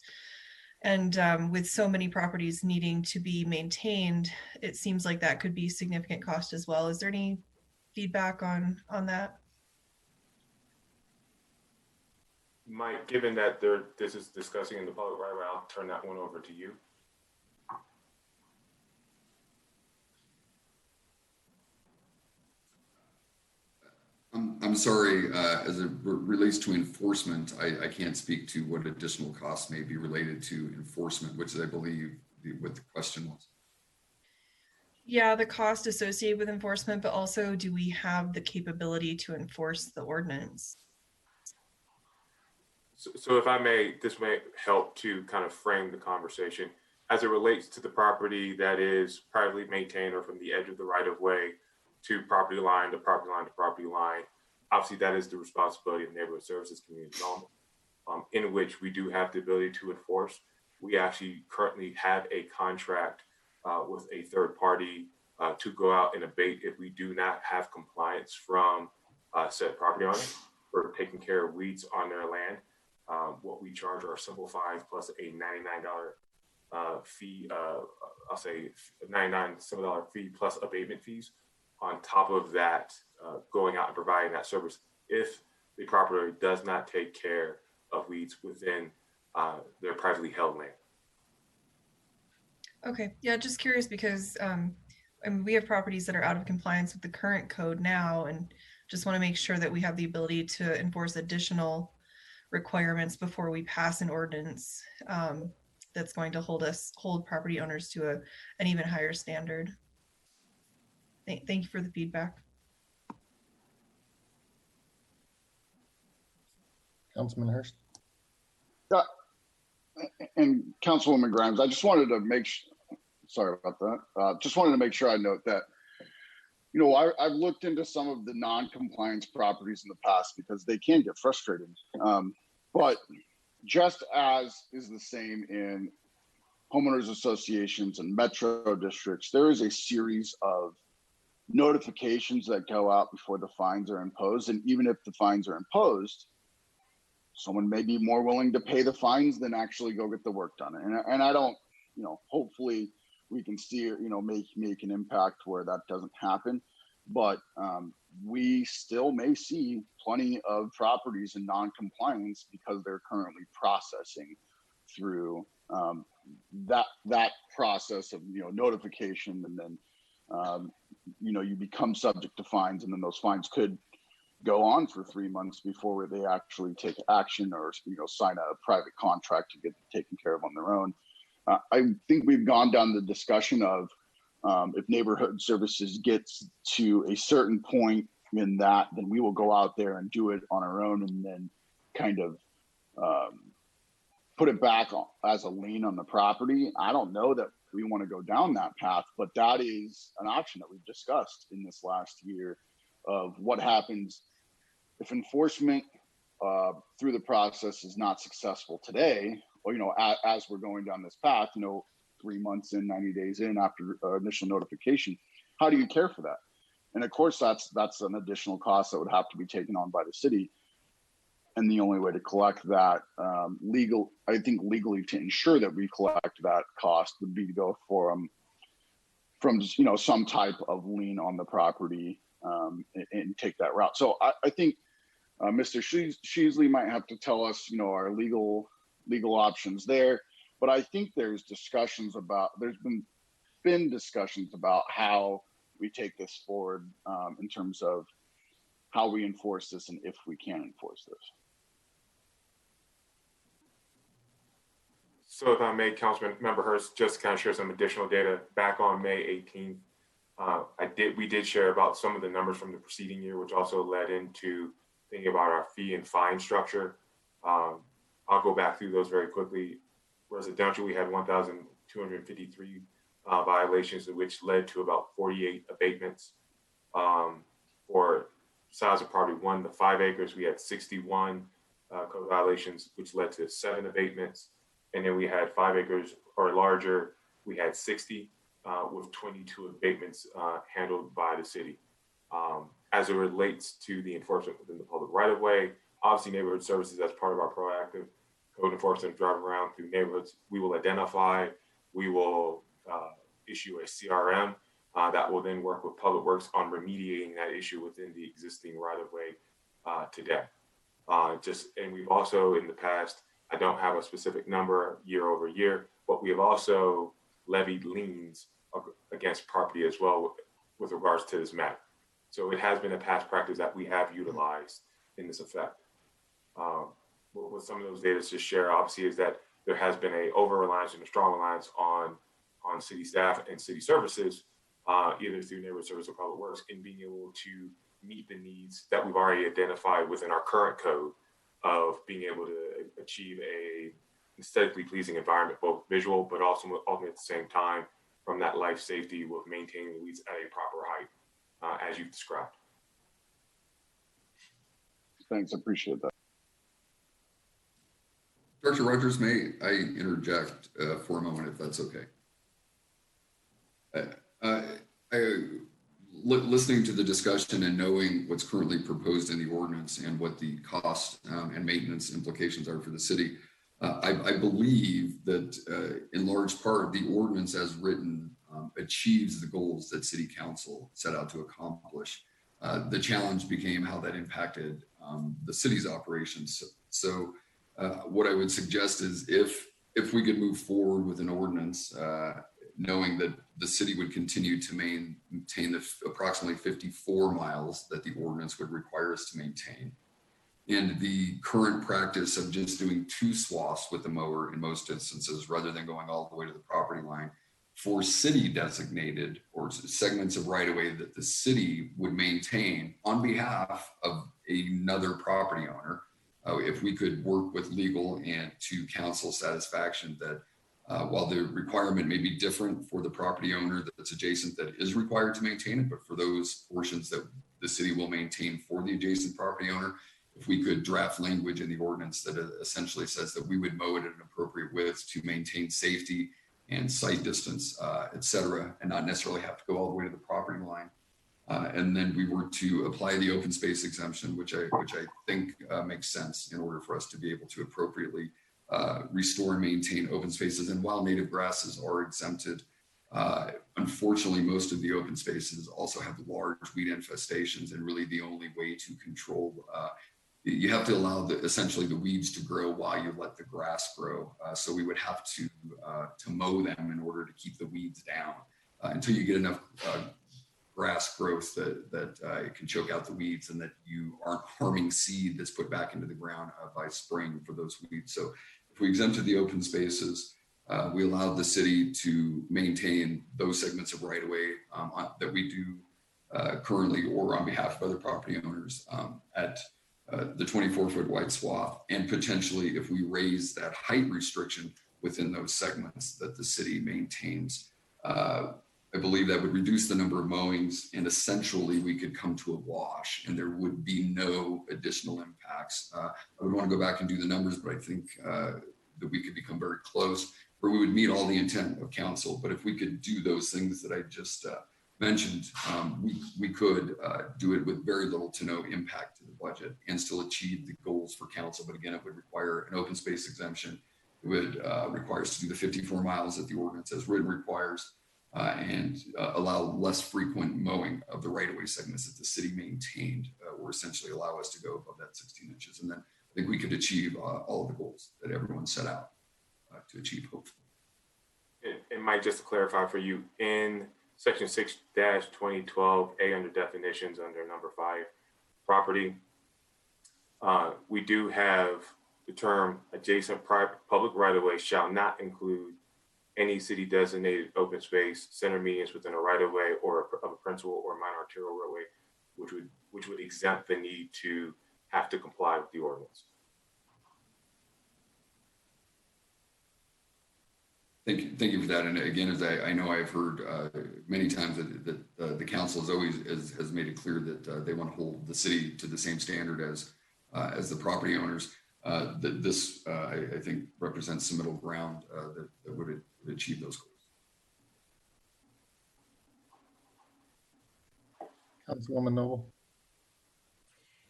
And with so many properties needing to be maintained, it seems like that could be significant cost as well. Is there any feedback on that? Mike, given that this is discussing in the public right away, I'll turn that one over to you. I'm sorry, as it relates to enforcement, I can't speak to what additional costs may be related to enforcement, which I believe what the question was. Yeah, the cost associated with enforcement, but also do we have the capability to enforce the ordinance? So if I may, this may help to kind of frame the conversation. As it relates to the property that is privately maintained or from the edge of the right of way to property line to property line to property line, obviously that is the responsibility of neighborhood services community development. in which we do have the ability to enforce. We actually currently have a contract with a third party to go out and abate if we do not have compliance from said property owner for taking care of weeds on their land. What we charge are simple fines plus a $99 fee, I'll say $99 fee plus abatement fees. On top of that, going out and providing that service if the property owner does not take care of weeds within their privately held land. Okay, yeah, just curious because I mean, we have properties that are out of compliance with the current code now, and just want to make sure that we have the ability to enforce additional requirements before we pass an ordinance that's going to hold property owners to an even higher standard. Thank you for the feedback. Councilman Hurst. And Councilwoman Grimes, I just wanted to sorry about that. Just wanted to make sure I note that, I've looked into some of the non-compliance properties in the past because they can get frustrating. But just as is the same in homeowners associations and metro districts, there is a series of notifications that go out before the fines are imposed. And even if the fines are imposed, someone may be more willing to pay the fines than actually go get the work done. And I don't, hopefully we can see, make an impact where that doesn't happen. But we still may see plenty of properties in non-compliance because they're currently processing through that process of, notification. And then, you become subject to fines, and then those fines could go on for 3 months before they actually take action or sign a private contract to get taken care of on their own. I think we've gone down the discussion of if neighborhood services gets to a certain point in that, then we will go out there and do it on our own and then kind of put it back as a lien on the property. I don't know that we want to go down that path, but that is an option that we've discussed in this last year of what happens if enforcement through the process is not successful today, or, as we're going down this path, 3 months in, 90 days in after initial notification, how do you care for that? And of course, that's an additional cost that would have to be taken on by the city. And the only way to collect that legally to ensure that we collect that cost would be to go from some type of lien on the property and take that route. So I think Mr. Sheasley might have to tell us, our legal options there. But I think there's been discussions about how we take this forward in terms of how we enforce this and if we can enforce this. So if I may, Councilman Member Hurst, just to kind of share some additional data. Back on May 18th, we did share about some of the numbers from the preceding year, which also led into thinking about our fee and fine structure. I'll go back through those very quickly. Residential, we had 1,253 violations, which led to about 48 abatements. For size of property 1 to 5 acres, we had 61 code violations, which led to 7 abatements. And then we had 5 acres or larger, we had 60 with 22 abatements handled by the city. As it relates to the enforcement within the public right of way, obviously neighborhood services as part of our proactive code enforcement, driving around through neighborhoods, we will identify, we will issue a CRM that will then work with Public Works on remediating that issue within the existing right of way today. And we've also in the past, I don't have a specific number year over year, but we have also levied liens against property as well with regards to this matter. So it has been a past practice that we have utilized in this effect. With some of those data to share, obviously, is that there has been a over-reliance and a strong reliance on city staff and city services, either through neighborhood service or Public Works, in being able to meet the needs that we've already identified within our current code of being able to achieve a aesthetically pleasing environment, both visual, but also ultimately at the same time from that life safety with maintaining the weeds at a proper height, as you've described. Thanks, I appreciate that. Director Rogers, may I interject for a moment, if that's okay? Listening to the discussion and knowing what's currently proposed in the ordinance and what the cost and maintenance implications are for the city, I believe that in large part, the ordinance as written achieves the goals that City Council set out to accomplish. The challenge became how that impacted the city's operations. So what I would suggest is if we could move forward with an ordinance, knowing that the city would continue to maintain the approximately 54 miles that the ordinance would require us to maintain. And the current practice of just doing 2 swaths with the mower in most instances, rather than going all the way to the property line, for city designated or segments of right of way that the city would maintain on behalf of another property owner. If we could work with legal and to council satisfaction that while the requirement may be different for the property owner that's adjacent that is required to maintain it, but for those portions that the city will maintain for the adjacent property owner, if we could draft language in the ordinance that essentially says that we would mow it at an appropriate width to maintain safety and sight distance, et cetera, and not necessarily have to go all the way to the property line. And then we were to apply the open space exemption, which I think makes sense in order for us to be able to appropriately restore and maintain open spaces. And while native grasses are exempted, unfortunately, most of the open spaces also have large weed infestations, and really the only way to control, you have to allow essentially the weeds to grow while you let the grass grow. So we would have to mow them in order to keep the weeds down until you get enough grass growth that it can choke out the weeds and that you aren't harming seed that's put back into the ground by spraying for those weeds. So if we exempted the open spaces, we allowed the city to maintain those segments of right of way that we do currently or on behalf of other property owners at the 24-foot wide swath, and potentially if we raise that height restriction within those segments that the city maintains, I believe that would reduce the number of mowings, and essentially we could come to a wash and there would be no additional impacts. I would want to go back and do the numbers, but I think that we could become very close where we would meet all the intent of council. But if we could do those things that I just mentioned, we could do it with very little to no impact to the budget and still achieve the goals for council. But again, it would require an open space exemption. It would require us to do the 54 miles that the ordinance as written requires, and allow less frequent mowing of the right-of-way segments that the city maintained, or essentially allow us to go above that 16 inches. And then I think we could achieve all of the goals that everyone set out to achieve, hopefully. And Mike, just to clarify for you, in section 6-2012A under definitions under number 5, property, we do have the term adjacent public right-of-way shall not include any city designated open space, center medians within a right of way or of a principal or minor arterial roadway, which would exempt the need to have to comply with the ordinance. Thank you for that. And again, as I know I've heard many times that the council has made it clear that they want to hold the city to the same standard as the property owners. That this I think represents some middle ground that would achieve those goals. Councilwoman Noble.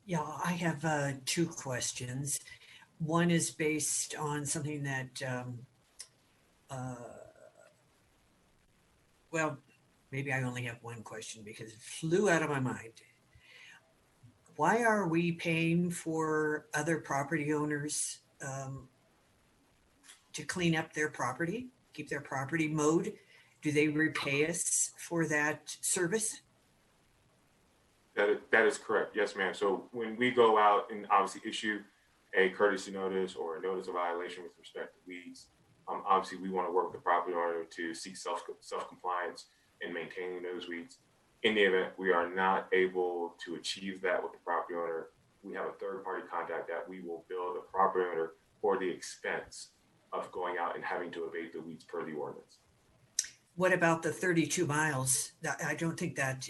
Yeah, I have 2 questions. One is based on something that, well, maybe I only have one question because it flew out of my mind. Why are we paying for other property owners to clean up their property, keep their property mowed? Do they repay us for that service? That is correct. Yes, ma'am. So when we go out and obviously issue a courtesy notice or a notice of violation with respect to weeds, obviously we want to work with the property owner to seek self-compliance in maintaining those weeds. In the event we are not able to achieve that with the property owner, we have a third-party contact that we will bill the property owner for the expense of going out and having to abate the weeds per the ordinance. What about the 32 miles? I don't think that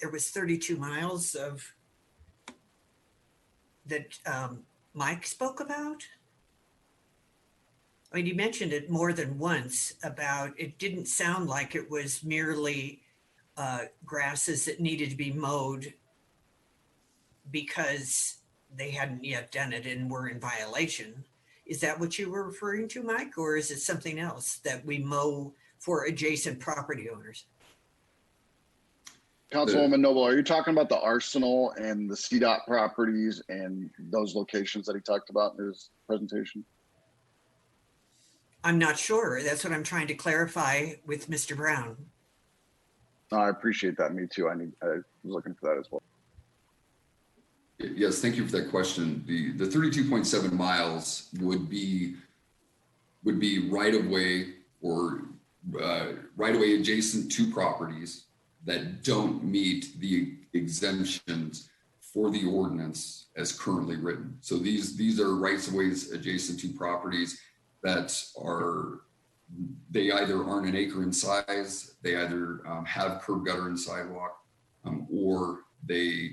there was 32 miles of that Mike spoke about. I mean, you mentioned it more than once about, it didn't sound like it was merely grasses that needed to be mowed because they hadn't yet done it and were in violation. Is that what you were referring to, Mike? Or is it something else that we mow for adjacent property owners? Councilwoman Noble, are you talking about the Arsenal and the CDOT properties and those locations that he talked about in his presentation? I'm not sure. That's what I'm trying to clarify with Mr. Brown. I appreciate that. Me too. I was looking for that as well. Yes, thank you for that question. The 32.7 miles would be right of way or right of way adjacent to properties that don't meet the exemptions for the ordinance as currently written. So these are rights of ways adjacent to properties that they either aren't an acre in size, they either have curb, gutter, and sidewalk, or they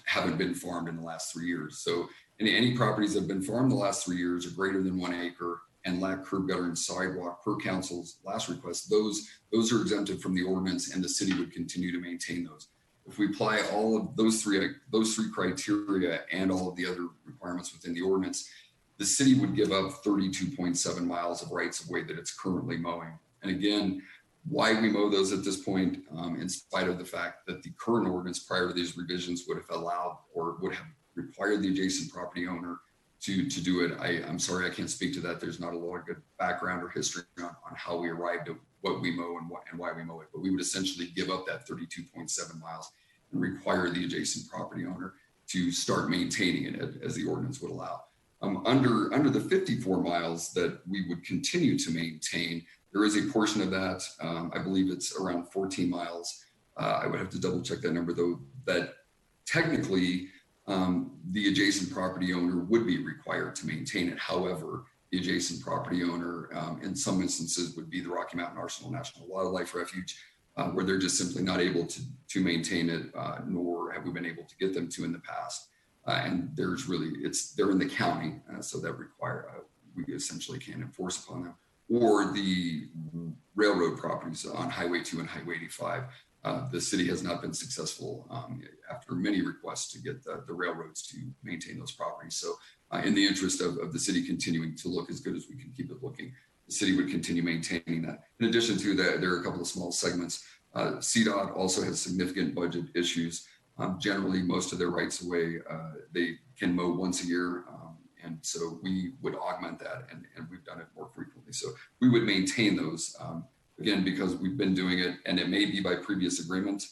haven't been farmed in the last 3 years. So any properties that have been farmed the last 3 years are greater than 1 acre and lack curb, gutter, and sidewalk per council's last request, those are exempted from the ordinance, and the city would continue to maintain those. If we apply all of those three criteria and all of the other requirements within the ordinance, the city would give up 32.7 miles of rights of way that it's currently mowing. And again, why we mow those at this point, in spite of the fact that the current ordinance prior to these revisions would have allowed or would have required the adjacent property owner to do it. I'm sorry, I can't speak to that. There's not a lot of good background or history on how we arrived at what we mow and why we mow it. But we would essentially give up that 32.7 miles and require the adjacent property owner to start maintaining it as the ordinance would allow. Under the 54 miles that we would continue to maintain, there is a portion of that, I believe it's around 14 miles. I would have to double check that number though, that technically the adjacent property owner would be required to maintain it. However, the adjacent property owner in some instances would be the Rocky Mountain Arsenal National Wildlife Refuge, where they're just simply not able to maintain it, nor have we been able to get them to in the past. And they're in the county, so that we essentially can't enforce upon them. Or the railroad properties on Highway 2 and Highway 85. The city has not been successful after many requests to get the railroads to maintain those properties. So in the interest of the city continuing to look as good as we can keep it looking, the city would continue maintaining that. In addition to that, there are a couple of small segments. CDOT also has significant budget issues. Generally, most of their rights of way, they can mow once a year. And so we would augment that, and we've done it more frequently. So we would maintain those, again, because we've been doing it, and it may be by previous agreement.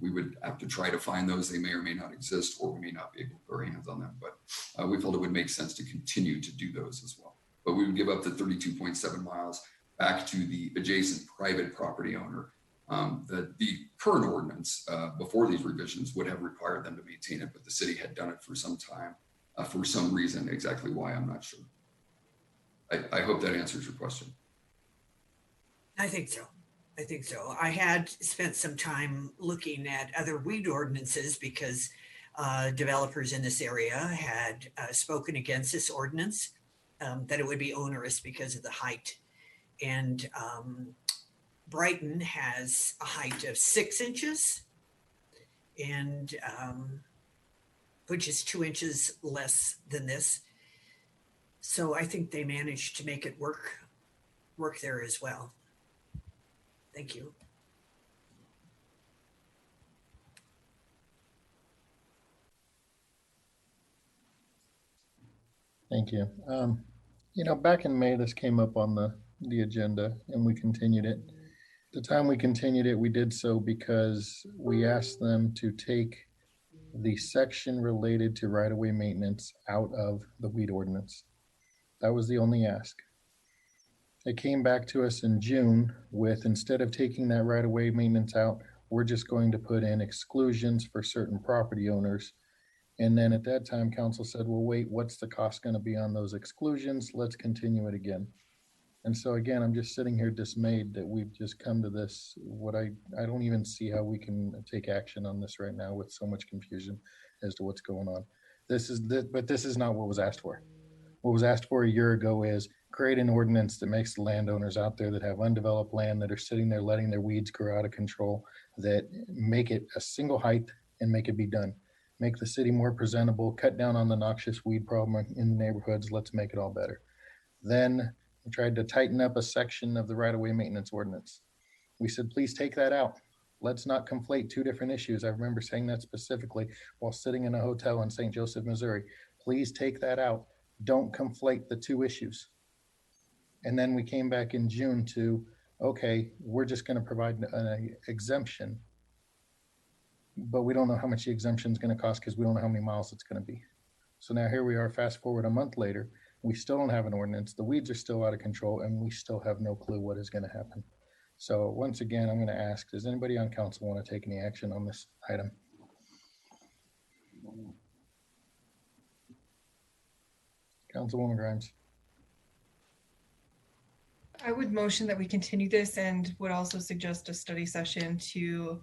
We would have to try to find those. They may or may not exist, or we may not be able to put our hands on them. But we felt it would make sense to continue to do those as well. But we would give up the 32.7 miles back to the adjacent private property owner. The current ordinance before these revisions would have required them to maintain it, but the city had done it for some time. For some reason, exactly why, I'm not sure. I hope that answers your question. I think so. I had spent some time looking at other weed ordinances because developers in this area had spoken against this ordinance, that it would be onerous because of the height. And Brighton has a height of 6 inches, and which is 2 inches less than this. So I think they managed to make it work there as well. Thank you. Thank you. Back in May, this came up on the agenda, and we continued it. The time we continued it, we did so because we asked them to take the section related to right-of-way maintenance out of the weed ordinance. That was the only ask. It came back to us in June with, instead of taking that right-of-way maintenance out, we're just going to put in exclusions for certain property owners. And then at that time, council said, well, wait, what's the cost going to be on those exclusions? Let's continue it again. And so again, I'm just sitting here dismayed that we've just come to this. I don't even see how we can take action on this right now with so much confusion as to what's going on. But this is not what was asked for. What was asked for a year ago is create an ordinance that makes the landowners out there that have undeveloped land that are sitting there letting their weeds grow out of control, that make it a single height and make it be done. Make the city more presentable, cut down on the noxious weed problem in the neighborhoods. Let's make it all better. Then we tried to tighten up a section of the right-of-way maintenance ordinance. We said, please take that out. Let's not conflate two different issues. I remember saying that specifically while sitting in a hotel in St. Joseph, Missouri. Please take that out. Don't conflate the two issues. And then we came back in June to, okay, we're just going to provide an exemption, but we don't know how much the exemption is going to cost because we don't know how many miles it's going to be. So now here we are, fast forward a month later, we still don't have an ordinance. The weeds are still out of control and we still have no clue what is going to happen. So once again, I'm going to ask, does anybody on council want to take any action on this item? Councilwoman Grimes. I would motion that we continue this and would also suggest a study session to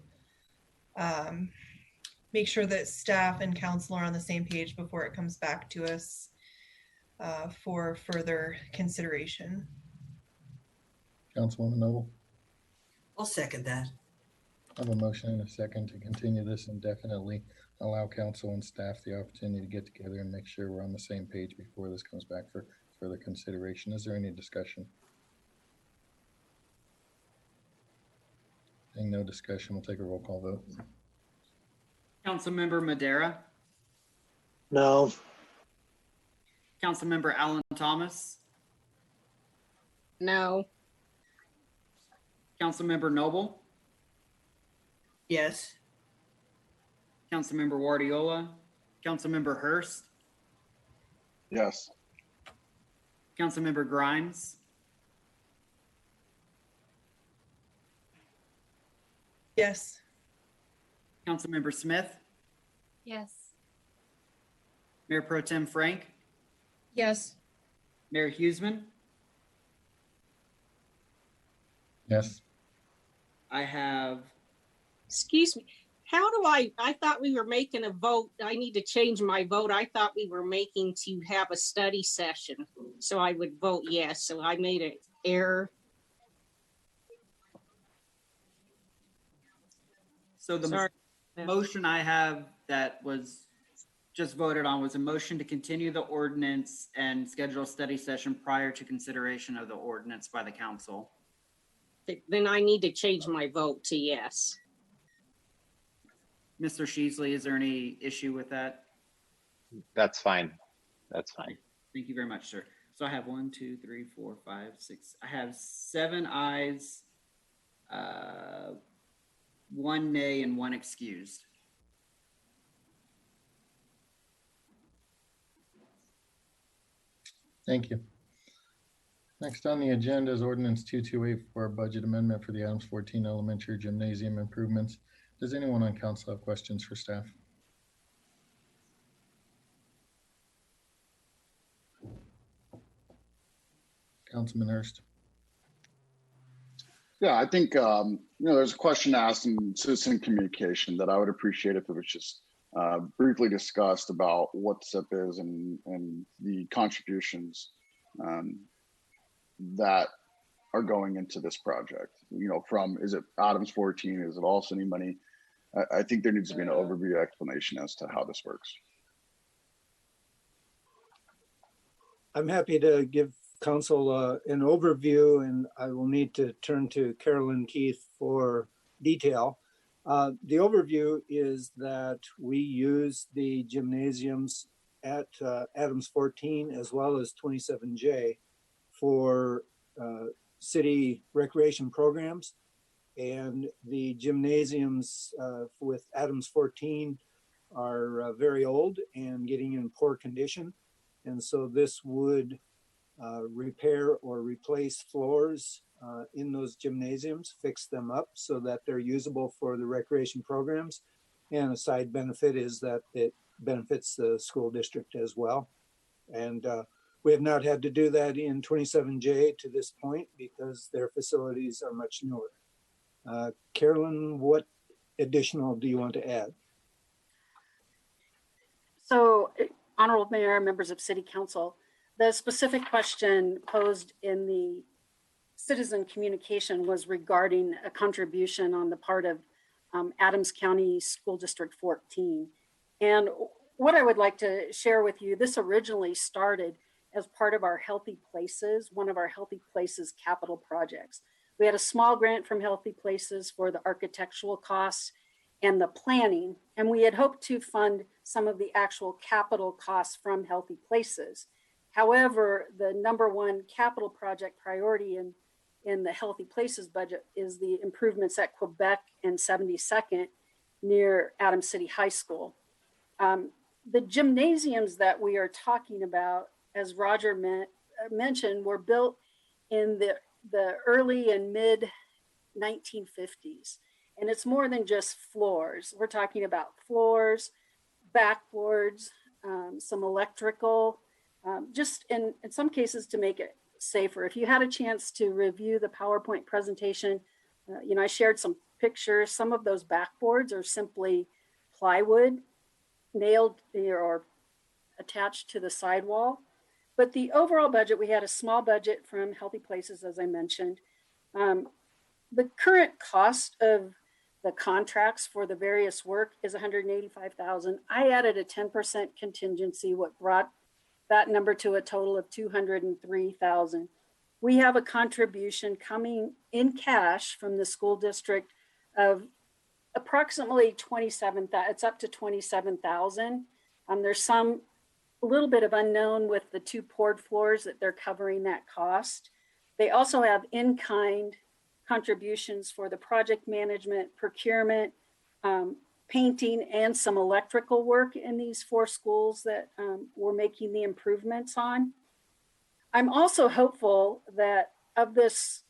make sure that staff and council are on the same page before it comes back to us for further consideration. Councilwoman Noble. I'll second that. I have a motion and a second to continue this indefinitely. Allow council and staff the opportunity to get together and make sure we're on the same page before this comes back for further consideration. Is there any discussion? Seeing no discussion, we'll take a roll call vote. Councilmember Madera, No. Councilmember Alan Thomas, No. Councilmember Noble, Yes. Councilmember Guardiola, Councilmember Hurst, Yes. Councilmember Grimes, Yes. Councilmember Smith, Yes. Mayor Pro Tem Frank, Yes. Mayor Huseman. Yes. I have, Excuse me. How do I thought we were making a vote. I need to change my vote. I thought we were making to have a study session. So I would vote yes. So I made an error. so the Sorry. motion I have that was just voted on was a motion to continue the ordinance and schedule a study session prior to consideration of the ordinance by the council. Then I need to change my vote to yes. Mr. Sheasley, is there any issue with that? That's fine. That's fine. Thank you very much, sir. So I have 1, 2, 3, 4, 5, 6. I have 7 ayes, 1 nay, and 1 excused. Thank you. Next on the agenda is ordinance 228 for a budget amendment for the Adams 14 Elementary Gymnasium improvements. Does anyone on council have questions for staff? Councilman Hurst. Yeah, I think, there's a question asked in citizen communication that I would appreciate if it was just briefly discussed about what SIP is and the contributions that are going into this project. From, is it Adams 14? Is it all city money? I think there needs to be an overview explanation as to how this works. I'm happy to give council an overview, and I will need to turn to Carolyn Keith for detail. The overview is that we use the gymnasiums at Adams 14 as well as 27J for city recreation programs. And the gymnasiums with Adams 14 are very old and getting in poor condition. And so this would repair or replace floors in those gymnasiums, fix them up so that they're usable for the recreation programs. And a side benefit is that it benefits the school district as well. And we have not had to do that in 27J to this point because their facilities are much newer. Carolyn, what additional do you want to add? So, Honorable Mayor, members of City Council, the specific question posed in the citizen communication was regarding a contribution on the part of Adams County School District 14. And what I would like to share with you, this originally started as part of our Healthy Places, one of our Healthy Places capital projects. We had a small grant from Healthy Places for the architectural costs and the planning, and we had hoped to fund some of the actual capital costs from Healthy Places. However, the number one capital project priority in the Healthy Places budget is the improvements at Quebec and 72nd near Adams City High School. The gymnasiums that we are talking about, as Roger mentioned, were built in the early and mid 1950s. And it's more than just floors. We're talking about floors, backboards, some electrical, just in some cases to make it safer. If you had a chance to review the PowerPoint presentation, I shared some pictures. Some of those backboards are simply plywood nailed or attached to the sidewall. But the overall budget, we had a small budget from Healthy Places, as I mentioned. The current cost of the contracts for the various work is $185,000. I added a 10% contingency, what brought that number to a total of $203,000. We have a contribution coming in cash from the school district of approximately it's up to $27,000. There's some a little bit of unknown with the 2 poured floors that they're covering that cost. They also have in-kind contributions for the project management, procurement, painting, and some electrical work in these 4 schools that we're making the improvements on. I'm also hopeful that of this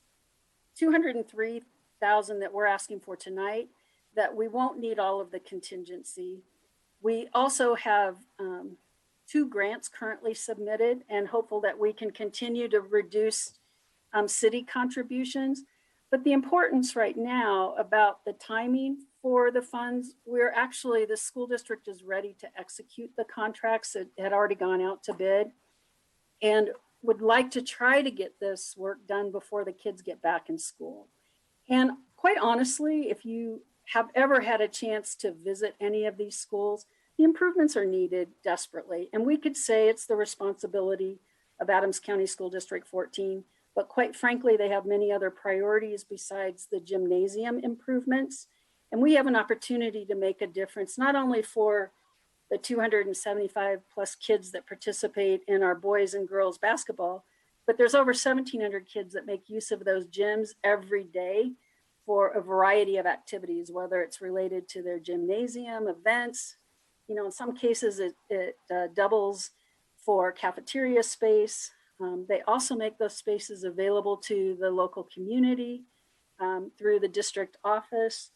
$203,000 that we're asking for tonight, that we won't need all of the contingency. We also have 2 grants currently submitted, and hopeful that we can continue to reduce city contributions. But the importance right now about the timing for the funds, the school district is ready to execute the contracts that had already gone out to bid, and would like to try to get this work done before the kids get back in school. And quite honestly, if you have ever had a chance to visit any of these schools, the improvements are needed desperately. And we could say it's the responsibility of Adams County School District 14, but quite frankly, they have many other priorities besides the gymnasium improvements. And we have an opportunity to make a difference, not only for the 275 plus kids that participate in our boys and girls basketball, but there's over 1,700 kids that make use of those gyms every day for a variety of activities, whether it's related to their gymnasium events. In some cases it doubles for cafeteria space. They also make those spaces available to the local community through the district office.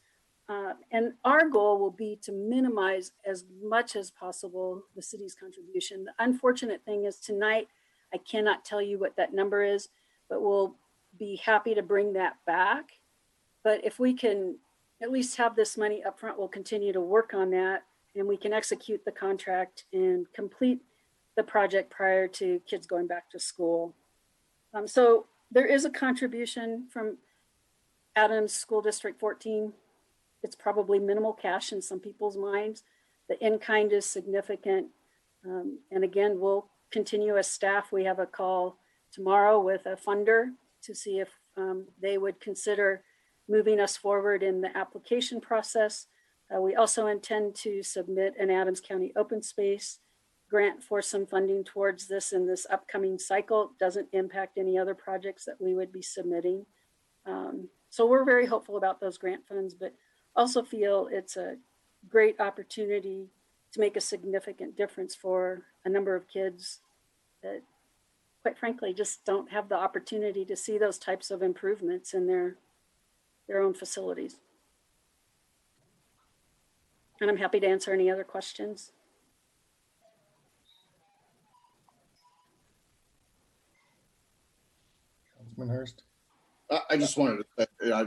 And our goal will be to minimize as much as possible the city's contribution. The unfortunate thing is tonight, I cannot tell you what that number is, but we'll be happy to bring that back. But if we can at least have this money up front, we'll continue to work on that, and we can execute the contract and complete the project prior to kids going back to school. So there is a contribution from Adams School District 14. It's probably minimal cash in some people's minds. The in-kind is significant. And again, we'll continue as staff. We have a call tomorrow with a funder to see if they would consider moving us forward in the application process. We also intend to submit an Adams County open space grant for some funding towards this in this upcoming cycle. It doesn't impact any other projects that we would be submitting. So we're very hopeful about those grant funds, but also feel it's a great opportunity to make a significant difference for a number of kids that, quite frankly, just don't have the opportunity to see those types of improvements in their own facilities. And I'm happy to answer any other questions. Councilman Hurst. I just wanted to say, I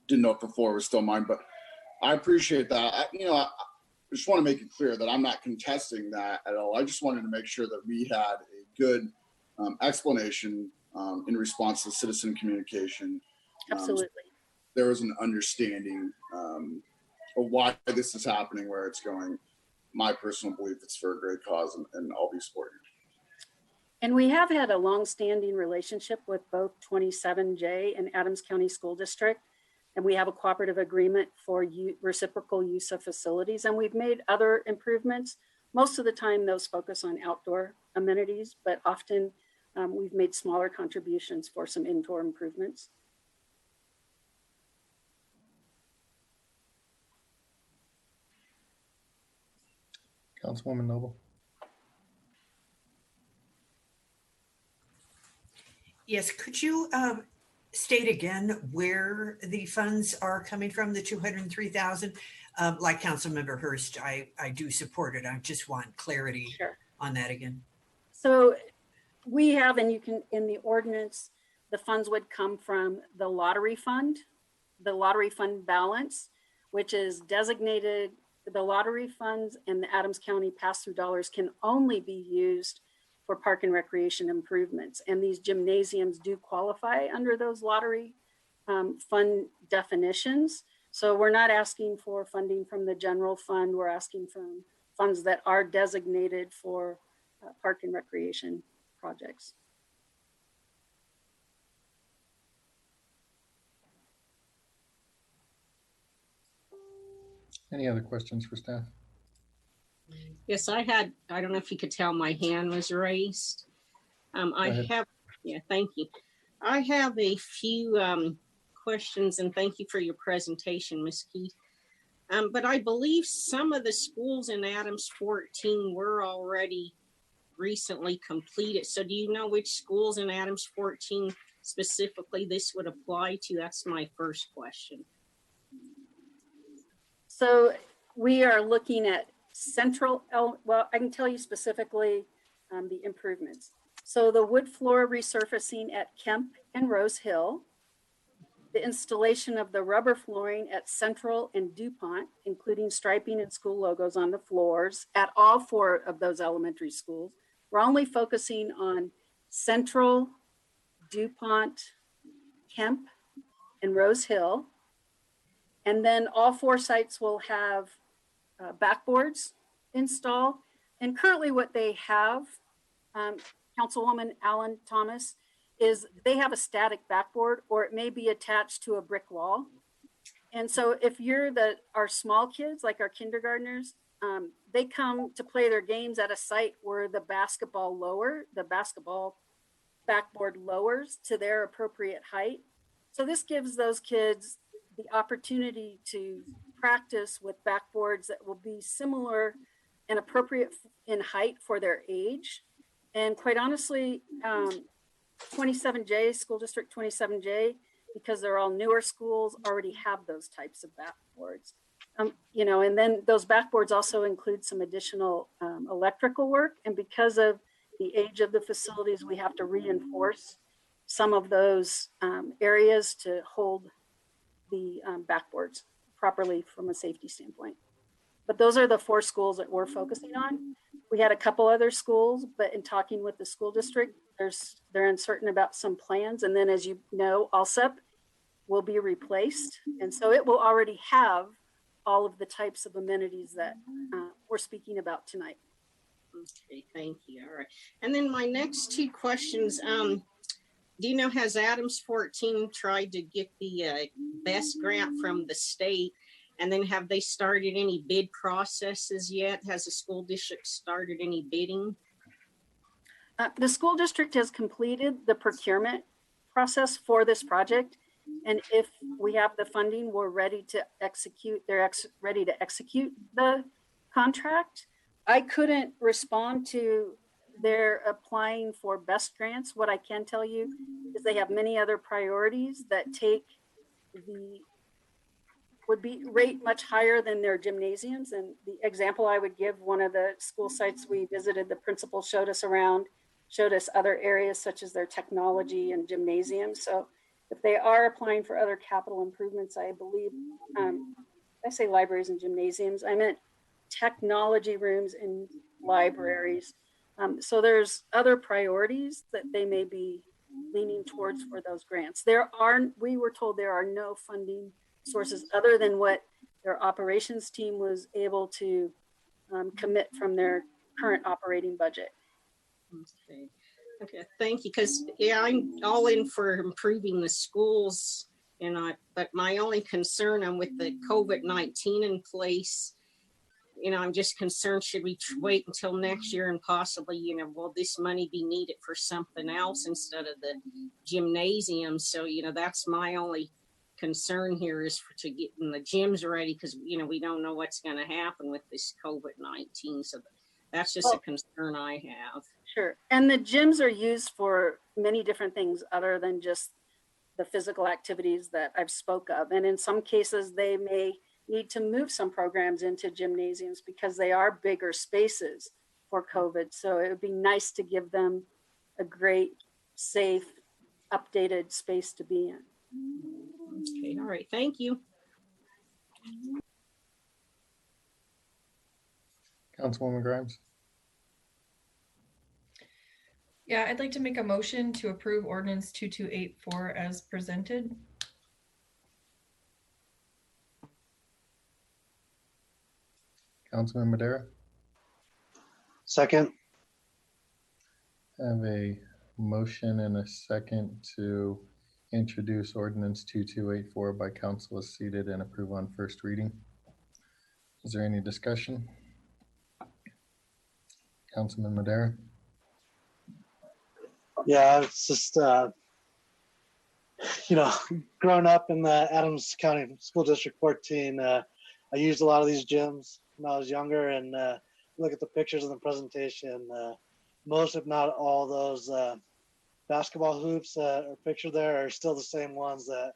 didn't know if the floor was still mine, but I appreciate that. I just want to make it clear that I'm not contesting that at all. I just wanted to make sure that we had a good explanation in response to citizen communication. Absolutely. There was an understanding of why this is happening, where it's going. My personal belief, it's for a great cause, and I'll be supporting it. And we have had a long-standing relationship with both 27J and Adams County School District. And we have a cooperative agreement for reciprocal use of facilities. And we've made other improvements. Most of the time, those focus on outdoor amenities, but often we've made smaller contributions for some indoor improvements. Councilwoman Noble. Yes, could you state again where the funds are coming from, the 203,000? Like Councilmember Hurst, I do support it. I just want clarity on that again. So we have, and you can, in the ordinance, the funds would come from the lottery fund balance, which is designated. The lottery funds and the Adams County pass-through dollars can only be used for park and recreation improvements. And these gymnasiums do qualify under those lottery fund definitions. So we're not asking for funding from the general fund. We're asking for funds that are designated for park and recreation projects. Any other questions for staff? Yes, I don't know if you could tell my hand was raised. Thank you. I have a few questions, and thank you for your presentation, Ms. Keith. But I believe some of the schools in Adams 14 were already recently completed. So do you know which schools in Adams 14 specifically this would apply to? That's my first question. So we are looking at well, I can tell you specifically the improvements. So the wood floor resurfacing at Kemp and Rose Hill, the installation of the rubber flooring at Central and DuPont, including striping and school logos on the floors at all 4 of those elementary schools. We're only focusing on Central, DuPont, Kemp, and Rose Hill. And then all 4 sites will have backboards installed. And currently what they have, Councilwoman Allen Thomas, is they have a static backboard, or it may be attached to a brick wall. And so if you're our small kids, like our kindergartners, they come to play their games at a site where the basketball backboard lowers to their appropriate height. So this gives those kids the opportunity to practice with backboards that will be similar and appropriate in height for their age. And quite honestly, 27J, School District 27J, because they're all newer schools, already have those types of backboards. And then those backboards also include some additional electrical work. And because of the age of the facilities, we have to reinforce some of those areas to hold the backboards properly from a safety standpoint. But those are the 4 schools that we're focusing on. We had a couple other schools, but in talking with the school district, they're uncertain about some plans. And then, as you know, ALSEP will be replaced. And so it will already have all of the types of amenities that we're speaking about tonight. Okay, thank you. All right. And then my next 2 questions, do you know, has Adams 14 tried to get the BEST grant from the state? And then have they started any bid processes yet? Has the school district started any bidding? The school district has completed the procurement process for this project. And if we have the funding, we're ready to execute. They're ready to execute the contract. I couldn't respond to their applying for BEST grants. What I can tell you is they have many other priorities that would be rate much higher than their gymnasiums. And the example I would give, one of the school sites we visited, the principal showed us other areas such as their technology and gymnasiums. So if they are applying for other capital improvements, I believe, I say libraries and gymnasiums, I meant technology rooms in libraries So there's other priorities that they may be leaning towards for those grants. We were told there are no funding sources other than what their operations team was able to commit from their current operating budget. Okay. Okay, thank you. Because yeah, I'm all in for improving the schools, but my only concern, I'm with the COVID-19 in place. I'm just concerned, should we wait until next year and possibly, will this money be needed for something else instead of the gymnasium? So, that's my only concern here, is to getting the gyms ready, because, we don't know what's going to happen with this COVID-19. So that's just a concern I have. Sure. And the gyms are used for many different things other than just the physical activities that I've spoke of. And in some cases, they may need to move some programs into gymnasiums because they are bigger spaces for COVID. So it would be nice to give them a great, safe, updated space to be in. Okay, all right, thank you. Councilwoman Grimes. Yeah, I'd like to make a motion to approve ordinance 2284 as presented. Councilman Madera. Second. I have a motion and a second to introduce ordinance 2284 by council as seated and approve on first reading. Is there any discussion? Councilman Madera. Yeah, it's just, growing up in the Adams County School District 14, I used a lot of these gyms when I was younger, and look at the pictures in the presentation. Most, if not all, those basketball hoops that are pictured there are still the same ones that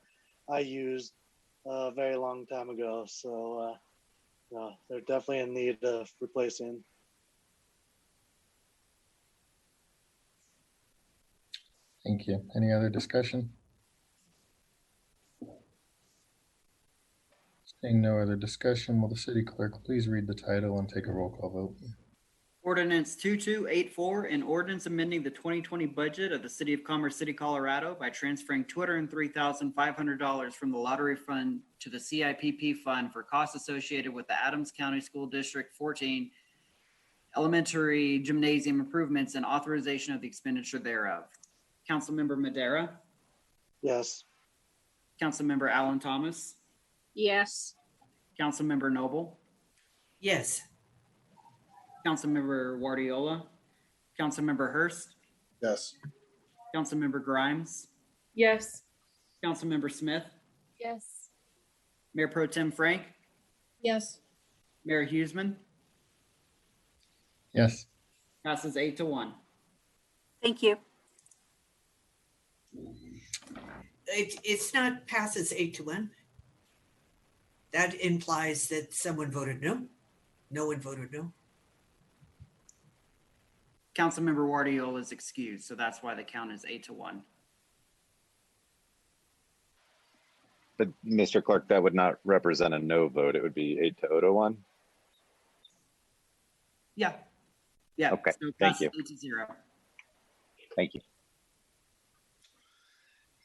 I used a very long time ago. So they're definitely in need of replacing. Thank you. Any other discussion? Seeing no other discussion, will the city clerk please read the title and take a roll call vote? Ordinance 2284, an ordinance amending the 2020 budget of the City of Commerce City, Colorado by transferring $203,500 from the lottery fund to the CIPP fund for costs associated with the Adams County School District 14 elementary gymnasium improvements and authorization of the expenditure thereof. Councilmember Madera, Yes. Councilmember Alan Thomas, Yes. Councilmember Noble, Yes. Councilmember Guardiola, Councilmember Hurst, Yes. Councilmember Grimes, Yes. Councilmember Smith, Yes. Mayor Pro Tem Frank, Yes. Mayor Huseman, Yes. passes 8-1. Thank you. It's not passes 8-1. That implies that someone voted no. No one voted no. Councilmember Guardiola is excused, so that's why the count is 8-1. But Mr. Clerk, that would not represent a no vote. It would be 8-0-1. Yeah. Yeah. Okay, So thank you. 8-0. Thank you.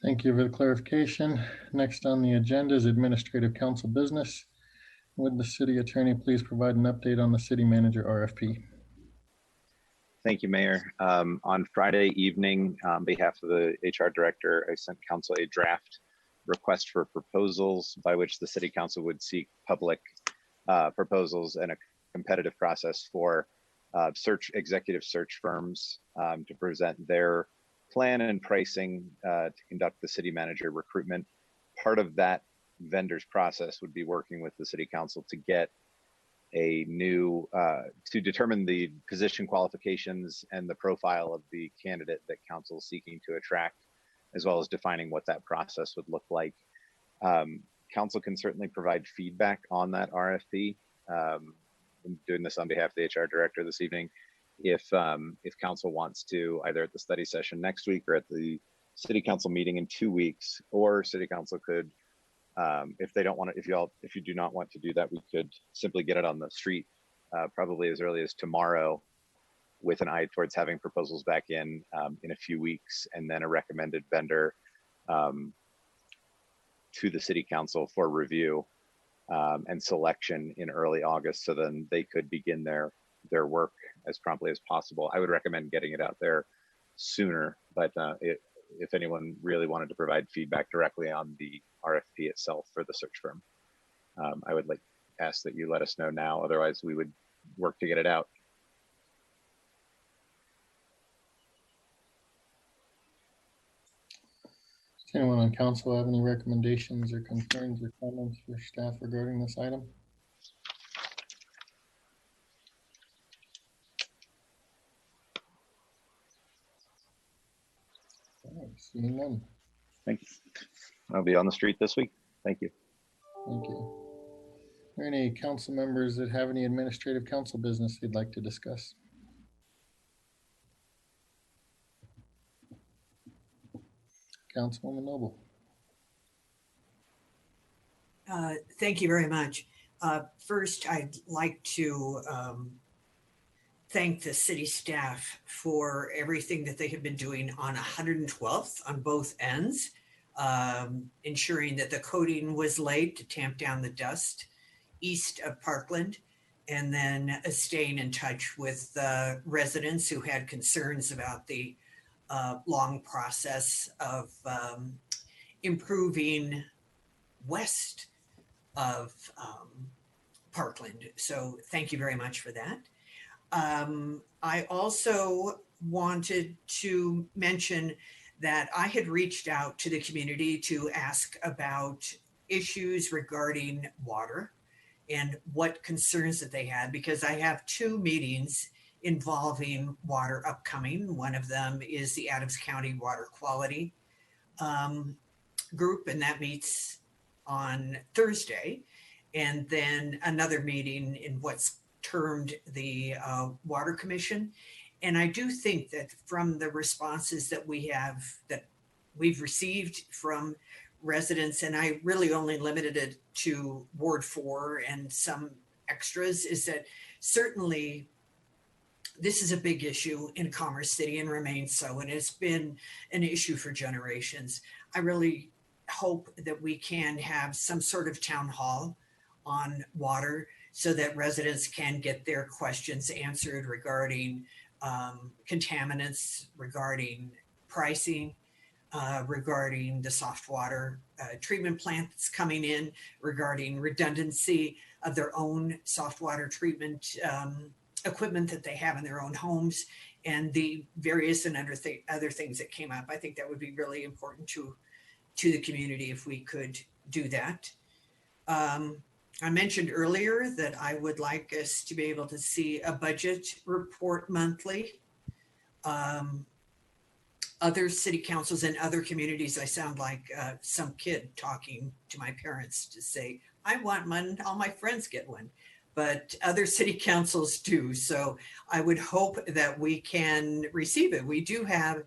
Thank you for the clarification. Next on the agenda is administrative council business. Would the city attorney please provide an update on the city manager RFP? Thank you, Mayor. On Friday evening, on behalf of the HR director, I sent council a draft request for proposals by which the city council would seek public proposals and a competitive process for executive search firms to present their plan and pricing to conduct the city manager recruitment. Part of that vendor's process would be working with the city council to get a new, to determine the position qualifications and the profile of the candidate that council is seeking to attract, as well as defining what that process would look like. Council can certainly provide feedback on that RFP. I'm doing this on behalf of the HR director this evening. If council wants to, either at the study session next week or at the city council meeting in 2 weeks, or city council could, if they don't want to, if you do not want to do that, we could simply get it on the street probably as early as tomorrow with an eye towards having proposals back in a few weeks, and then a recommended vendor to the city council for review and selection in early August, so then they could begin their work as promptly as possible. I would recommend getting it out there sooner, but if anyone really wanted to provide feedback directly on the RFP itself for the search firm, I would ask that you let us know now. Otherwise, we would work to get it out. Does anyone on council have any recommendations or concerns or comments for staff regarding this item? All right, seeing none. Thank you. I'll be on the street this week. Thank you. Thank you. Are there any council members that have any administrative council business they'd like to discuss? Councilwoman Noble. Thank you very much. First, I'd like to thank the city staff for everything that they have been doing on 112th on both ends, ensuring that the coating was laid to tamp down the dust east of Parkland, and then staying in touch with residents who had concerns about the long process of improving west of Parkland. So thank you very much for that. I also wanted to mention that I had reached out to the community to ask about issues regarding water and what concerns that they had, because I have 2 meetings involving water upcoming. One of them is the Adams County Water Quality Group, and that meets on Thursday. And then another meeting in what's termed the Water Commission. And I do think that from the responses that we've received from residents, and I really only limited it to Ward 4 and some extras, is that certainly this is a big issue in Commerce City and remains so, and it's been an issue for generations. I really hope that we can have some sort of town hall on water so that residents can get their questions answered regarding contaminants, regarding pricing, regarding the soft water treatment plant that's coming in, regarding redundancy of their own soft water treatment equipment that they have in their own homes, and the various and other things that came up. I think that would be really important to the community if we could do that. I mentioned earlier that I would like us to be able to see a budget report monthly. Other city councils and other communities, I sound like some kid talking to my parents to say, I want one, all my friends get one. But other city councils do. So I would hope that we can receive it. We do have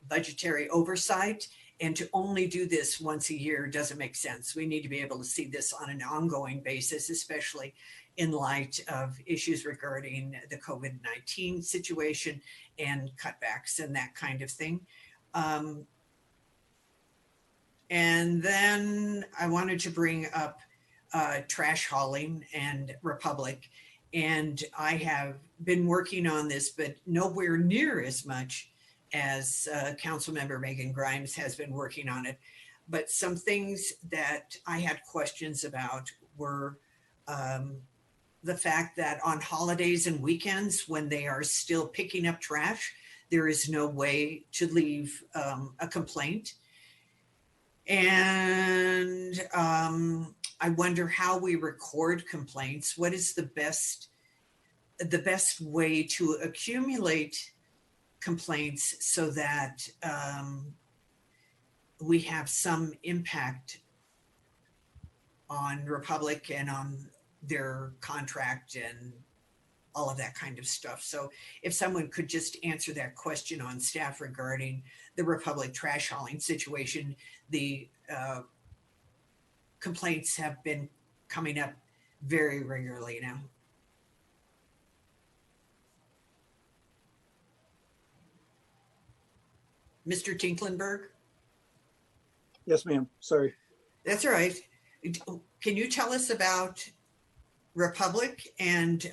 budgetary oversight, and to only do this once a year doesn't make sense. We need to be able to see this on an ongoing basis, especially in light of issues regarding the COVID-19 situation and cutbacks and that kind of thing. And then I wanted to bring up trash hauling and Republic. And I have been working on this, but nowhere near as much as Councilmember Megan Grimes has been working on it. But some things that I had questions about were the fact that on holidays and weekends, when they are still picking up trash, there is no way to leave a complaint. And I wonder how we record complaints. What is the best way to accumulate complaints so that we have some impact on Republic and on their contract and all of that kind of stuff. So if someone could just answer that question on staff regarding the Republic trash hauling situation, the complaints have been coming up very regularly now. Mr. Tinklenberg? Yes, ma'am. Sorry. That's all right. Can you tell us about Republic and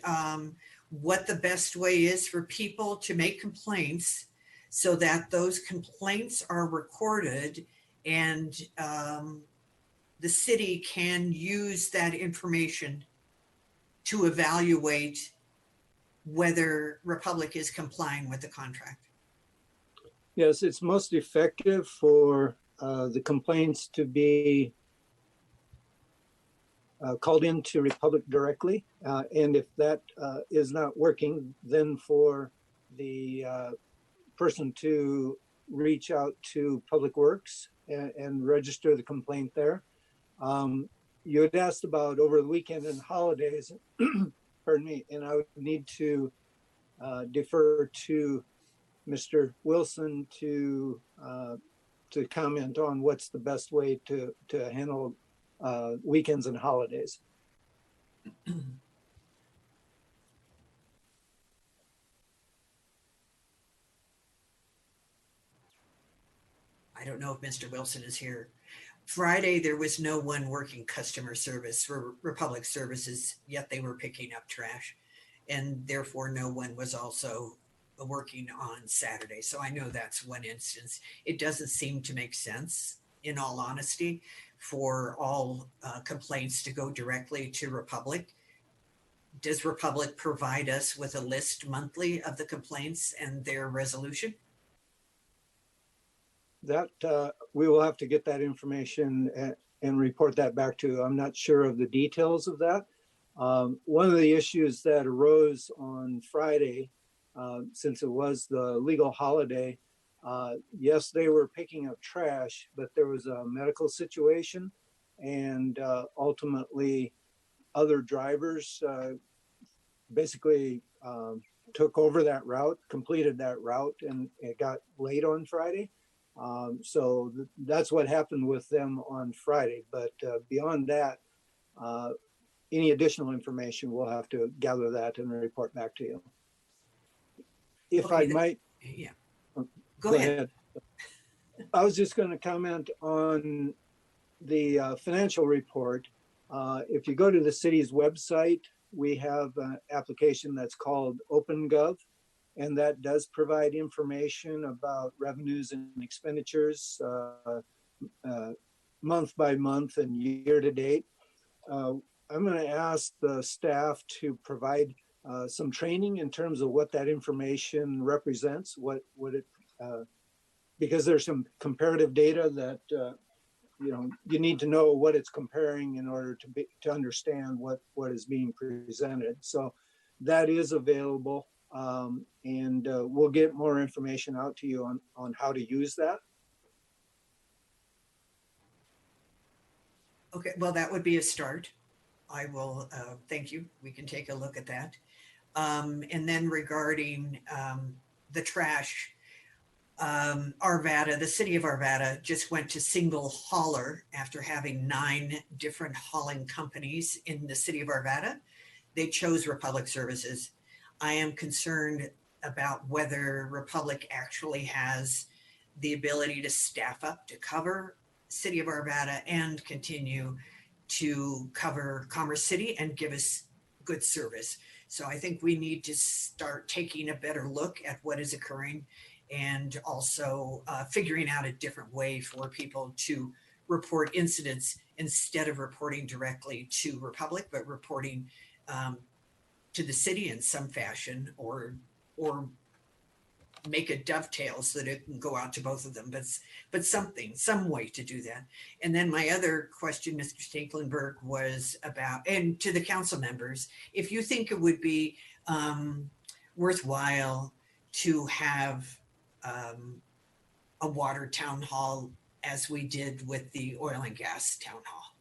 what the best way is for people to make complaints so that those complaints are recorded and the city can use that information to evaluate whether Republic is complying with the contract? Yes, it's most effective for the complaints to be called into Republic directly. And if that is not working, then for the person to reach out to Public Works and register the complaint there. You had asked about over the weekend and holidays, pardon me, and I would need to defer to Mr. Wilson to comment on what's the best way to handle weekends and holidays. I don't know if Mr. Wilson is here. Friday, there was no one working customer service for Republic Services, yet they were picking up trash. And therefore, no one was also working on Saturday. So I know that's one instance. It doesn't seem to make sense, in all honesty, for all complaints to go directly to Republic. Does Republic provide us with a list monthly of the complaints and their resolution? That we will have to get that information and report that back to you. I'm not sure of the details of that. One of the issues that arose on Friday, since it was the legal holiday, yes, they were picking up trash, but there was a medical situation, and ultimately other drivers basically took over that route, completed that route, and it got late on Friday. So that's what happened with them on Friday. But beyond that, any additional information, we'll have to gather that and report back to you. If Okay, I might. Yeah. Go ahead. I was just going to comment on the financial report. If you go to the city's website, we have an application that's called OpenGov, and that does provide information about revenues and expenditures month by month and year to date. I'm going to ask the staff to provide some training in terms of what that information represents, because there's some comparative data that you need to know what it's comparing in order to understand what is being presented. So that is available, and we'll get more information out to you on how to use that. Okay, well, that would be a start. I will, thank you. We can take a look at that. And then regarding the trash, Arvada, the city of Arvada just went to single hauler after having 9 different hauling companies in the city of Arvada. They chose Republic Services. I am concerned about whether Republic actually has the ability to staff up to cover city of Arvada and continue to cover Commerce City and give us good service. So I think we need to start taking a better look at what is occurring, and also figuring out a different way for people to report incidents instead of reporting directly to Republic, but reporting to the city in some fashion, or make a dovetail so that it can go out to both of them, but some way to do that. And then my other question, Mr. Stinklenberg, was about, and to the council members, if you think it would be worthwhile to have a water town hall as we did with the oil and gas town hall.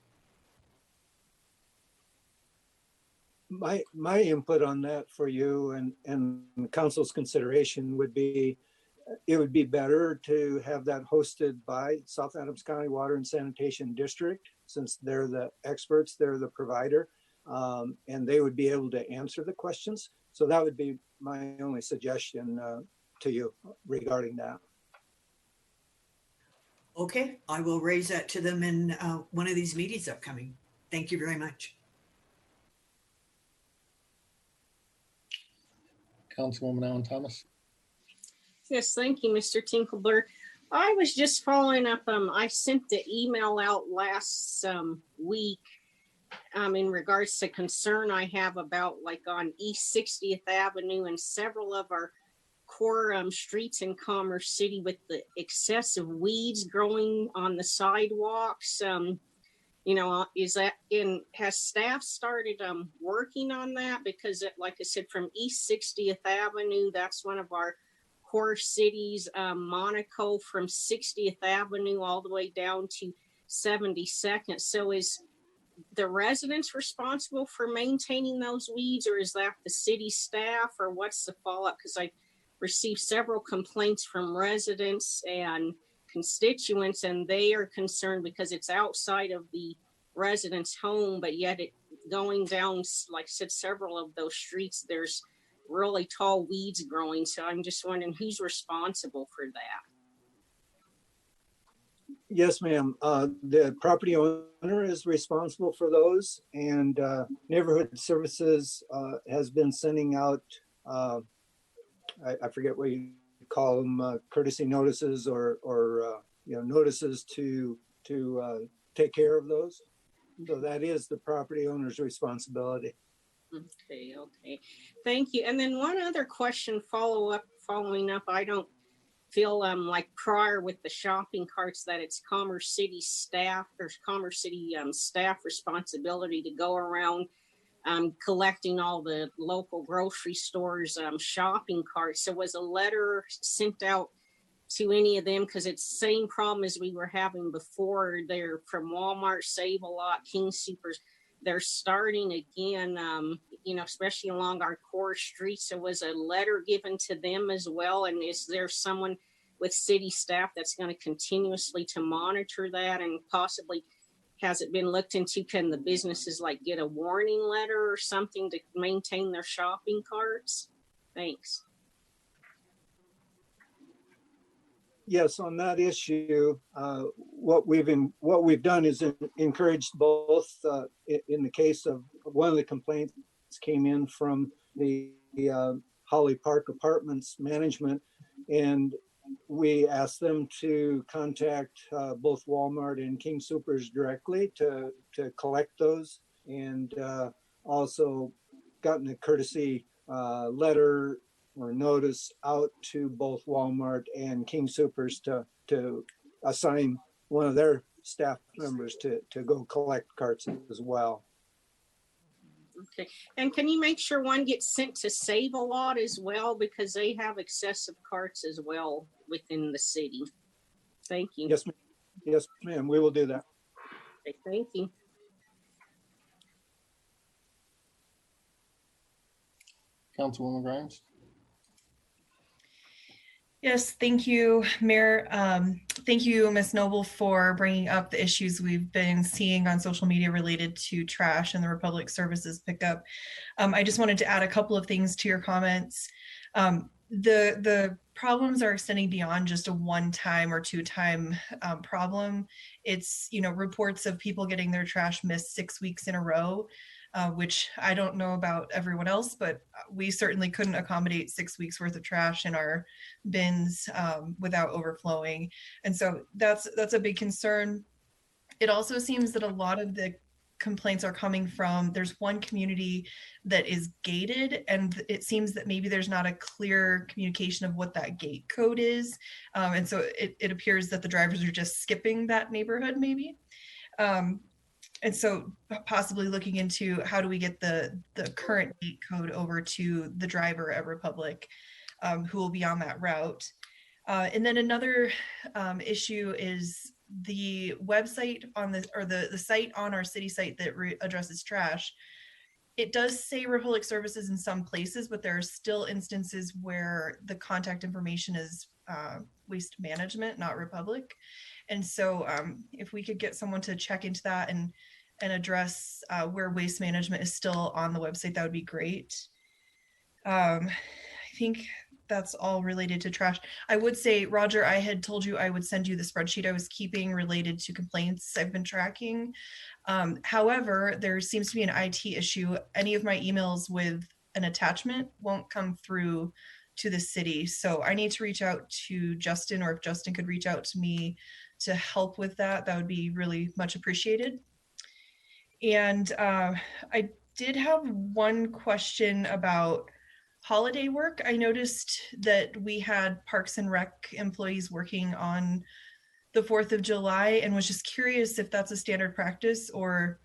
My input on that for you and council's consideration would be, it would be better to have that hosted by South Adams County Water and Sanitation District, since they're the experts, they're the provider, and they would be able to answer the questions. So that would be my only suggestion to you regarding that. Okay, I will raise that to them in one of these meetings upcoming. Thank you very much. Councilwoman Allen Thomas. Yes, thank you, Mr. Tinkelberg. I was just following up. I sent the email out last week in regards to concern I have about like on East 60th Avenue and several of our core streets in Commerce City with the excessive weeds growing on the sidewalks. You know, is that has staff started working on that? Because like I said, from East 60th Avenue, that's one of our core cities, Monaco from 60th Avenue all the way down to 72nd. So is the residents responsible for maintaining those weeds, or is that the city staff, or what's the follow-up? Because I received several complaints from residents and constituents, and they are concerned because it's outside of the resident's home, but yet it going down, like I said, several of those streets, there's really tall weeds growing. So I'm just wondering who's responsible for that. Yes, ma'am. The property owner is responsible for those, and Neighborhood Services has been sending out, I forget what you call them, courtesy notices or you know, notices to take care of those. So that is the property owner's responsibility. Okay. Thank you. And then one other question following up. I don't feel like prior with the shopping carts that it's Commerce City staff or Commerce City staff responsibility to go around collecting all the local grocery stores shopping carts. So was a letter sent out to any of them? Because it's the same problem as we were having before. They're from Walmart, Save-A-Lot, King Soopers. They're starting again, you know, especially along our core streets. So was a letter given to them as well? And is there someone with city staff that's going to continuously to monitor that, and possibly has it been looked into? Can the businesses like get a warning letter or something to maintain their shopping carts? Thanks. Yes, on that issue, what we've done is encouraged both. In the case of one of the complaints came in from the Holly Park Apartments management, and we asked them to contact both Walmart and King Soopers directly to collect those, and also gotten a courtesy letter or notice out to both Walmart and King Soopers to assign one of their staff members to go collect carts as well. Okay. And can you make sure one gets sent to Save-A-Lot as well, because they have excessive carts as well within the city? Thank you. Yes, ma'am. Yes, ma'am. We will do that. Okay, thank you. Councilwoman Grimes. Yes, thank you, Mayor. Thank you, Ms. Noble, for bringing up the issues we've been seeing on social media related to trash and the Republic Services pickup. I just wanted to add a couple of things to your comments. The problems are extending beyond just a one-time or two-time problem. It's, you know, reports of people getting their trash missed 6 weeks in a row, which I don't know about everyone else, but we certainly couldn't accommodate 6 weeks worth of trash in our bins without overflowing. And so that's a big concern. It also seems that a lot of the complaints are coming from, there's one community that is gated, and it seems that maybe there's not a clear communication of what that gate code is. And so it appears that the drivers are just skipping that neighborhood maybe. And so possibly looking into how do we get the current gate code over to the driver at Republic who will be on that route. And then another issue is the website on the, or the site on our city site that addresses trash. It does say Republic Services in some places, but there are still instances where the contact information is Waste Management, not Republic. And so if we could get someone to check into that and address where Waste Management is still on the website, that would be great. I think that's all related to trash. I would say, Roger, I had told you I would send you the spreadsheet I was keeping related to complaints I've been tracking. However, there seems to be an IT issue. Any of my emails with an attachment won't come through to the city. So I need to reach out to Justin, or if Justin could reach out to me to help with that, that would be really much appreciated. And I did have one question about holiday work. I noticed that we had Parks and Rec employees working on the 4th of July and was just curious if that's a standard practice, or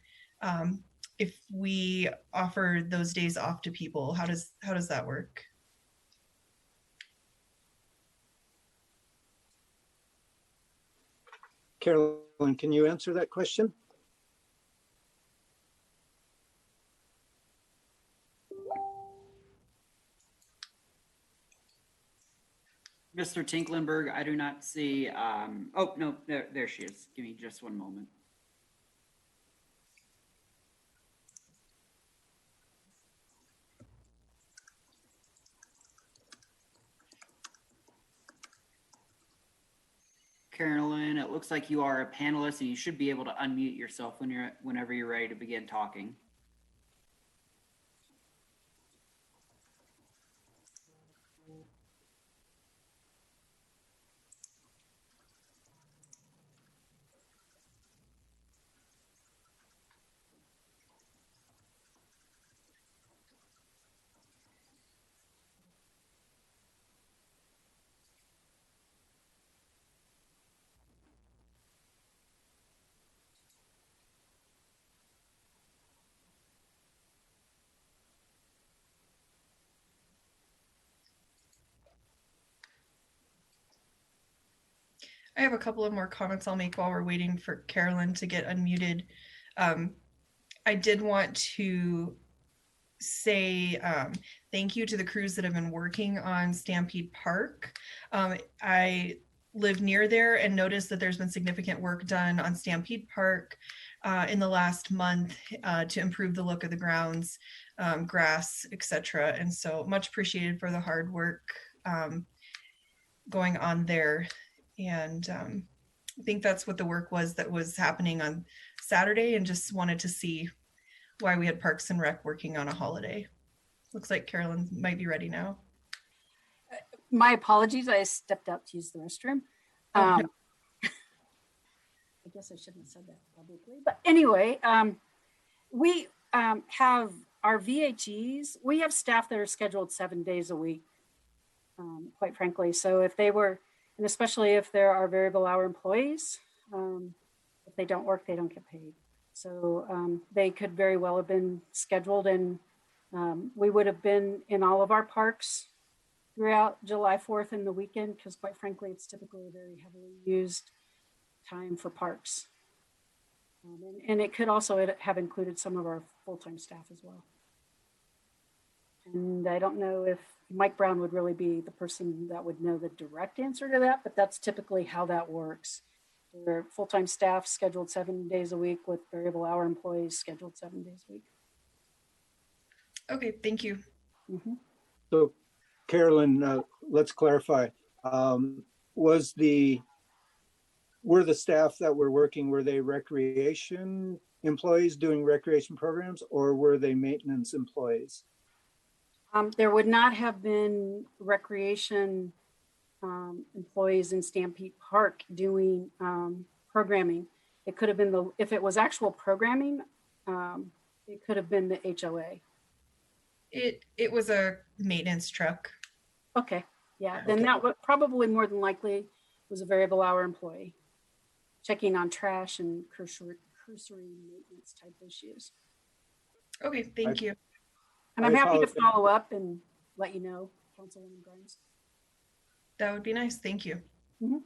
if we offer those days off to people. How does that work? Carolyn, can you answer that question? Mr. Tinklenberg, I do not see, oh, no, there she is. Give me just one moment. Carolyn, it looks like you are a panelist and you should be able to unmute yourself whenever you're ready to begin talking. I have a couple of more comments I'll make while we're waiting for Carolyn to get unmuted. I did want to say thank you to the crews that have been working on Stampede Park. I live near there and noticed that there's been significant work done on Stampede Park in the last month to improve the look of the grounds, grass, etc. And so much appreciated for the hard work going on there. And I think that's what the work was that was happening on Saturday, and just wanted to see why we had Parks and Rec working on a holiday. Looks like Carolyn might be ready now. My apologies. I stepped out to use the restroom. Oh, no. I guess I shouldn't have said that publicly. But anyway, we have our VHEs. We have staff that are scheduled 7 days a week, quite frankly. So if they were, and especially if there are variable hour employees, if they don't work, they don't get paid. So they could very well have been scheduled, and we would have been in all of our parks throughout July 4th and the weekend, because quite frankly, it's typically a very heavily used time for parks. And it could also have included some of our full-time staff as well. And I don't know if Mike Brown would really be the person that would know the direct answer to that, but that's typically how that works. There are full-time staff scheduled 7 days a week with variable hour employees scheduled 7 days a week. Okay, thank you. Mm-hmm. So Carolyn, let's clarify. Were the staff that were working, were they recreation employees doing recreation programs, or were they maintenance employees? There would not have been recreation employees in Stampede Park doing programming. It could have been if it was actual programming, it could have been the HOA. It was a maintenance truck. Okay, yeah, then that would probably more than likely was a variable hour employee checking on trash and cursory maintenance type issues. Okay, thank you. And I'm happy to follow up and let you know, Councilwoman Grimes. That would be nice. Thank you. Mm-hmm.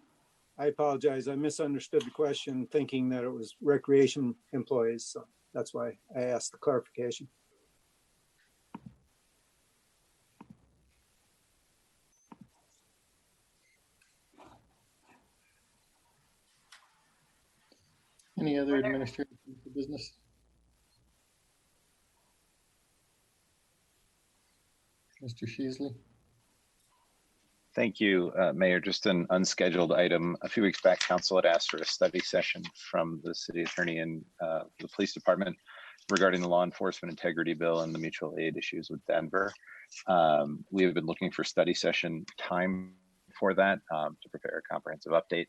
I apologize. I misunderstood the question, thinking that it was recreation employees. So that's why I asked the clarification. Any other administrative business? Mr. Sheasley? Thank you, Mayor. Just an unscheduled item. A few weeks back, council had asked for a study session from the city attorney and the police department regarding the law enforcement integrity bill and the mutual aid issues with Denver. We have been looking for study session time for that to prepare a comprehensive update.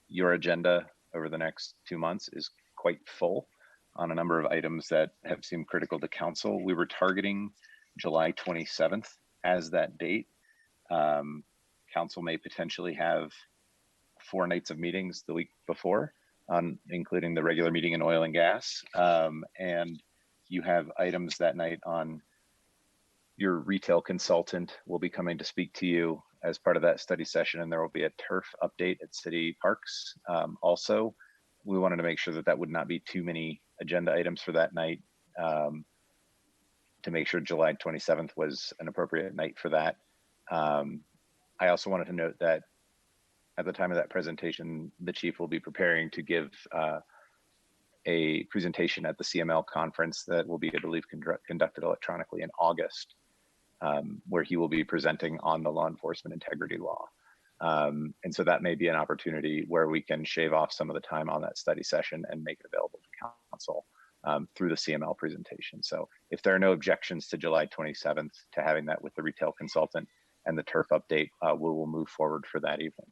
Your agenda over the next 2 months is quite full on a number of items that have seemed critical to council. We were targeting July 27th as that date. Council may potentially have 4 nights of meetings the week before, including the regular meeting in oil and gas. And you have items that night on your retail consultant will be coming to speak to you as part of that study session, and there will be a turf update at city parks. Also, we wanted to make sure that that would not be too many agenda items for that night, to make sure July 27th was an appropriate night for that. I also wanted to note that at the time of that presentation, the chief will be preparing to give a presentation at the CML conference that will be, I believe, conducted electronically in August, where he will be presenting on the law enforcement integrity law. And so that may be an opportunity where we can shave off some of the time on that study session and make it available to council through the CML presentation. So if there are no objections to July 27th to having that with the retail consultant and the turf update, we will move forward for that evening.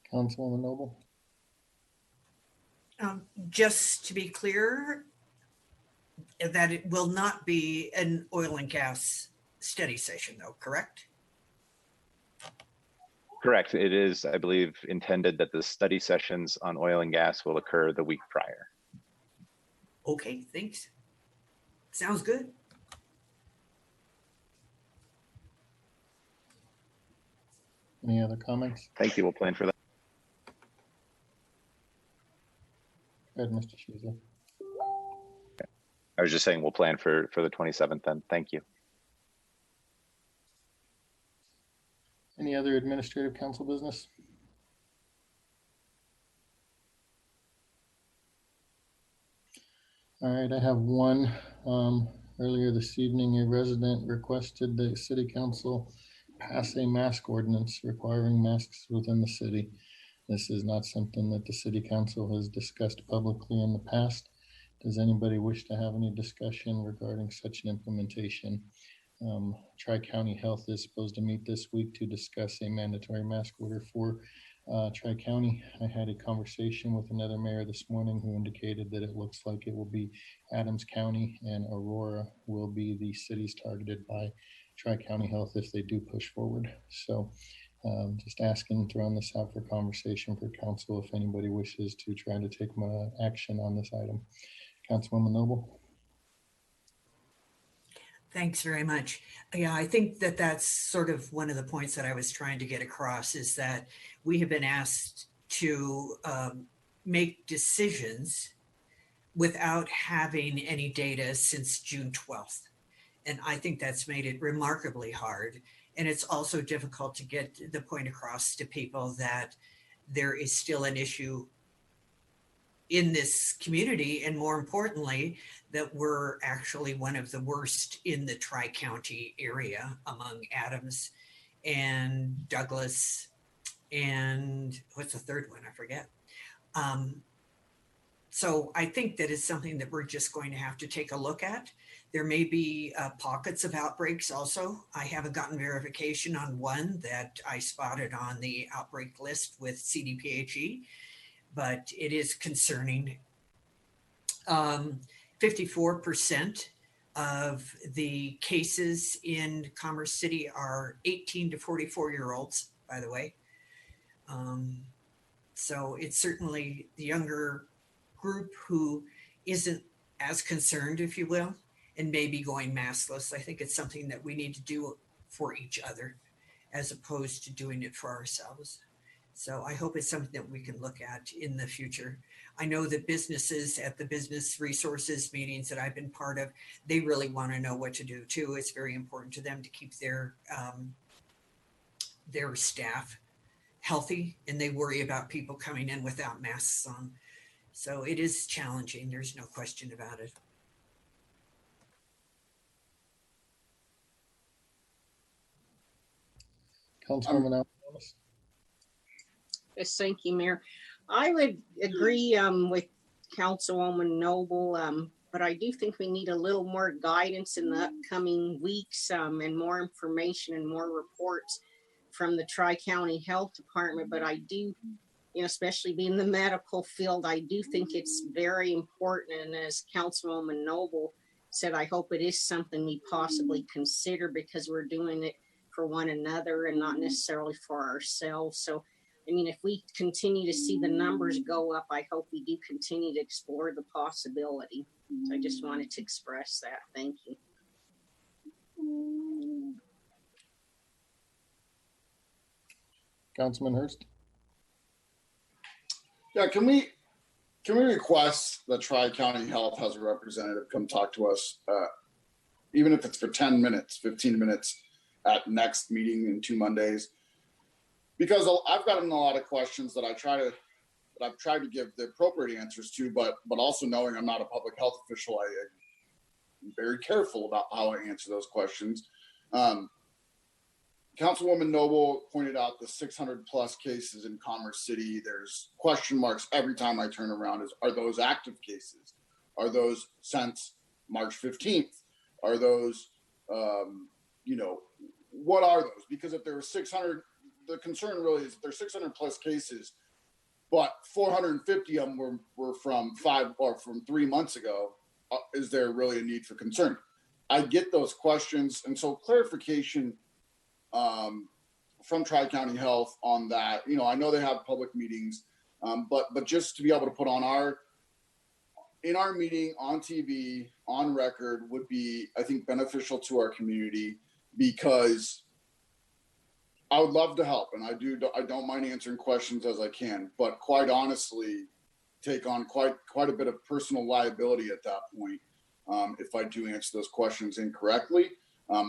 Councilwoman Noble. Just to be clear, that it will not be an oil and gas study session though, correct? Correct. It is, I believe, intended that the study sessions on oil and gas will occur the week prior. Okay, thanks. Sounds good. Any other comments? Thank you. We'll plan for that. Go ahead, Mr. Schuster. I was just saying we'll plan for the 27th then. Thank you. Any other administrative council business? All right, I have one. Earlier this evening, a resident requested the city council pass a mask ordinance requiring masks within the city. This is not something that the city council has discussed publicly in the past. Does anybody wish to have any discussion regarding such an implementation? Tri-County Health is supposed to meet this week to discuss a mandatory mask order for Tri-County. I had a conversation with another mayor this morning who indicated that it looks like it will be Adams County and Aurora will be the cities targeted by Tri-County Health if they do push forward. So just asking, throwing this out for conversation for council if anybody wishes to try to take action on this item. Councilwoman Noble. Thanks very much. Yeah, I think that that's sort of one of the points that I was trying to get across is that we have been asked to make decisions without having any data since June 12th. And I think that's made it remarkably hard. And it's also difficult to get the point across to people that there is still an issue in this community, and more importantly, that we're actually one of the worst in the Tri-County area among Adams and Douglas and what's the third one? I forget. So I think that it's something that we're just going to have to take a look at. There may be pockets of outbreaks also. I haven't gotten verification on one that I spotted on the outbreak list with CDPHE, but it is concerning. 54% of the cases in Commerce City are 18 to 44-year-olds, by the way. So it's certainly the younger group who isn't as concerned, if you will, and maybe going maskless. I think it's something that we need to do for each other as opposed to doing it for ourselves. So I hope it's something that we can look at in the future. I know that businesses at the business resources meetings that I've been part of, they really want to know what to do too. It's very important to them to keep their staff healthy, and they worry about people coming in without masks on. So it is challenging. There's no question about it. Councilwoman Allen Thomas. Yes, thank you, Mayor. I would agree with Councilwoman Noble, but I do think we need a little more guidance in the upcoming weeks and more information and more reports from the Tri-County Health Department. But I do, especially being the medical field, I do think it's very important. And as Councilwoman Noble said, I hope it is something we possibly consider, because we're doing it for one another and not necessarily for ourselves. So, I mean, if we continue to see the numbers go up, I hope we do continue to explore the possibility. So I just wanted to express that. Thank you. Councilman Hurst. Yeah, can we request that Tri-County Health has a representative come talk to us, even if it's for 10 minutes, 15 minutes at next meeting in 2 Mondays? Because I've gotten a lot of questions that I've tried to give the appropriate answers to, but also knowing I'm not a public health official, I'm very careful about how I answer those questions. Councilwoman Noble pointed out the 600 plus cases in Commerce City. There's question marks every time I turn around. Are those active cases? Are those since March 15th? Are those, what are those? Because if there were 600, the concern really is if there's 600 plus cases, but 450 of them were from 3 months ago, is there really a need for concern? I get those questions. And so clarification from Tri-County Health on that. I know they have public meetings, but just to be able to put in our meeting on TV, on record, would be, I think, beneficial to our community, because I would love to help, and I don't mind answering questions as I can, but quite honestly, take on quite a bit of personal liability at that point if I do answer those questions incorrectly,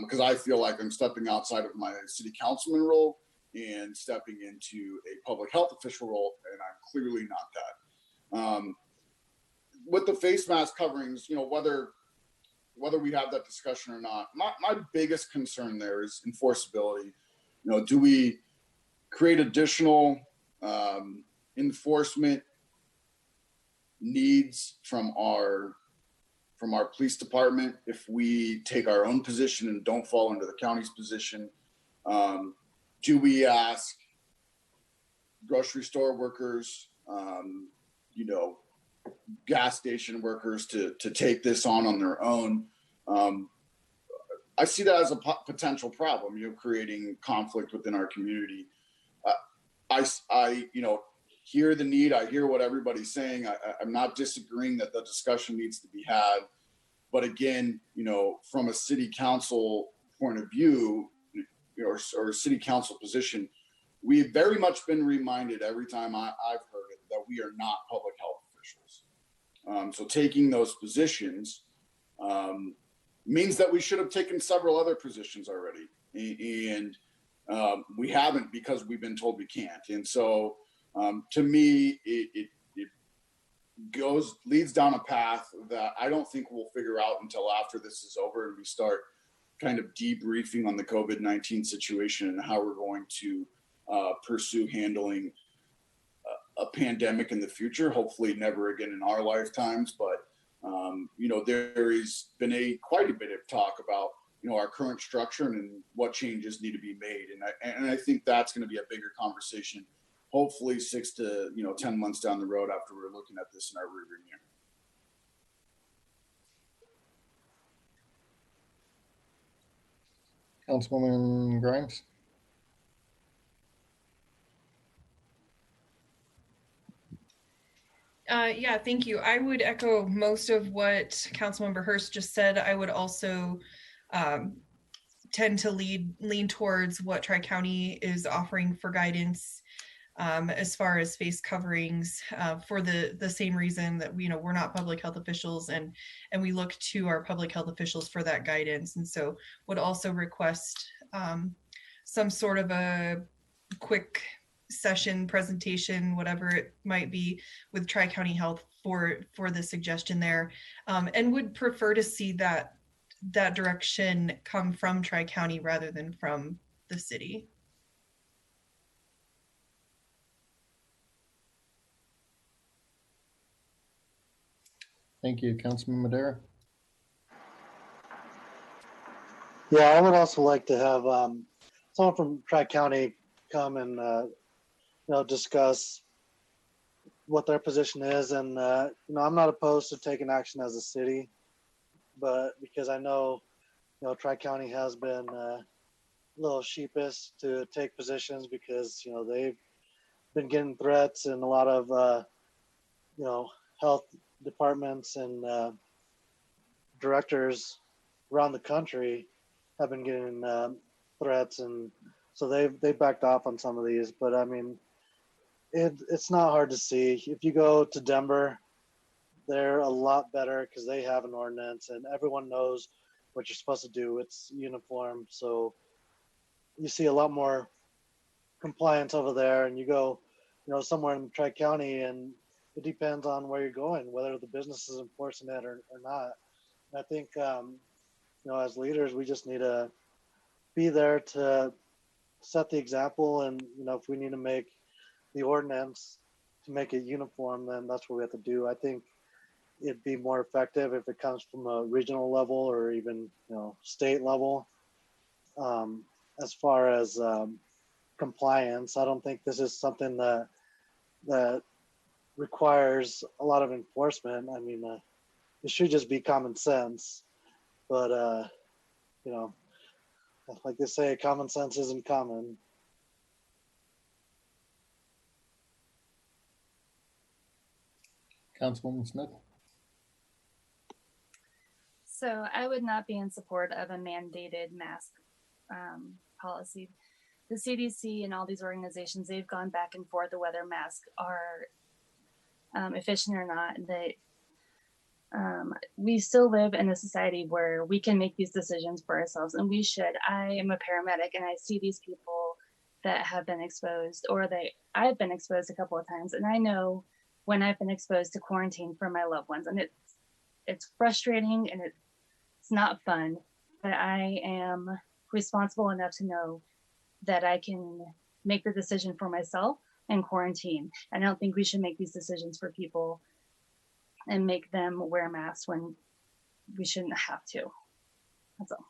because I feel like I'm stepping outside of my city councilman role and stepping into a public health official role, and I'm clearly not that. With the face mask coverings, whether we have that discussion or not, my biggest concern there is enforceability. Do we create additional enforcement needs from our police department if we take our own position and don't fall into the county's position? Do we ask grocery store workers, gas station workers to take this on their own? I see that as a potential problem, creating conflict within our community. I hear the need. I hear what everybody's saying. I'm not disagreeing that the discussion needs to be had. But again, from a city council point of view, or a city council position, we've very much been reminded every time I've heard it that we are not public health officials. So taking those positions means that we should have taken several other positions already, and we haven't, because we've been told we can't. And so to me, it leads down a path that I don't think we'll figure out until after this is over and we start kind of debriefing on the COVID-19 situation and how we're going to pursue handling a pandemic in the future. Hopefully never again in our lifetimes, but there has been quite a bit of talk about our current structure and what changes need to be made, and I think that's going to be a bigger conversation, hopefully 6 to 10 months down the road after we're looking at this in our rearview mirror. Councilwoman Grimes. Yeah, thank you. I would echo most of what Councilmember Hurst just said. I would also tend to lean towards what Tri-County is offering for guidance as far as face coverings, for the same reason that we're not public health officials, and we look to our public health officials for that guidance. And so would also request some sort of a quick session presentation, whatever it might be, with Tri-County Health for the suggestion there, and would prefer to see that direction come from Tri-County rather than from the city. Thank you. Councilman Madera. Yeah, I would also like to have someone from Tri-County come and discuss what their position is. And I'm not opposed to taking action as a city, but because I know Tri-County has been a little sheepish to take positions because they've been getting threats, and a lot of health departments and directors around the country have been getting threats, and so they backed off on some of these. But I mean, it's not hard to see. If you go to Denver, they're a lot better because they have an ordinance and everyone knows what you're supposed to do. It's uniform, so you see a lot more compliance over there. And you go, somewhere in Tri-County, and it depends on where you're going, whether the business is enforcing it or not. And I think, as leaders, we just need to be there to set the example. And, if we need to make the ordinance to make it uniform, then that's what we have to do. I think it'd be more effective if it comes from a regional level or even, state level. As far as compliance, I don't think this is something that requires a lot of enforcement. I mean, it should just be common sense, but like they say, common sense isn't common. Councilwoman Smith. So I would not be in support of a mandated mask policy. The CDC and all these organizations, they've gone back and forth of whether masks are efficient or not. We still live in a society where we can make these decisions for ourselves, and we should. I am a paramedic, and I see these people that have been exposed, or I've been exposed a couple of times, and I know when I've been exposed to quarantine for my loved ones, and it's frustrating and it's not fun, but I am responsible enough to know that I can make the decision for myself and quarantine. And I don't think we should make these decisions for people and make them wear masks when we shouldn't have to. That's all.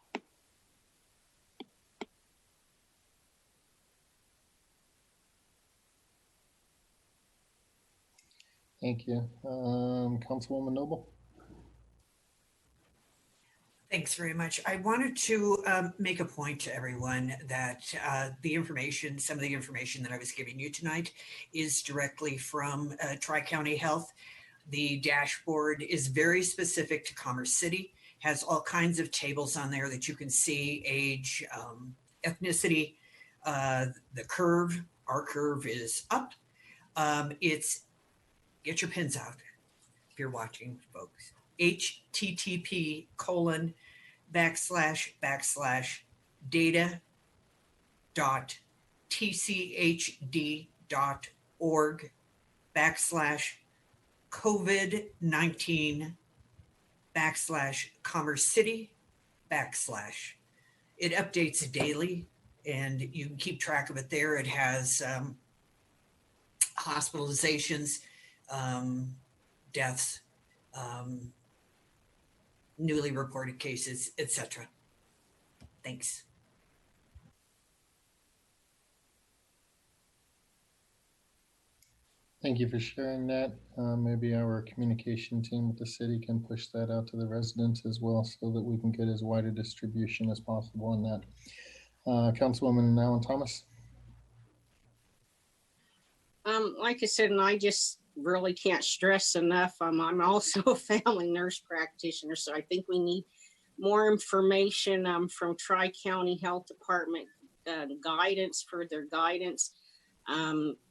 Thank you. Councilwoman Noble. Thanks very much. I wanted to make a point to everyone that some of the information that I was giving you tonight is directly from Tri-County Health. The dashboard is very specific to Commerce City, has all kinds of tables on there that you can see: age, ethnicity, the curve. Our curve is up. Get your pens out if you're watching, folks. http://data.tchd.org/COVID-19/Commerce City/. It updates daily, and you can keep track of it there. It has hospitalizations, deaths, newly reported cases, etc. Thanks. Thank you for sharing that. Maybe our communication team with the city can push that out to the residents as well, so that we can get as wide a distribution as possible on that. Councilwoman Allen Thomas. Like I said, and I just really can't stress enough, I'm also a family nurse practitioner, so I think we need more information from Tri-County Health Department guidance, for their guidance.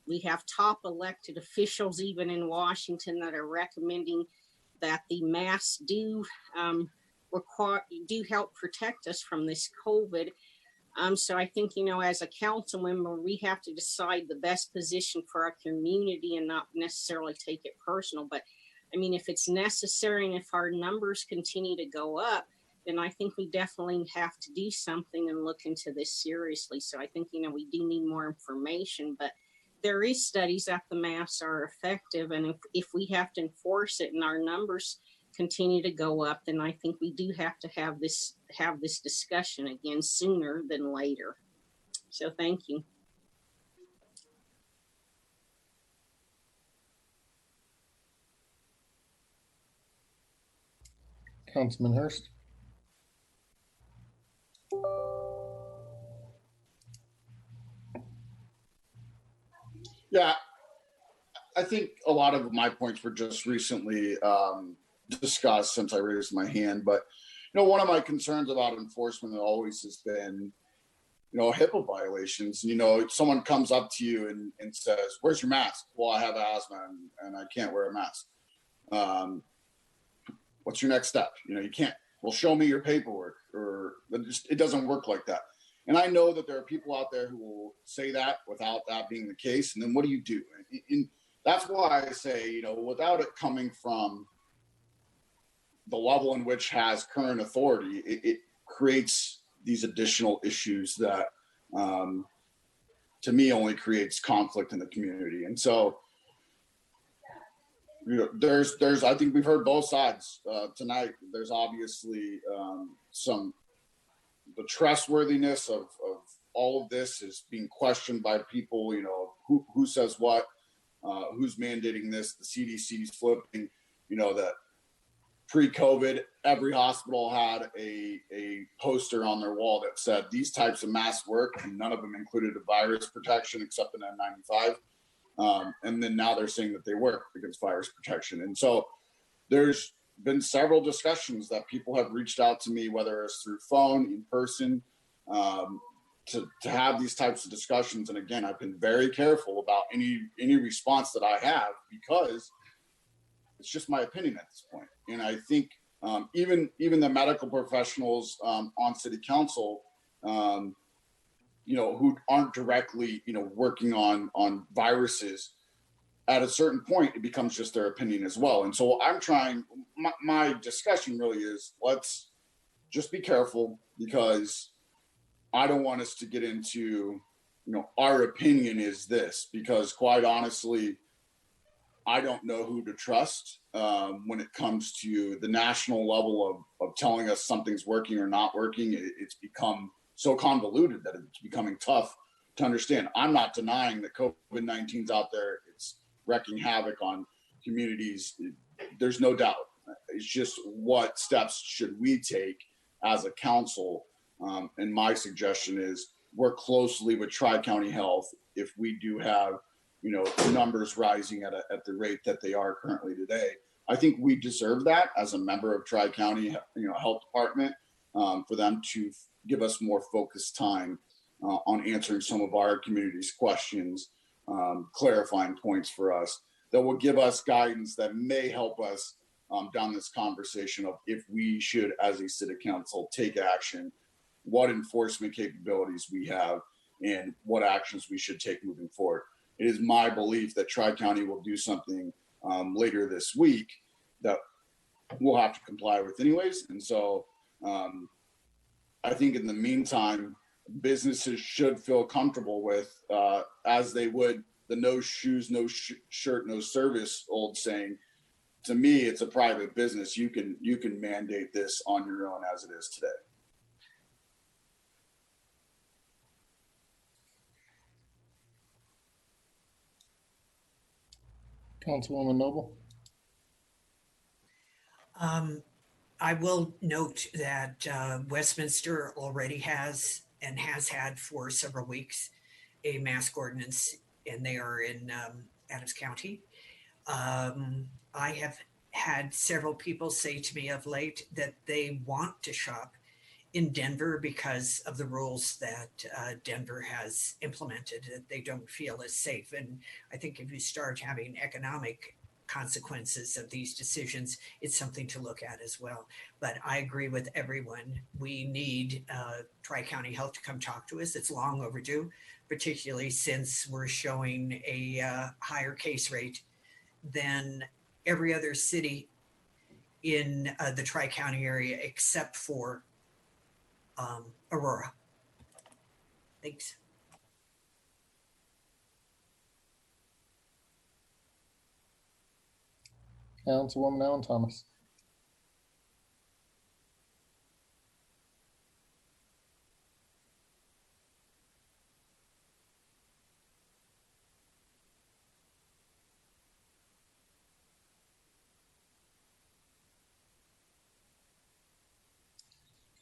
We have top elected officials, even in Washington, that are recommending that the masks do help protect us from this COVID. So I think, as a council member, we have to decide the best position for our community and not necessarily take it personal. But I mean, if it's necessary and if our numbers continue to go up, then I think we definitely have to do something and look into this seriously. So I think, we do need more information, but there is studies that the masks are effective. And if we have to enforce it and our numbers continue to go up, then I think we do have to have this discussion again sooner than later. So thank you. Councilman Hurst. Yeah, I think a lot of my points were just recently discussed since I raised my hand. But, you know, one of my concerns about enforcement always has been, you know, HIPAA violations. You know, someone comes up to you and says, "Where's your mask?" "Well, I have asthma and I can't wear a mask." What's your next step? You know, you can't. Well, show me your paperwork, or it doesn't work like that. And I know that there are people out there who will say that without that being the case. And then what do you do? And that's why I say, you know, without it coming from the level in which has current authority, it creates these additional issues that, to me, only creates conflict in the community. And so, you know, there's I think we've heard both sides tonight. There's obviously the trustworthiness of all of this is being questioned by people. You know, who says what, who's mandating this. The CDC's flipping, you know, that pre-COVID, every hospital had a poster on their wall that said these types of masks work, and none of them included a virus protection except an N95. And then now they're saying that they work against virus protection. And so there's been several discussions that people have reached out to me, whether it's through phone, in person, to have these types of discussions. And again, I've been very careful about any response that I have, because it's just my opinion at this point. And I think even the medical professionals on city council, you know, who aren't directly, you know, working on viruses, at a certain point, it becomes just their opinion as well. And so I'm trying, my discussion really is, let's just be careful, because I don't want us to get into, you know, our opinion is this, because quite honestly, I don't know who to trust when it comes to the national level of telling us something's working or not working. It's become so convoluted that it's becoming tough to understand. I'm not denying that COVID-19 is out there. It's wreaking havoc on communities. There's no doubt. It's just, what steps should we take as a council? And my suggestion is work closely with Tri-County Health if we do have, you know, numbers rising at the rate that they are currently today. I think we deserve that as a member of Tri-County, you know, Health Department, for them to give us more focused time on answering some of our community's questions, clarifying points for us that will give us guidance that may help us down this conversation of if we should, as a city council, take action, what enforcement capabilities we have, and what actions we should take moving forward. It is my belief that Tri-County will do something later this week that we'll have to comply with anyways. And so I think in the meantime, businesses should feel comfortable with, as they would the no shoes, no shirt, no service old saying. To me, it's a private business. You can mandate this on your own as it is today. Councilwoman Noble. I will note that Westminster already has and has had for several weeks a mask ordinance, and they are in Adams County. I have had several people say to me of late that they want to shop in Denver because of the rules that Denver has implemented, that they don't feel as safe. And I think if you start having economic consequences of these decisions, it's something to look at as well. But I agree with everyone. We need Tri-County Health to come talk to us. It's long overdue, particularly since we're showing a higher case rate than every other city in the Tri-County area except for Aurora. Thanks. Councilwoman Allen Thomas.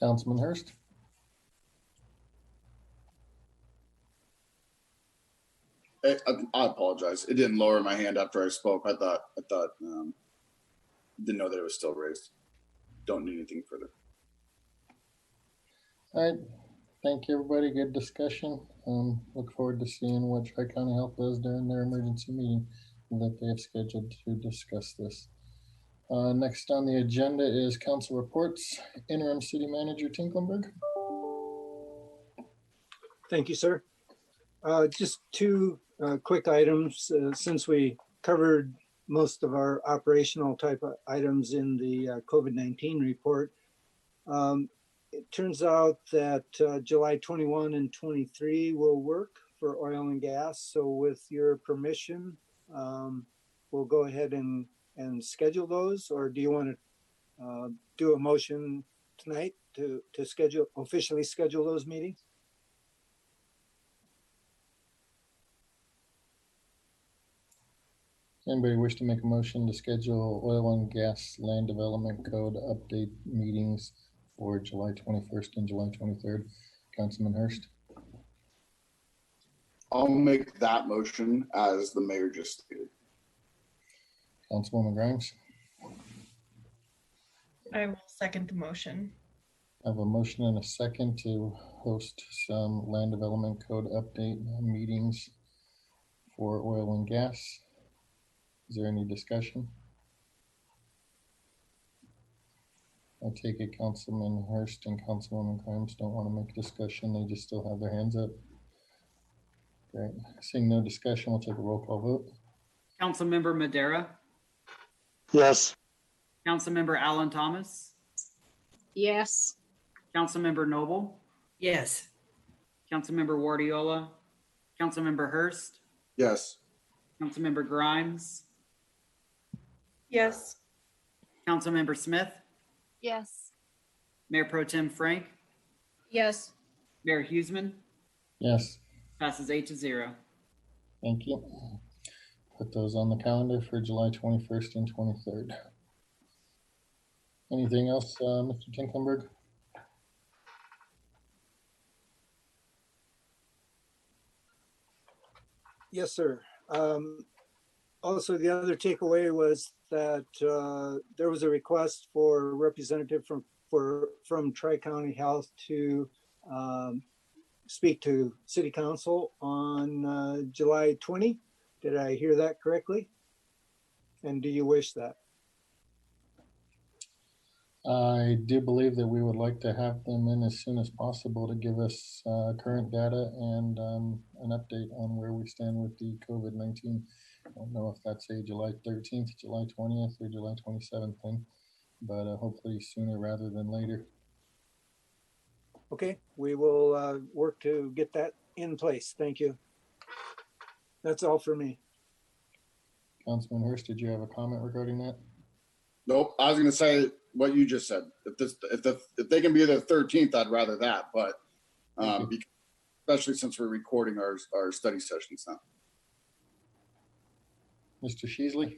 Councilman Hurst. I apologize. It didn't lower my hand after I spoke. I thought didn't know that it was still raised. Don't need anything further. All right. Thank you, everybody. Good discussion. Look forward to seeing what Tri-County Health does during their emergency meeting that they have scheduled to discuss this. Next on the agenda is council reports. Interim City Manager Tinklenberg. Thank you, sir. Just two quick items. Since we covered most of our operational type of items in the COVID-19 report, it turns out that July 21 and 23 will work for oil and gas. So with your permission, we'll go ahead and schedule those, or do you want to do a motion tonight to officially schedule those meetings? Anybody wish to make a motion to schedule oil and gas land development code update meetings for July 21st and July 23rd? Councilman Hurst. I'll make that motion as the mayor just stated. Councilwoman Grimes. I will second the motion. I have a motion and a second to host some land development code update meetings for oil and gas. Is there any discussion? I take it Councilman Hurst and Councilwoman Grimes don't want to make discussion. They just still have their hands up. Great. Seeing no discussion, we'll take a roll call vote. Councilmember Madera, Yes. Councilmember Alan Thomas, Yes. Councilmember Noble, Yes. Councilmember Wardiola, Councilmember Hurst, Yes. Councilmember Grimes, Yes. Councilmember Smith, Yes. Mayor Pro Tem Frank, Yes. Mayor Huseman, Yes. passes 8-0. Thank you. Put those on the calendar for July 21st and 23rd. Anything else, Mr. Tinklenberg? Yes, sir. Also, the other takeaway was that there was a request for a representative from Tri-County Health to speak to City Council on July 20. Did I hear that correctly? And do you wish that? I do believe that we would like to have them in as soon as possible to give us current data and an update on where we stand with the COVID-19. I don't know if that's a July 13th, July 20th, or July 27th thing, but hopefully sooner rather than later. Okay, we will work to get that in place. Thank you. That's all for me. Councilman Hurst, did you have a comment regarding that? Nope. I was going to say what you just said. If they can be the 13th, I'd rather that. But especially since we're recording our study sessions now. Mr. Sheasley.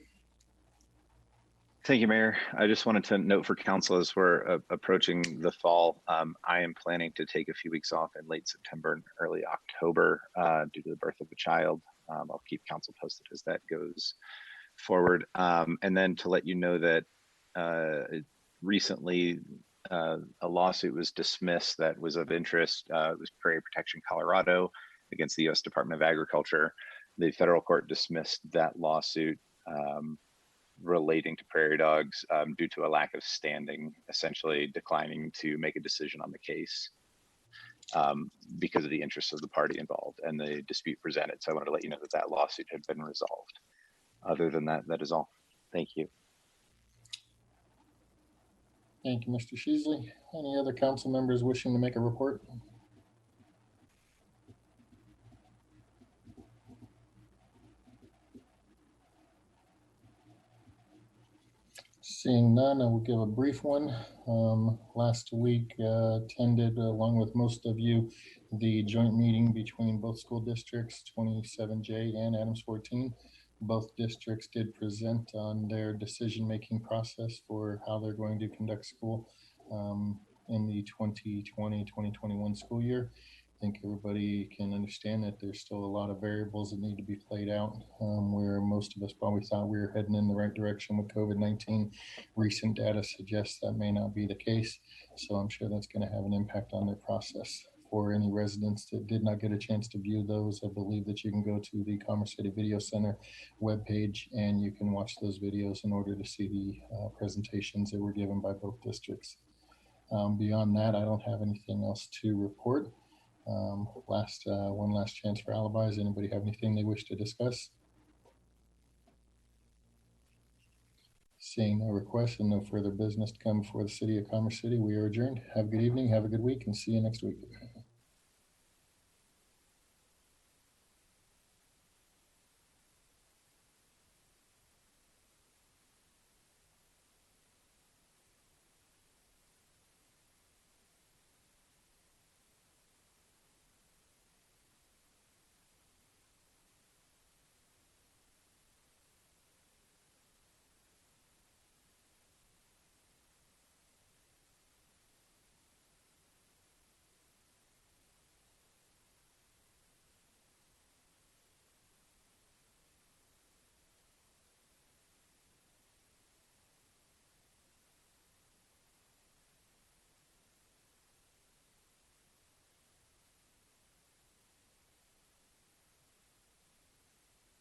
Thank you, Mayor. I just wanted to note for council as we're approaching the fall, I am planning to take a few weeks off in late September and early October due to the birth of a child. I'll keep council posted as that goes forward. And then to let you know that recently a lawsuit was dismissed that was of interest. It was Prairie Protection Colorado against the U.S. Department of Agriculture. The federal court dismissed that lawsuit relating to prairie dogs due to a lack of standing, essentially declining to make a decision on the case because of the interests of the party involved and the dispute presented. So I wanted to let you know that that lawsuit had been resolved. Other than that, that is all. Thank you. Thank you, Mr. Sheasley. Any other council members wishing to make a report? Seeing none, I will give a brief one. Last week, attended along with most of you the joint meeting between both school districts, 27J and Adams 14. Both districts did present on their decision-making process for how they're going to conduct school. in the 2020-2021 school year. I think everybody can understand that there's still a lot of variables that need to be played out, where most of us probably thought we were heading in the right direction with COVID-19. Recent data suggests that may not be the case. So I'm sure that's going to have an impact on their process. For any residents that did not get a chance to view those, I believe that you can go to the Commerce City Video Center webpage and you can watch those videos in order to see the presentations that were given by both districts. Beyond that, I don't have anything else to report. One last chance for alibis. Anybody have anything they wish to discuss? Seeing no requests and no further business to come before the City of Commerce City, we are adjourned. Have a good evening, have a good week, and see you next week.